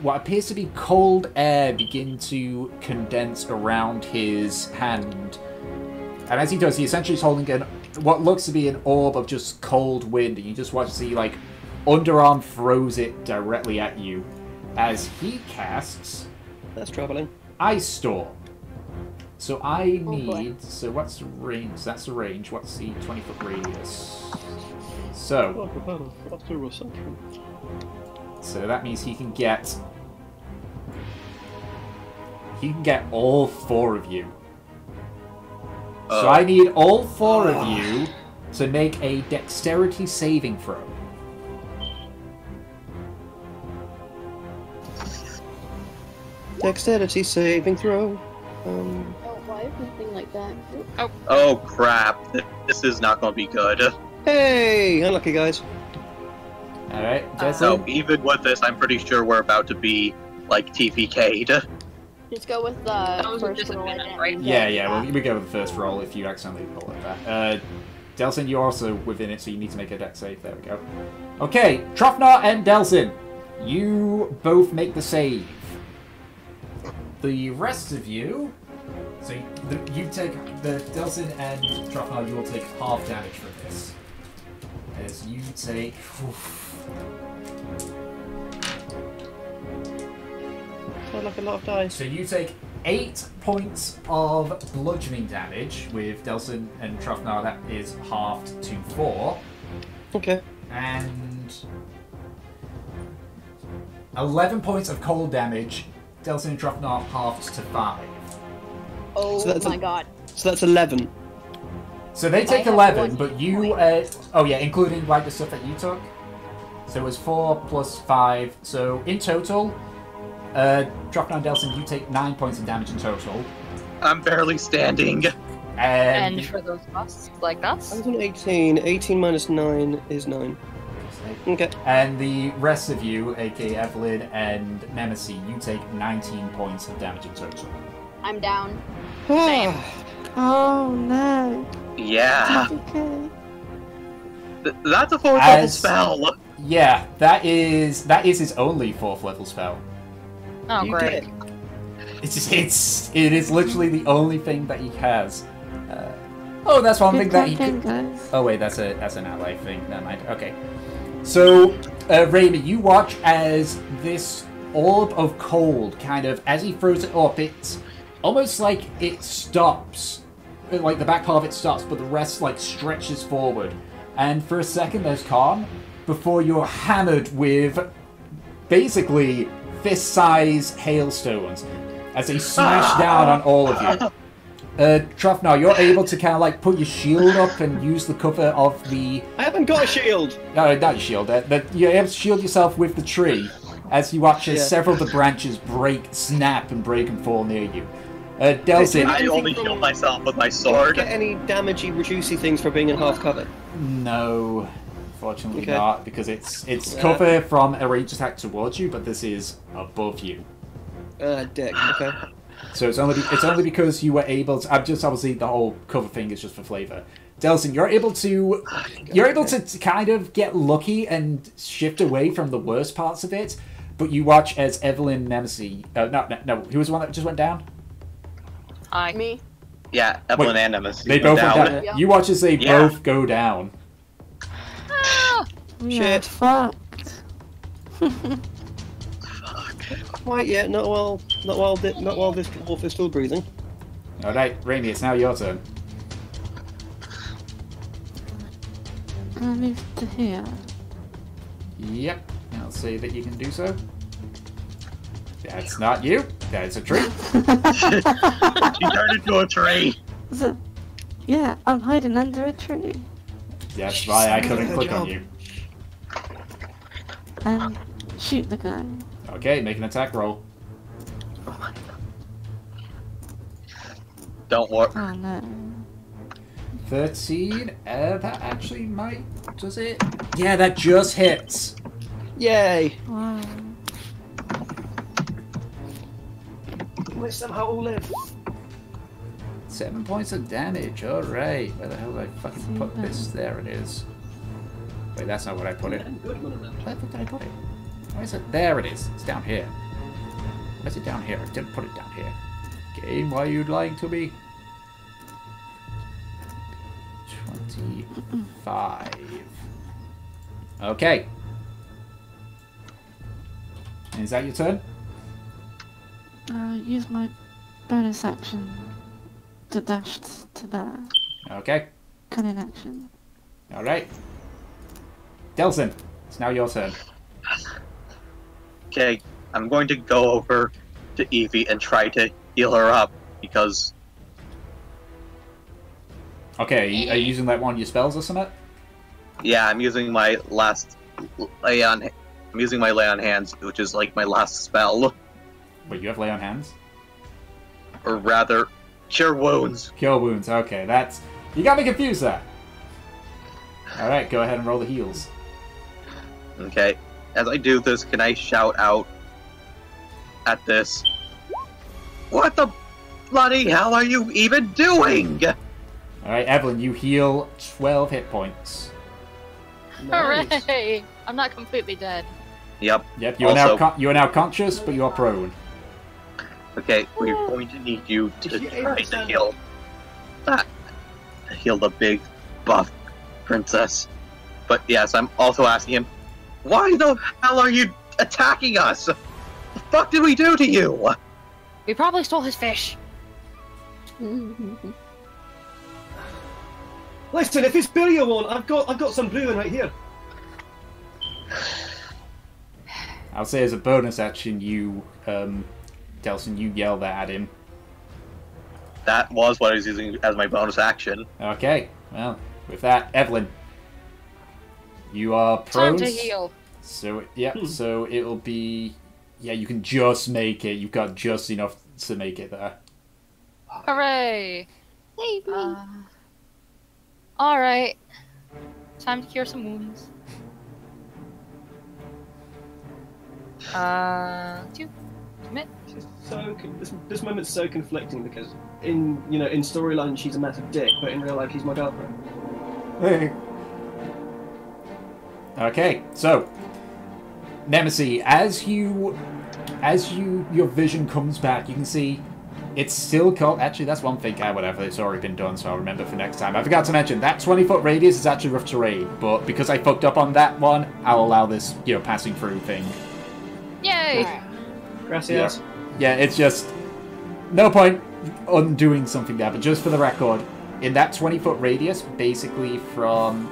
what appears to be cold air begin to condense around his hand. And as he does, he essentially is holding what looks to be an orb of just cold wind, and you just watch as he, like, underarm throws it directly at you as he casts That's troubling. Ice Storm. So I boy. need... So what's the range? That's the range. What's the 20-foot radius? So that means he can get... He can get all 4 of you. So I need all 4 of you to make a dexterity saving throw. Dexterity saving throw. Oh, why is anything like that? Oh crap! This is not going to be good. Hey, unlucky guys. Alright, So Jesse. even with this, I'm pretty sure we're about to be like TPK'd. Just go with the was a first roll. disadvantage, right? Yeah, we go with the first roll if you accidentally roll like that. Delsin, you're also within it, so you need to make a dex save. There we go. Okay, Trofnar and Delsin, you both make the save. The rest of you, so you take the Delsin and Trofnar, you will take half damage from this, as you take. Sound like a lot of dice. So you take 8 points of bludgeoning damage with Delsin and Trofnar. That is halved to 4. Okay. And 11 points of cold damage. Delsin and Trofnar halved to 5. Oh So that's my god. So that's 11. So they take have 11, 1 but you... point. oh yeah, including like the stuff that you took. So it was 4 plus 5. So in total, Trofnar and Delsin, you take 9 points of damage in total. I'm barely standing. And for those of us like I us, was on 18. 18 minus 9 is 9. Okay. And the rest of you, aka Evelyn and Nemesis, you take 19 points of damage in total. I'm down. Same. Oh no. Yeah, Okay. that's a 4th level As- spell. Yeah, that is his only 4th level spell. oh You great. did. It is literally the only thing that he has. Oh, that's one thing Good that he campaign, could. guys. Oh wait, that's an ally thing. Never mind. Okay. So, Raimi, you watch as this orb of cold kind of, as he throws it up, it's almost like it stops. Like the back part of it stops, but the rest like stretches forward. And for a second there's calm before you're hammered with basically fist-size hailstones as they smash down on all of you. Trofnar, you're able to kind of like put your shield up and use the cover of the... I haven't got a shield! No, not your shield. You're able to shield yourself with the tree as you watch as Yeah. several of the branches snap and break and fall near you. Delsin, I only heal myself with my sword. Get any damagey, reducey things for being in half cover? no, fortunately Okay. not, because it's cover from a ranged attack towards you, but this is above you. Dick. Okay. So it's only because you were able to. I'm just obviously the whole cover thing is just for flavor. Delsin, you're able to kind of get lucky and shift away from the worst parts of it, but you watch as Evelyn Nemesis. No, who was the one that just went down? Hi. Me? Yeah, Evelyn and Nemesis. They both went down. Yeah. You watch as they Yeah. both go down. We are Shit. fucked. Quite yet. Not while this dwarf is still breathing. All right, Raimi, it's now your turn. I move to here. Yep, I'll say that you can do so. That's not you. That's a tree. She turned into a tree. So, yeah, I'm hiding under a tree. That's why I couldn't Good click job. on you. And shoot the guy. Okay, make an attack roll. Don't worry. Oh no. 13. That actually might. Does it? Yeah, that just hits. Yay! Wow. We somehow all live. 7 points of damage. All right. Where the hell did I fucking put this? There it is. Wait, that's not what I put it. Where the fuck did I put it? Where is it? There it is. It's down here. Where's it down here? I didn't put it down here. Game, why are you lying to me? 25. Okay. Is that your turn? Use my bonus action to dash to there. Okay. Cunning action. Alright. Delsin, it's now your turn. Okay, I'm going to go over to Evie and try to heal her up because Okay, are you using like one of your spells or something? yeah, I'm using my last lay on. I'm using my lay on hands, which is like my last spell. But you have lay on hands? Or rather, cure wounds. Cure wounds, okay, that's... You got me confused there. Alright, go ahead and roll the heals. Okay. As I do this, can I shout out at this? What the bloody hell are you even doing? Alright, Evelyn, you heal 12 hit points. Nice. Hooray! I'm not completely dead. Yep. Yep, you are, Also- you are now conscious, but you are prone. Okay, we're going to need you to If you try to understand- heal that. Heal the big buff princess. But yes, I'm also asking him, why the hell are you attacking us? The fuck did we do to you? We probably stole his fish. Listen, if it's Billy you want, I've got some brewing right here. I'll say as a bonus action, you, Delson, you yell that at him. That was what I was using as my bonus action. Okay, well, with that, Evelyn, you are Time prone. to heal. So, yeah, so it'll be... Yeah, you can just make it. You've got just enough to make it there. Hooray! Save me. Alright. Time to cure some wounds. Two. Commit. This moment's so conflicting because in storyline she's a massive dick, but in real life she's my girlfriend. Okay, so Nemesis, as your vision comes back, you can see it's still cold. Actually, that's one thing. Whatever, it's already been done, so I'll remember for next time. I forgot to mention that 20-foot radius is actually rough terrain, but because I fucked up on that one, I'll allow this, passing through thing. Yay! Gracias. Yeah, it's just no point undoing something there. But just for the record, in that 20-foot radius, basically from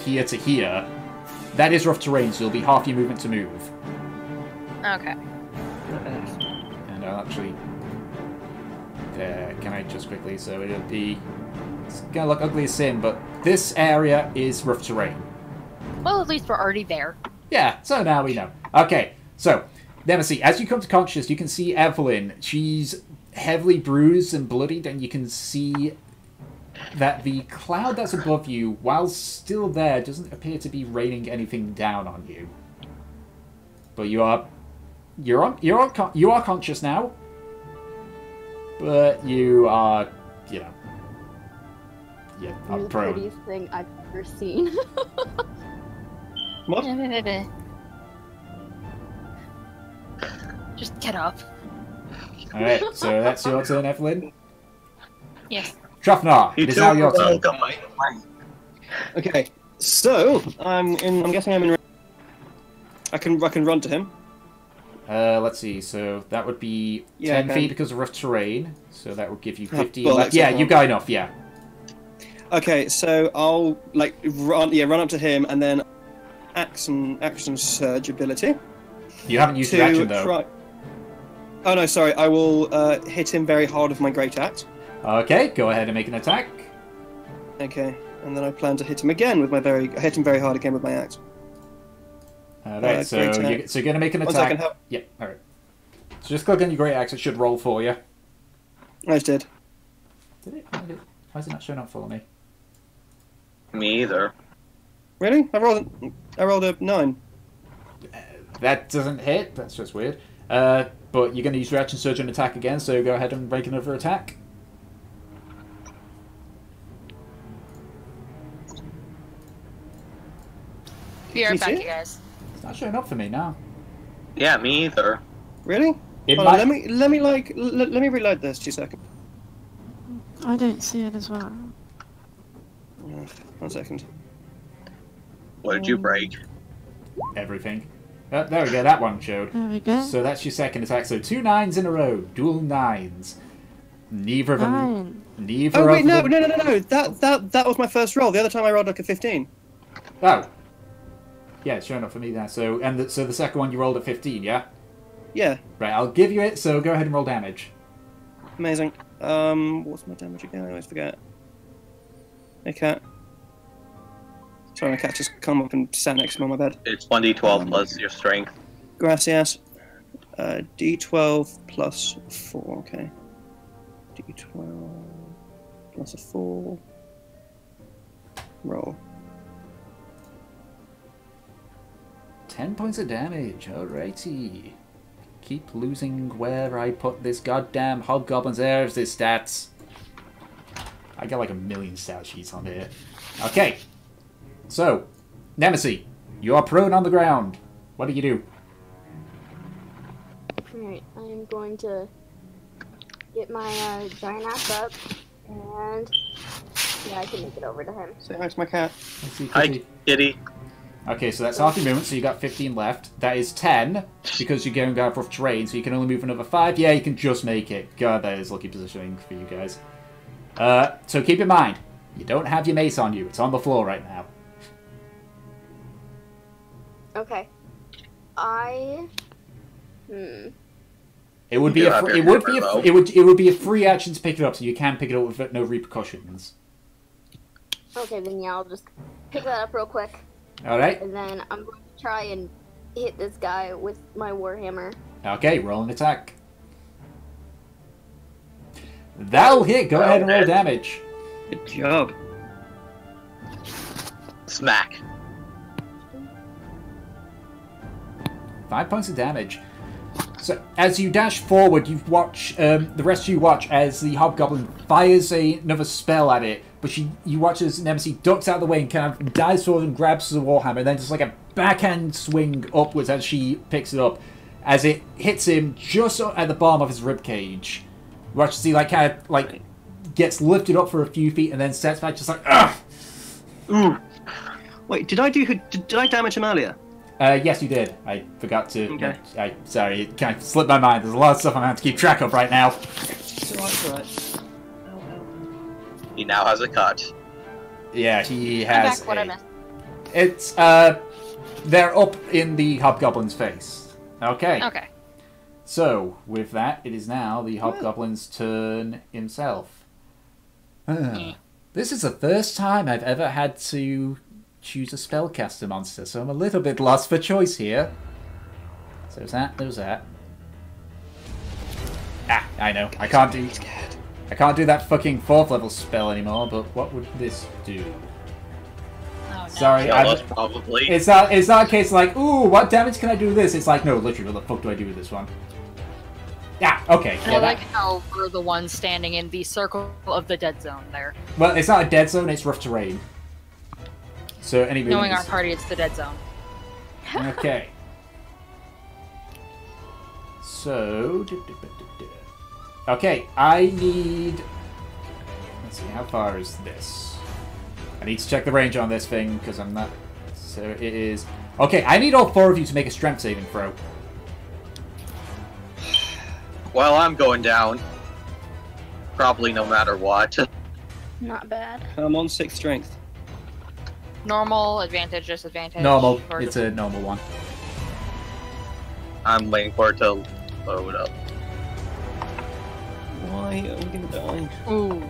here to here, that is rough terrain, so it'll be half your movement to move. Okay. And I'll actually... can I just quickly... So it'll be... It's gonna look ugly as sin, but this area is rough terrain. Well, at least we're already there. Yeah, so now we know. Okay, so, Nemesis, as you come to conscious, you can see Evelyn. She's heavily bruised and bloodied, and you can see that the cloud that's above you, while still there, doesn't appear to be raining anything down on you. But you are conscious now. But you are, You're I'm the prone. prettiest thing I've ever seen. What? Just get up. Alright, so that's your turn, Evelyn. Yes. Trufnar, it is now your turn. welcome. Okay, so I'm guessing I'm in. I can run to him. Let's see, so that would be Yeah, 10 feet because of rough terrain. So that would give you 50. well, that's yeah, okay. you got enough, yeah. Okay, so I'll run up to him and then action surge ability. You haven't used your action, though. Try... Oh no, sorry. I will hit him very hard with my great axe. Okay, go ahead and make an attack. Okay, and then I plan to hit him again with my hit him very hard again with my axe. Alright, so great you're axe. going to make an One attack. second, help. Yeah, alright. So just click on your great axe, it should roll for you. I just did. Did it? Why is it not showing up for me? Me either. Really? I rolled a 9. That doesn't hit, that's just weird. But you're going to use your action surge and attack again, so go ahead and make another attack. Be right You back, see you it? guys. It's not showing up for me now. Yeah, me either. Really? It Hold on, might- let me reload this. 2 seconds. I don't see it as well. 1 second. What did you break? Everything. There we go, that one showed. There we go. So that's your second attack. So 2 9s in a row. Dual 9s. Neither of them. 9. Neither Oh wait, of no. them. That was my first roll. The other time I rolled like a 15. Oh. Yeah, it's showing up for me there. So so the second one you rolled at 15, yeah? Yeah, Right, I'll give you it, so go ahead and roll damage. amazing. What's my damage again? I always forget. Hey cat. Sorry, my cat just come up and sat next to me on my bed. It's 1d12 plus your strength. Gracias. D12 plus 4, okay. D12 plus a 4. Roll. 10 points of damage, alrighty. Keep losing where I put this goddamn Hobgoblin's Heirs, this stats. I got like a million stat sheets on here. Okay. So, Nemesis, you are prone on the ground. What do you do? Alright, I am going to get my giant ass up, and yeah, I can make it over to him. Say hi to my cat. Let's see, Hi, Kitty. Okay, so that's half your movement, so you got 15 left. That is 10, because you're going out rough terrain, so you can only move another 5. Yeah, you can just make it. God, that is lucky positioning for you guys. So keep in mind, you don't have your mace on you. It's on the floor right now. Okay. It would be a free action to pick it up, so you can pick it up with no repercussions. Okay, then yeah, I'll just pick that up real quick. Alright. And then I'm going to try and hit this guy with my warhammer. Okay, roll an attack. That'll hit. Go ahead and roll damage. Good job. Smack. 5 points of damage. So, as you dash forward, you watch, the rest of you watch as the Hobgoblin fires another spell at it, but you watch as Nemesis ducks out of the way and kind of dives forward and grabs the Warhammer, and then just like a backhand swing upwards as she picks it up, as it hits him just at the bottom of his ribcage. You watch as he like kind of like gets lifted up for a few feet and then sets back just like, ugh! Ooh. Wait, did I damage him earlier? Yes, you did. I forgot to. Okay. Sorry, it kind of slipped my mind. There's a lot of stuff I'm going to keep track of right now. It's alright. He now has a cut. Yeah, he I'm has. back. What I missed. It's they're up in the Hobgoblin's face. Okay. Okay. So with that, it is now the Hobgoblin's turn himself. This is the first time I've ever had to choose a spellcaster monster, so I'm a little bit lost for choice here. So there's that. Ah, I know. I can't do that fucking 4th level spell anymore, but what would this do? Oh, no. Sorry, Kill us, probably. it's not a case like, ooh, what damage can I do with this? It's like, no, literally, what the fuck do I do with this one? Yeah, okay. I like how we're the ones standing in the circle of the dead zone there. Well, it's not a dead zone, it's rough terrain. So any movement Knowing our is- party, it's the dead zone. Okay. So... Okay, I need... Let's see, how far is this? I need to check the range on this thing, because I'm not... So it is... Okay, I need all 4 of you to make a strength saving throw. Well, I'm going down. Probably no matter what. Not bad. I'm on 6 strength. Normal, advantage, disadvantage. Normal. or- It's a normal one. I'm waiting for it to load up. Why are we gonna die? Ooh.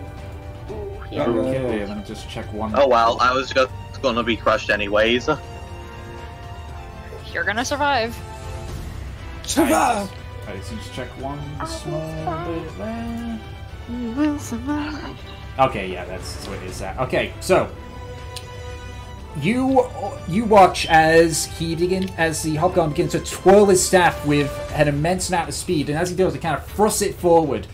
Yeah. Okay, let me just check one. Oh well, I was just gonna be crushed anyways. You're gonna survive. Survive! I just need to check one small bit there. You will survive. Okay, yeah, that's what it is. Okay, so you watch as the Hobgoblin begins to twirl his staff with an immense amount of speed, and as he does, he kind of thrusts it forward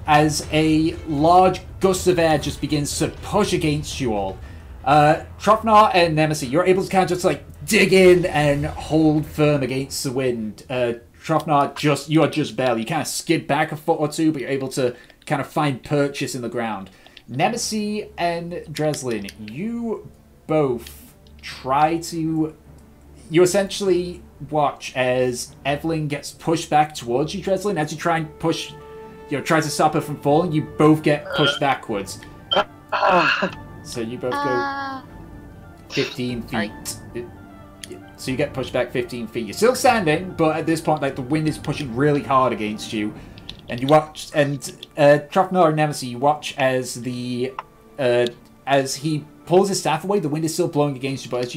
as a large gust of air just begins to push against you all. Trofnar and Nemesis, you're able to kind of just like dig in and hold firm against the wind. Trofnar, you are just barely. You kind of skid back a foot or two, but you're able to kind of find purchase in the ground. Nemesis and Dreslin, you both try to... You essentially watch as Evelyn gets pushed back towards you, Dreslin. As you try and push... try to stop her from falling, you both get pushed backwards. So you both go 15 feet. Sorry. So you get pushed back 15 feet. You're still standing, but at this point, like, the wind is pushing really hard against you. And you watch... And Trofnar and Nemesis, you watch as the... as he pulls his staff away, the wind is still blowing against you, but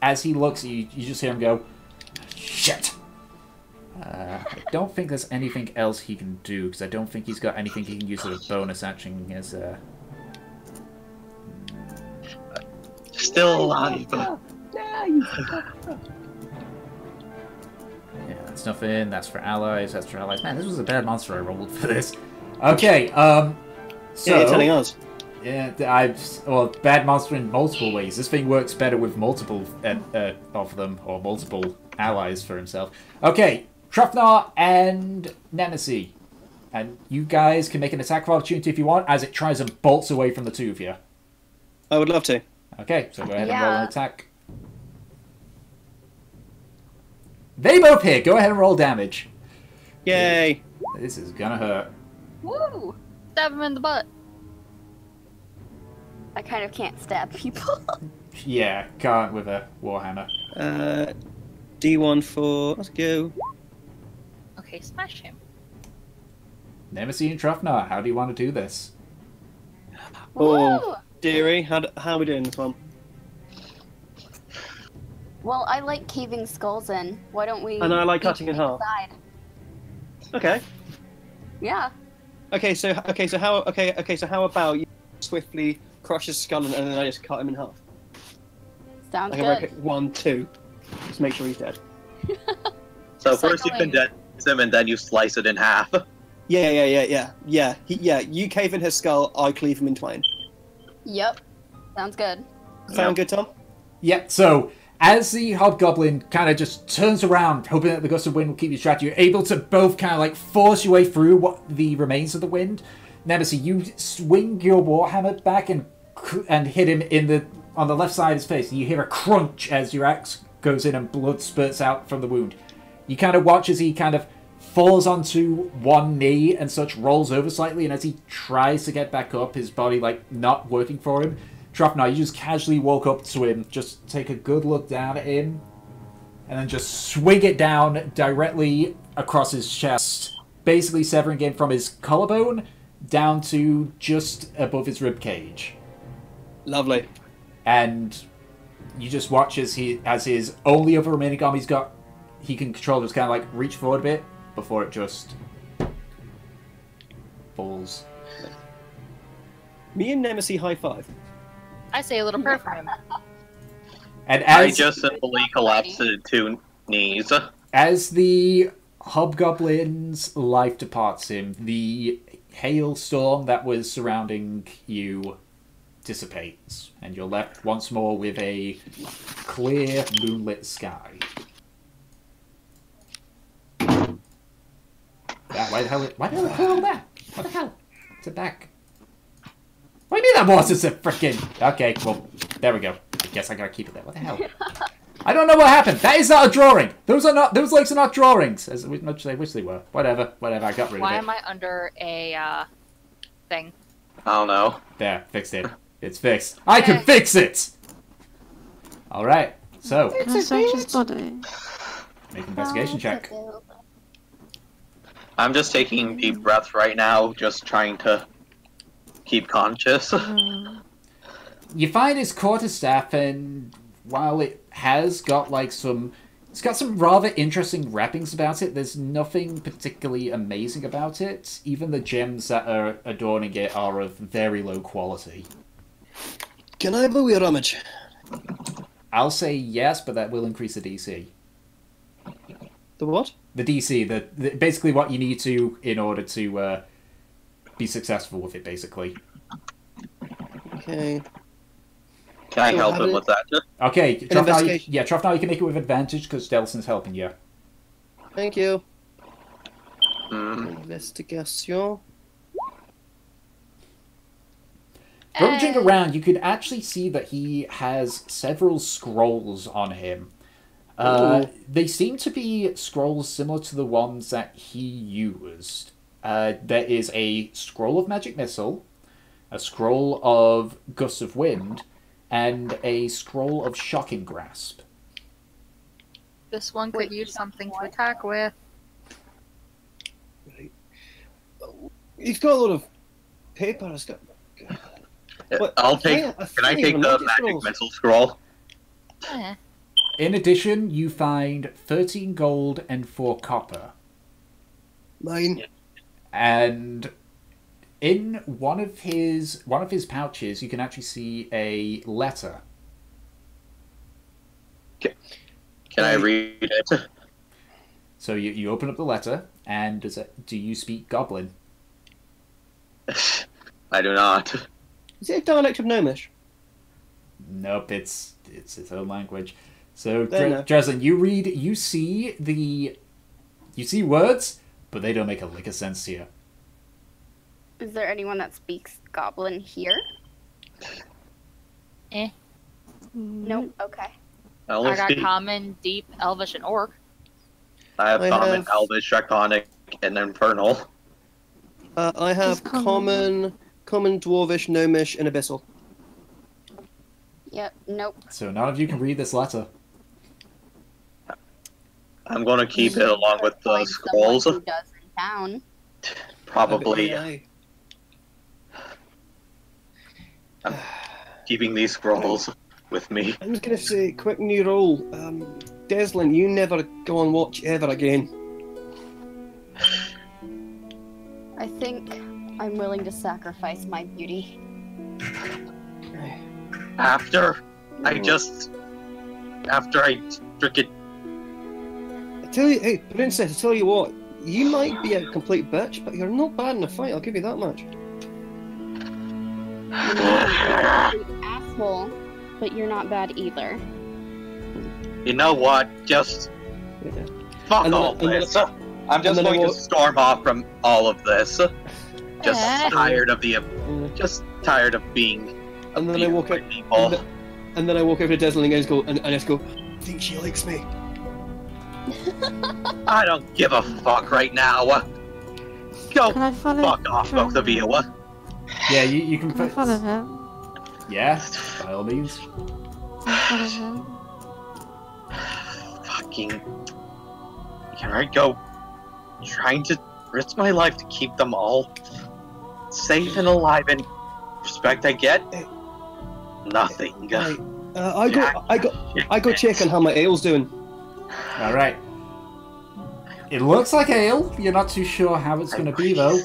as he looks at you, you just hear him go, "Shit! I don't think there's anything else he can do, because I don't think he's got anything he can use sort of bonus action as a... Still alive. Yeah, that's nothing. That's for allies. That's for allies. Man, this was a bad monster I rolled for this. Okay, so... Yeah, you're telling us. Yeah, well, bad monster in multiple ways. This thing works better with multiple of them, or multiple allies for himself. Okay, Trufnar and Nemesis. And you guys can make an attack of opportunity if you want, as it tries and bolts away from the two of you. I would love to. Okay, so go ahead and roll an attack. They both hit. Go ahead and roll damage. Yay! This is gonna hurt. Woo! Stab him in the butt. I kind of can't stab people. Yeah, can't with a warhammer. D1 for... Let's go. Okay, smash him. Nemesis and Trufnar, how do you want to do this? Oh, dearie, how are we doing this one? Well, I like caving skulls in. Why don't we? And I like cutting in half. Side? Okay. Yeah. So how about you swiftly crush his skull and then I just cut him in half? Sounds Like good. 1, 2. Just make sure he's dead. So first you condense him and then you slice it in half. Yeah. You cave in his skull, I cleave him in twain. Yep. Sounds good. Sound good, Tom? Yeah, so as the hobgoblin kind of just turns around, hoping that the gust of wind will keep you distracted, you're able to both kind of like force your way through what the remains of the wind. Nemesis, you swing your warhammer back and hit him on the left side of his face. And you hear a crunch as your axe goes in and blood spurts out from the wound. You kind of watch as he kind of falls onto one knee and such, rolls over slightly, and as he tries to get back up, his body like not working for him. Trufnar, you just casually walk up to him, just take a good look down at him, and then just swing it down directly across his chest, basically severing him from his collarbone down to just above his rib cage. Lovely. And you just watch as his only other remaining arm he can control, just kind of like reach forward a bit before it just falls. Me and Nemesis high five. I say a little prayer for him. And I just simply collapsed to 2 knees. As the hobgoblin's life departs him, the hailstorm that was surrounding you dissipates, and you're left once more with a clear, moonlit sky. Why the hell that? What the hell? It's a back. What do you mean that wasn't a frickin'... Okay, well, there we go. I guess I gotta keep it there. What the hell? I don't know what happened. That is not a drawing. Those legs are not drawings, as much as I wish they were. Whatever, I got rid of it. Why am I under a, thing? I don't know. There, fixed it. It's fixed. I can fix it! Alright, so... Can I search his body? Make an investigation check. I'm just taking deep breaths right now, just trying to keep conscious. You find his quarterstaff, and while it has got it's got some rather interesting wrappings about it, there's nothing particularly amazing about it. Even the gems that are adorning it are of very low quality. Can I have a wee rummage? I'll say yes, but that will increase the DC. The what? The DC, basically what you need to in order to be successful with it, basically. Okay. Can I help him with that? Okay, investigation. Trufnar, you can make it with advantage because Delson's helping you. Thank you. Mm. Investigation. Rummaging around, you could actually see that he has several scrolls on him. They seem to be scrolls similar to the ones that he used. There is a scroll of Magic Missile, a scroll of Gust of Wind, and a scroll of Shocking Grasp. This one could use something to attack with. He's got a lot of paper. It's got... I'll take. Can I take the magic missile scroll? Eh. In addition, you find 13 gold and 4 copper. Mine. And in one of his pouches, you can actually see a letter. Can I read it? So you open up the letter, and do you speak Goblin? I do not. Is it a dialect of Gnomish? Nope, it's its own language. So No. Dreslin, you see words, but they don't make a lick of sense to you. Is there anyone that speaks Goblin here? Nope. Okay. I got Common, Deep, Elvish, and Orc. I have Common, have- Elvish, Draconic, and Infernal. I have Just common. common, Dwarvish, Gnomish, and Abyssal. Yep. Nope. So none of you can read this letter. I'm gonna keep it along with the Find scrolls. someone who does in town. Probably I- I'm keeping these scrolls with me. I'm just gonna say, quick new roll. Deslin, you never go on watch ever again. I think I'm willing to sacrifice my beauty. After I trick it. I tell you, hey, Princess, I tell you what, you might be a complete bitch, but you're not bad in a fight, I'll give you that much. You're not a complete asshole, but you're not bad either. You know what? Just Yeah. fuck And then- all and then- this. I'm just and then I going to will- storm off from all of this. Just tired of Yeah. being And then I abused walk by out, people. and then I walk over to Deslin and I just go, I think she likes me. I don't give a fuck right now. Go Can I follow? fuck off, both of you. Yeah, you can Can I put. follow him? Yeah, by all means. Can I follow him? Fucking. Here I go. Trying to risk my life to keep them all safe and alive, and respect I get? Nothing. Right. I go check on how my ale's doing. All right. It looks like ale. You're not too sure how it's going to be though.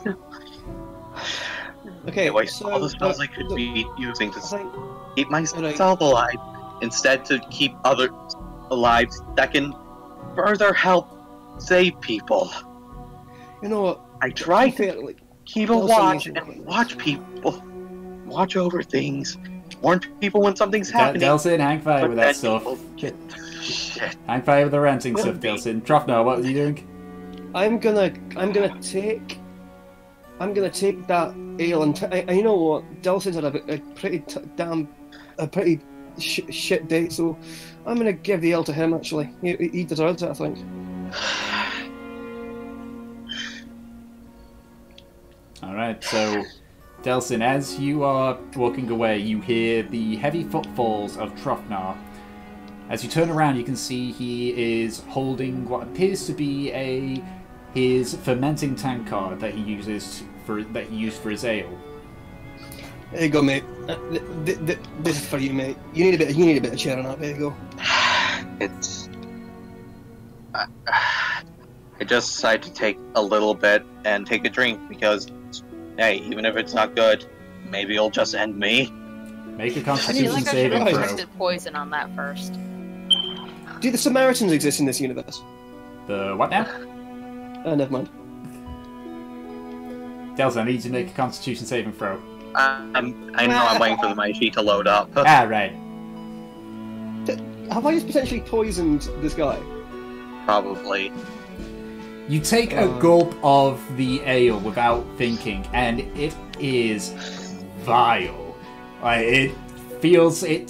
Okay, I waste so all the spells I could look, be using to I think keep myself alive, instead to keep others alive that can further help save people. you know what? I try fair, to like, keep a also watch using- and watch people, watch over things, warn people when something's happening. Delsin, hang fire but with that then stuff. people get shit. Hang fire with the ranting Will stuff, be. Delsin. Trofnar, what are you doing? I'm gonna take that ale and you know what? Delsin's had a pretty shit date, so I'm gonna give the ale to him. Actually, he deserves it, I think. All right, so Delsin, as you are walking away, you hear the heavy footfalls of Trofnar. As you turn around, you can see he is holding what appears to be his fermenting tankard that he used for his ale. There you go, mate. This is for you, mate. You need a bit of cheering up. There you go. It's. I just decided to take a little bit and take a drink because, hey, even if it's not good, maybe it'll just end me. Make a I feel Constitution like I should saving have throw. tested poison on that first. Do the Samaritans exist in this universe? The what now? Never mind. Delsin, I need you to make a Constitution saving throw. I know I'm waiting for my sheet to load up. Ah, right. Have I just potentially poisoned this guy? Probably. You take a gulp of the ale without thinking, and it is vile. Like, doesn't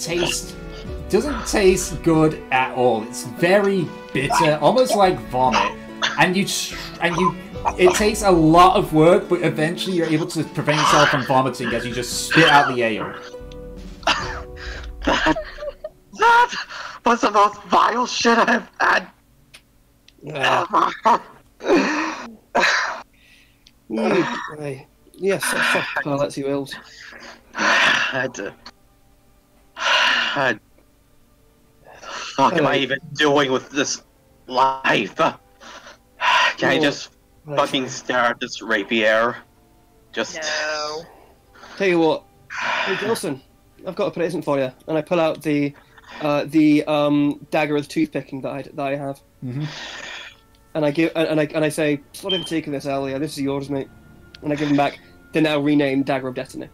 taste good at all. It's very bitter, almost like vomit. And it takes a lot of work, but eventually you're able to prevent yourself from vomiting as you just spit out the ale. That was the most vile shit I've had. Yes, fuck pallets, you elves. fuck am I even doing with this life? Can I just fucking stare at this rapier? Just... No. Tell you what, hey Gilson, I've got a present for you, and I pull out the dagger with toothpicking that I have, and I say, "Sorry for taking this earlier. This is yours, mate." And I give him back the now renamed dagger of destiny.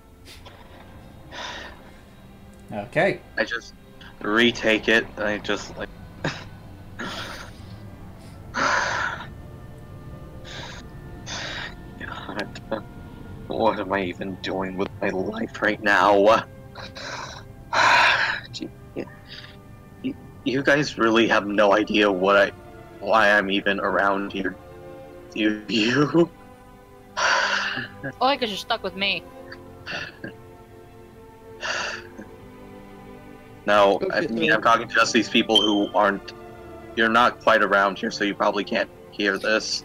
Okay. I just retake it, and I just like. God, what am I even doing with my life right now? You guys really have no idea why I'm even around here. Do you? All because you're stuck with me. No, I mean, I'm talking to just these people who aren't... You're not quite around here, so you probably can't hear this.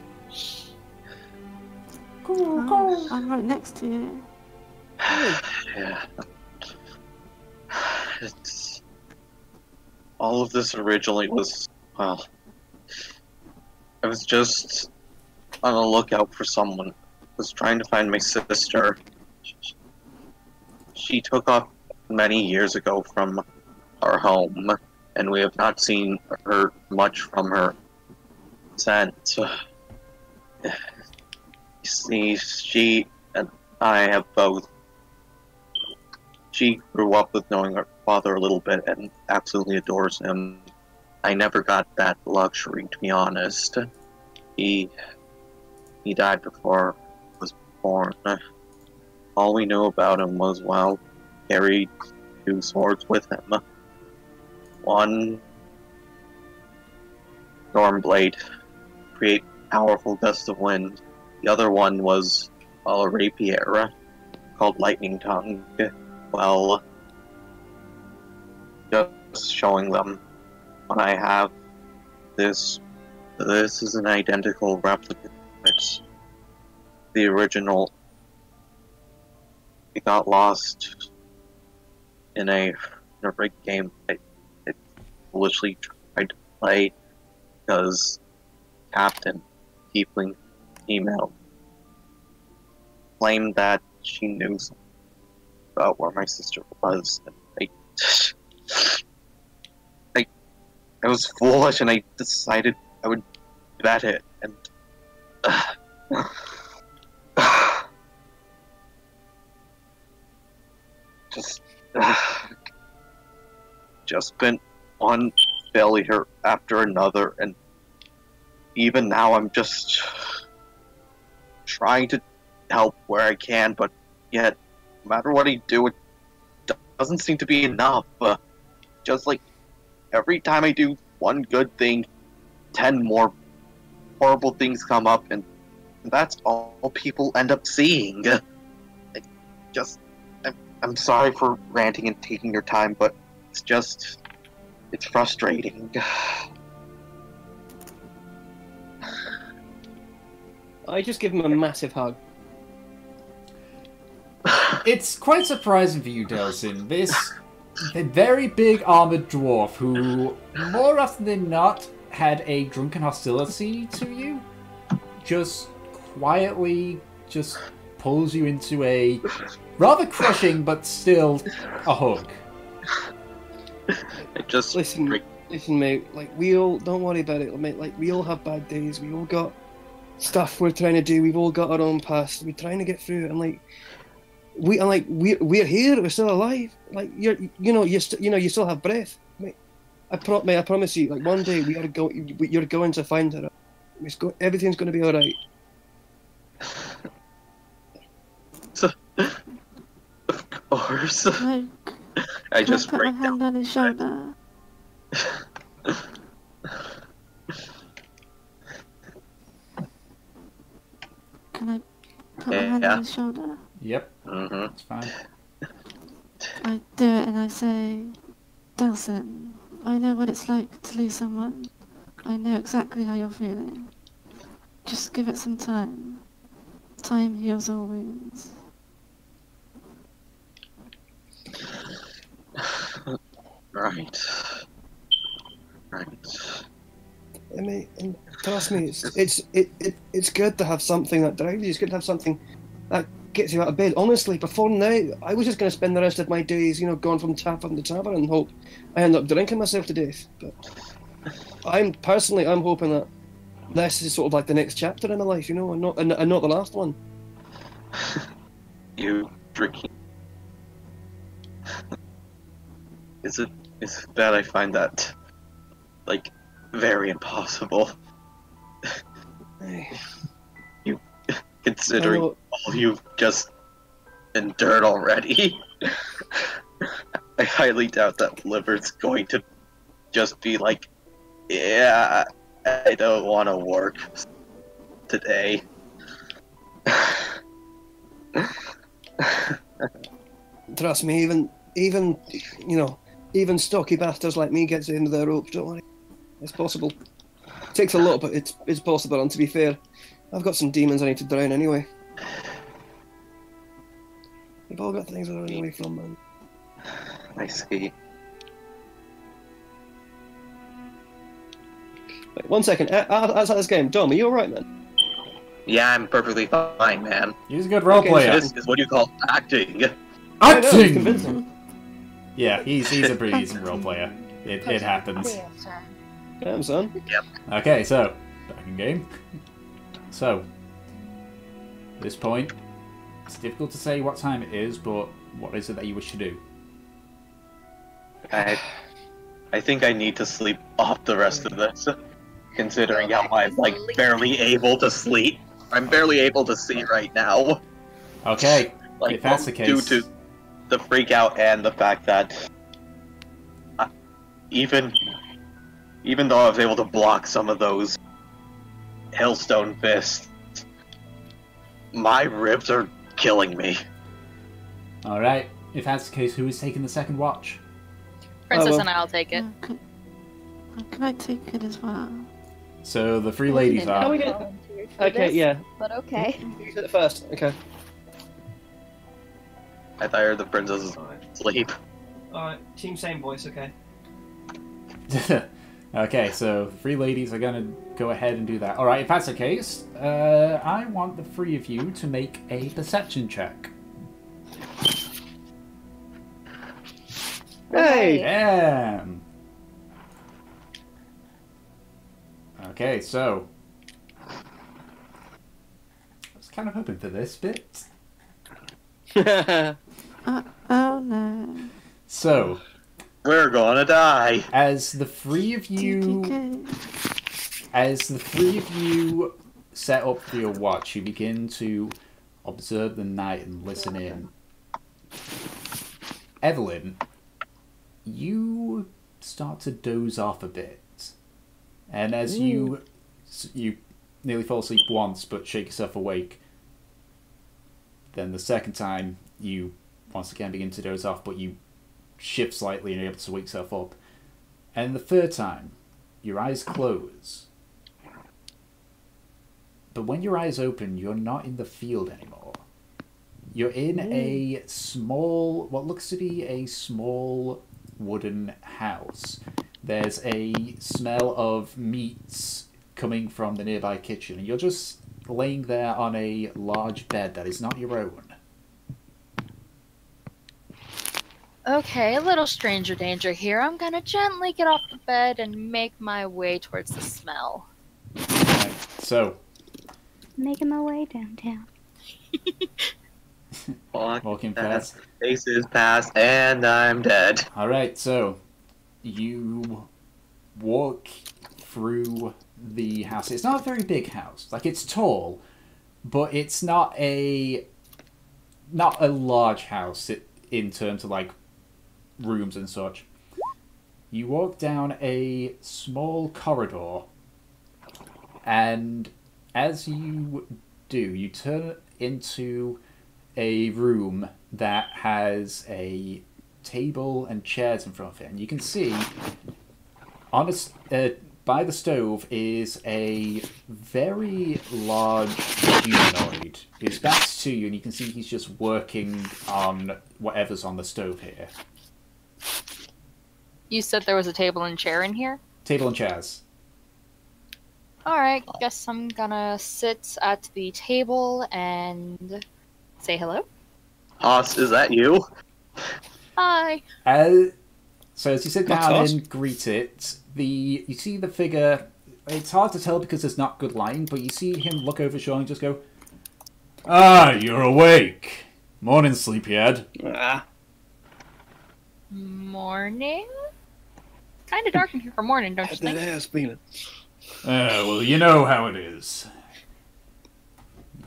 Oh, I'm right next to you. Yeah. All of this originally was... Well... I was just on the lookout for someone. I was trying to find my sister. She took off many years ago from our home, and we have not seen her much from her since. You see, she and I have both. She grew up with knowing her father a little bit and absolutely adores him. I never got that luxury, to be honest. He died before I was born. All we knew about him was, well, he carried two swords with him. One storm blade, create powerful gusts of wind. The other one was a rapier called Lightning Tongue. Well, just showing them what I have. This is an identical replica. It's the original. It got lost in a rigged game. I foolishly tried to play because Captain Tiefling email claimed that she knew something about where my sister was. And I was foolish, and I decided I would bet it, and just been one failure after another, and even now I'm just trying to help where I can, but yet, no matter what I do, it doesn't seem to be enough. Just like every time I do one good thing, 10 more horrible things come up, and that's all people end up seeing. I'm sorry for ranting and taking your time, but it's frustrating. I just give him a massive hug. It's quite surprising for you, Delsin. This very big armored dwarf who, more often than not, had a drunken hostility to you, just quietly just pulls you into a rather crushing but still a hug. Listen, mate. Like, we all don't worry about it, mate. Like, we all have bad days. We all got stuff we're trying to do. We've all got our own past. We're trying to get through it, and we're here. We're still alive. Like, you still have breath, mate. I promise you. Like, one day you're going to find her. Everything's going to be all right. Of course. Like, I just put my break hand down. on his shoulder. Can I put my hand on his shoulder? Yep, Mm-hmm. that's fine. I do it and I say, Delson, I know what it's like to lose someone. I know exactly how you're feeling. Just give it some time. Time heals all wounds. Right. Right. I mean, and trust me, it's good to have something that drives you. It's good to have something that gets you out of bed. Honestly, before now, I was just going to spend the rest of my days, going from tavern to tavern and hope I end up drinking myself to death. But I'm hoping that this is sort of like the next chapter in my life, and not the last one. You drinking? Is it that I find that like very impossible? You considering all you've just endured already. I highly doubt that Liver's going to just be like, yeah, I don't want to work today. Trust me, even stocky bastards like me get to the end of their ropes. Don't worry, it's possible. It takes a lot, but it's possible. And to be fair, I've got some demons I need to drown anyway. We've all got things we're running away from, man. I see. Wait, 1 second. Outside this game, Dom, are you alright, man? Yeah, I'm perfectly fine, man. He's a good role player. This is what you call acting. I know, it's Acting! convincing. Yeah, he's a pretty decent role player. It happens. Damn, son. Yep. Okay, so, back in game. So, at this point, it's difficult to say what time it is, but what is it that you wish to do? I think I need to sleep off the rest of this, considering how I'm like barely able to sleep. I'm barely able to see right now. Okay, Like if that's the case. due to the freak out and the fact that even though I was able to block some of those hailstone fists, my ribs are killing me. Alright, if that's the case, who is taking the second watch? Princess well. and I'll take it. Can I take it as well? So the three ladies How are. we get? Volunteered for Okay, this, yeah. But okay. You said it first. Okay. I thought I heard the princess sleep. Alright, team same voice. Okay. Okay, so the three ladies are gonna go ahead and do that. Alright, if that's the case, I want the three of you to make a perception check. Hey. Damn! Okay, so I was kind of hoping for this bit. Oh no. So, We're gonna die. as the three of you set up for your watch, you begin to observe the night and listen in. Evelyn, you start to doze off a bit, and as you nearly fall asleep once but shake yourself awake, then the second time you once again begin to doze off but you shift slightly and you're able to wake yourself up, and the third time your eyes close, but when your eyes open you're not in the field anymore. You're in a small, what looks to be a small wooden house. There's a smell of meats coming from the nearby kitchen, and you're just laying there on a large bed that is not your own. Okay, a little stranger danger here. I'm gonna gently get off the bed and make my way towards the smell. Right, so, Making my way downtown. walking fast. Faces past, and I'm dead. Alright, so you walk through the house. It's not a very big house. Like, it's tall, but it's not a large house in terms of, like, rooms and such. You walk down a small corridor, and as you do, you turn into a room that has a table and chairs in front of it, and you can see on by the stove is a very large humanoid. His back's to you, and you can see he's just working on whatever's on the stove here. You said there was a table and chair in here? Table and chairs. Alright, guess I'm gonna sit at the table and say hello. Haas, is that you? Hi. So as you sit Not down us. and greet it, you see the figure. It's hard to tell because there's not good lighting, but you see him look over his shoulder and just go, "Ah, you're awake. Morning, sleepyhead." Ah. Morning? Kinda dark in here for morning, don't you That think? ass feeling. Well, you know how it is.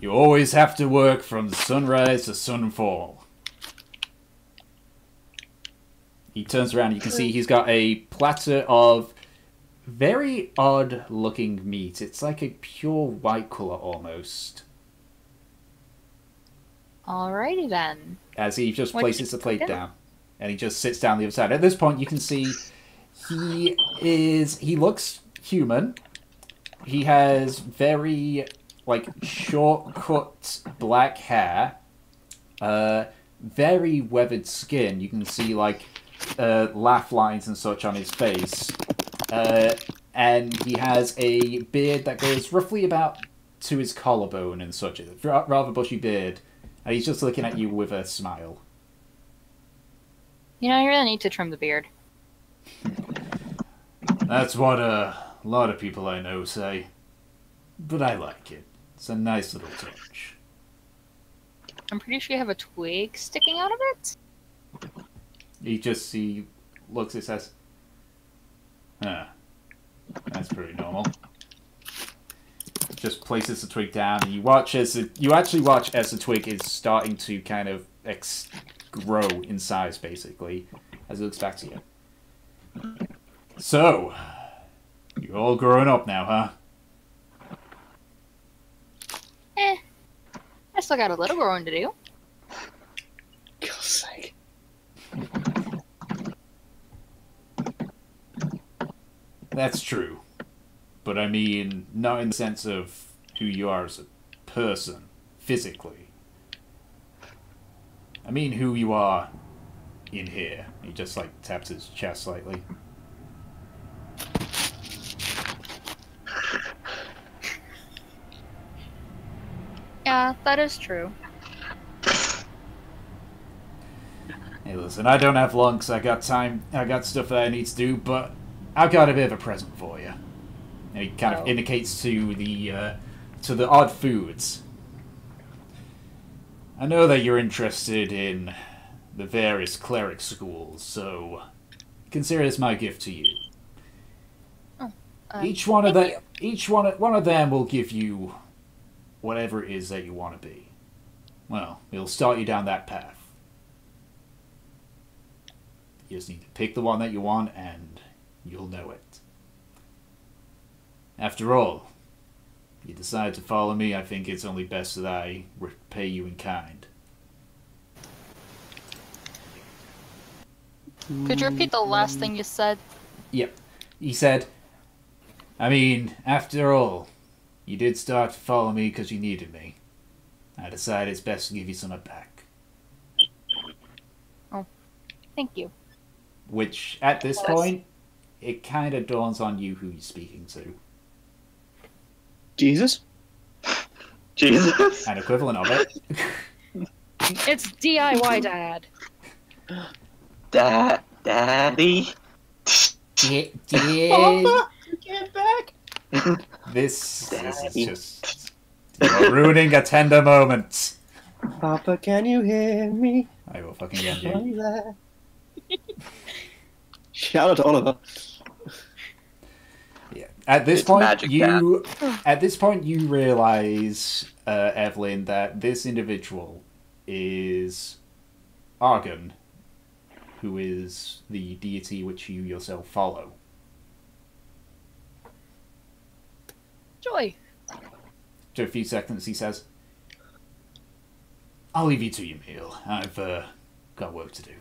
You always have to work from sunrise to sunfall. He turns around, you can see he's got a platter of very odd-looking meat. It's like a pure white colour almost. Alrighty then. As he just What places did the you plate cook it? down. And he just sits down the other side. At this point, you can see he looks human. He has very, like, short-cut black hair. Very weathered skin. You can see, like, laugh lines and such on his face. And he has a beard that goes roughly about to his collarbone and such. Rather bushy beard. And he's just looking at you with a smile. You know, you really need to trim the beard. That's what a lot of people I know say. But I like it. It's a nice little touch. I'm pretty sure you have a twig sticking out of it. He looks and says, "Huh. That's pretty normal." Just places the twig down, and you actually watch as the twig is starting to kind of grow in size, basically, as it looks back to you. So, you're all growing up now, huh? I still got a little growing to do. God's sake. That's true. But I mean, not in the sense of who you are as a person, physically. I mean who you are in here. He just, like, taps his chest slightly. Yeah, that is true. Hey, listen, I don't have long 'cause I got stuff that I need to do, but I've got a bit of a present for you. And he kind of indicates to the odd foods. I know that you're interested in the various cleric schools, so consider this my gift to you. Each one of them will give you whatever it is that you want to be. Well, it'll start you down that path. You just need to pick the one that you want, and you'll know it. After all, if you decide to follow me, I think it's only best that I repay you in kind. Could you repeat the last thing you said? Yep. He said, I mean, after all, you did start to follow me because you needed me. I decided it's best to give you some back. Oh, thank you. Which, at this point, it kind of dawns on you who you're speaking to. Jesus? Jesus. An equivalent of it. It's DIY Dad. Daddy. Get back! This is just... You're ruining a tender moment. Papa, can you hear me? I will fucking get you. Shout out to Oliver. Yeah. At this It's point, Magic you realize, Evelyn, that this individual is Argon, who is the deity which you yourself follow. Joy. After a few seconds, he says, I'll leave you to your meal. I've got work to do.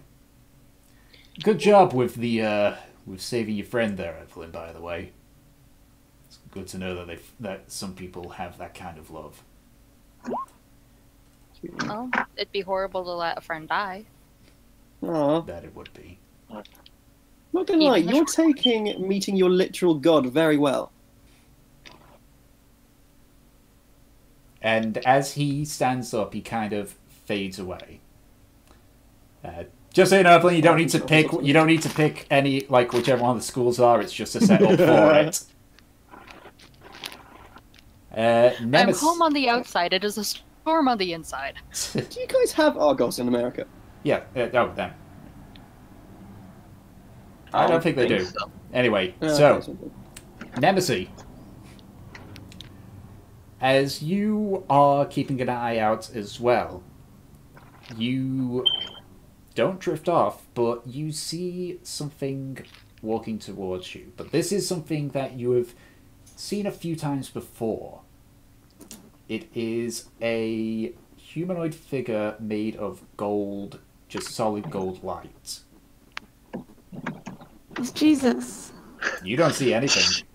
Good job with with saving your friend there, Evelyn, by the way. It's good to know that some people have that kind of love. Well, it'd be horrible to let a friend die. Aw. That it would be. Not gonna lie, Even the you're short taking meeting your literal god very well. And as he stands up, he kind of fades away. Just so you know, Evelyn, you don't need to pick. You don't need to pick any, like, whichever one of the schools are. It's just a set up for it. I'm Nemesis. calm on the outside. It is a storm on the inside. Do you guys have Argos in America? Yeah. Oh, them. I don't think they do. so. Anyway, Okay, so something. Nemesis. As you are keeping an eye out as well, you don't drift off, but you see something walking towards you. But this is something that you have seen a few times before. It is a humanoid figure made of gold, just solid gold light. It's Jesus. You don't see anything.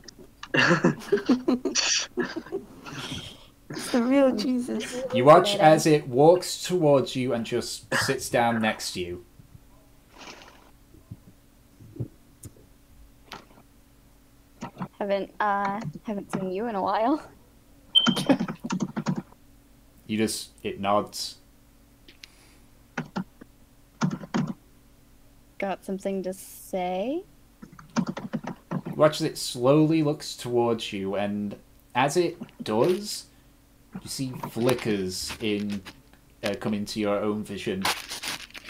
It's the real Jesus. You watch as it walks towards you and just sits down next to you. Haven't seen you in a while. It nods. Got something to say? You watch as it slowly looks towards you, and as it does, you see flickers come into your own vision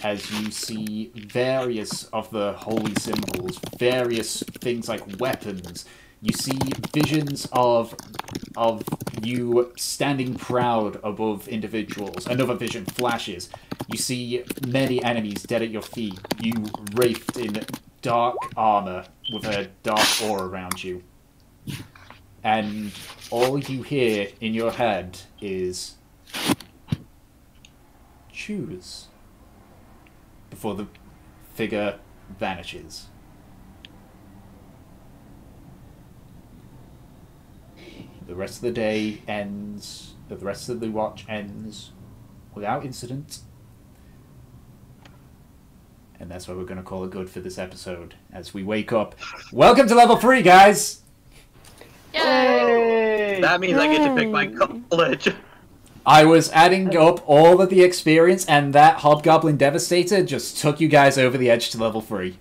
as you see various of the holy symbols, various things like weapons. You see visions of you standing proud above individuals. Another vision flashes. You see many enemies dead at your feet. You wraithed in dark armor with a dark aura around you. And all you hear in your head is choose before the figure vanishes. The rest of the day ends, the rest of the watch ends without incident. And that's what we're going to call it good for this episode as we wake up. Welcome to level 3, guys! Yay! That means I get to pick my college. I was adding up all of the experience, and that Hobgoblin Devastator just took you guys over the edge to level 3.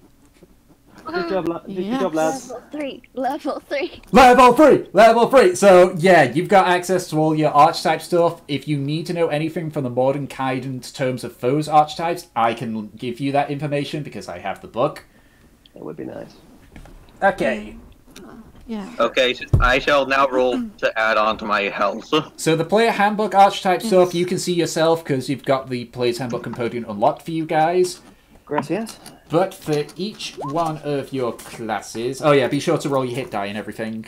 Good job, good job, lads. Level 3. Level 3. Level 3! Level 3! So, yeah, you've got access to all your archetype stuff. If you need to know anything from the Modern Kaiden terms of foes archetypes, I can give you that information because I have the book. That would be nice. Okay. Yeah. Okay, so I shall now roll to add on to my health. So the player handbook archetype stuff, you can see yourself because you've got the player's handbook component unlocked for you guys. Gracias. But for each one of your classes... Oh yeah, be sure to roll your hit die and everything.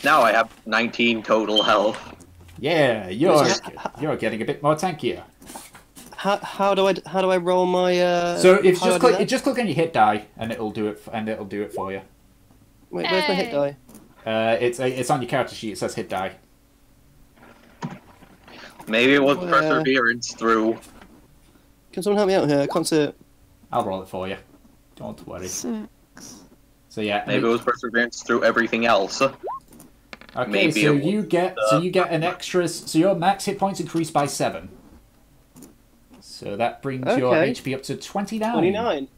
Now I have 19 total health. Yeah, you're getting a bit more tankier. How do I roll my? So if how do I do that? just click on your hit die and it'll do it for you. Wait, where's my hit die? It's on your character sheet. It says hit die. Maybe it was perseverance through. Can someone help me out here? I can't see it. I'll roll it for you. Don't worry. 6. So yeah. Maybe it was perseverance through everything else. Okay, maybe so it was, you get an extra. So your max hit points increase by 7. So that brings your Okay. HP up to 29. 29.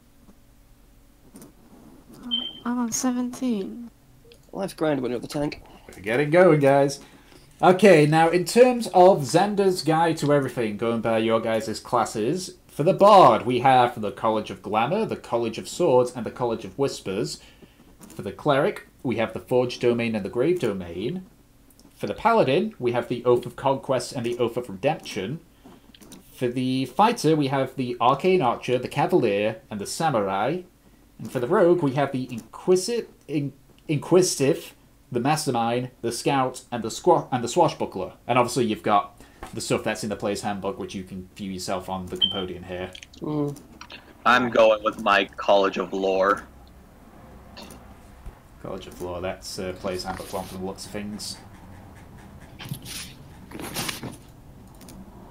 I'm on 17. Life's grand when you're at the tank. We're getting going, guys. Okay, now in terms of Xander's Guide to Everything, going by your guys' classes, for the Bard, we have the College of Glamour, the College of Swords, and the College of Whispers. For the Cleric, we have the Forge Domain and the Grave Domain. For the Paladin, we have the Oath of Conquest and the Oath of Redemption. For the Fighter, we have the Arcane Archer, the Cavalier, and the Samurai. And for the Rogue, we have the Inquisitive, the Mastermind, the Scout, and the Swashbuckler. And obviously you've got the stuff that's in the Player's Handbook, which you can view yourself on the Compodian here. I'm going with my College of Lore. College of Law, that's Player's Handbook 1 from the looks of things.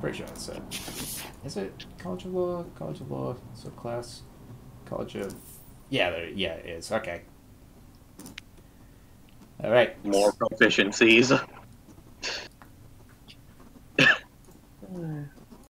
Pretty sure that's it. Is it College of Law? College of Law, subclass. College of Yeah, it is. Okay. All right. More proficiencies.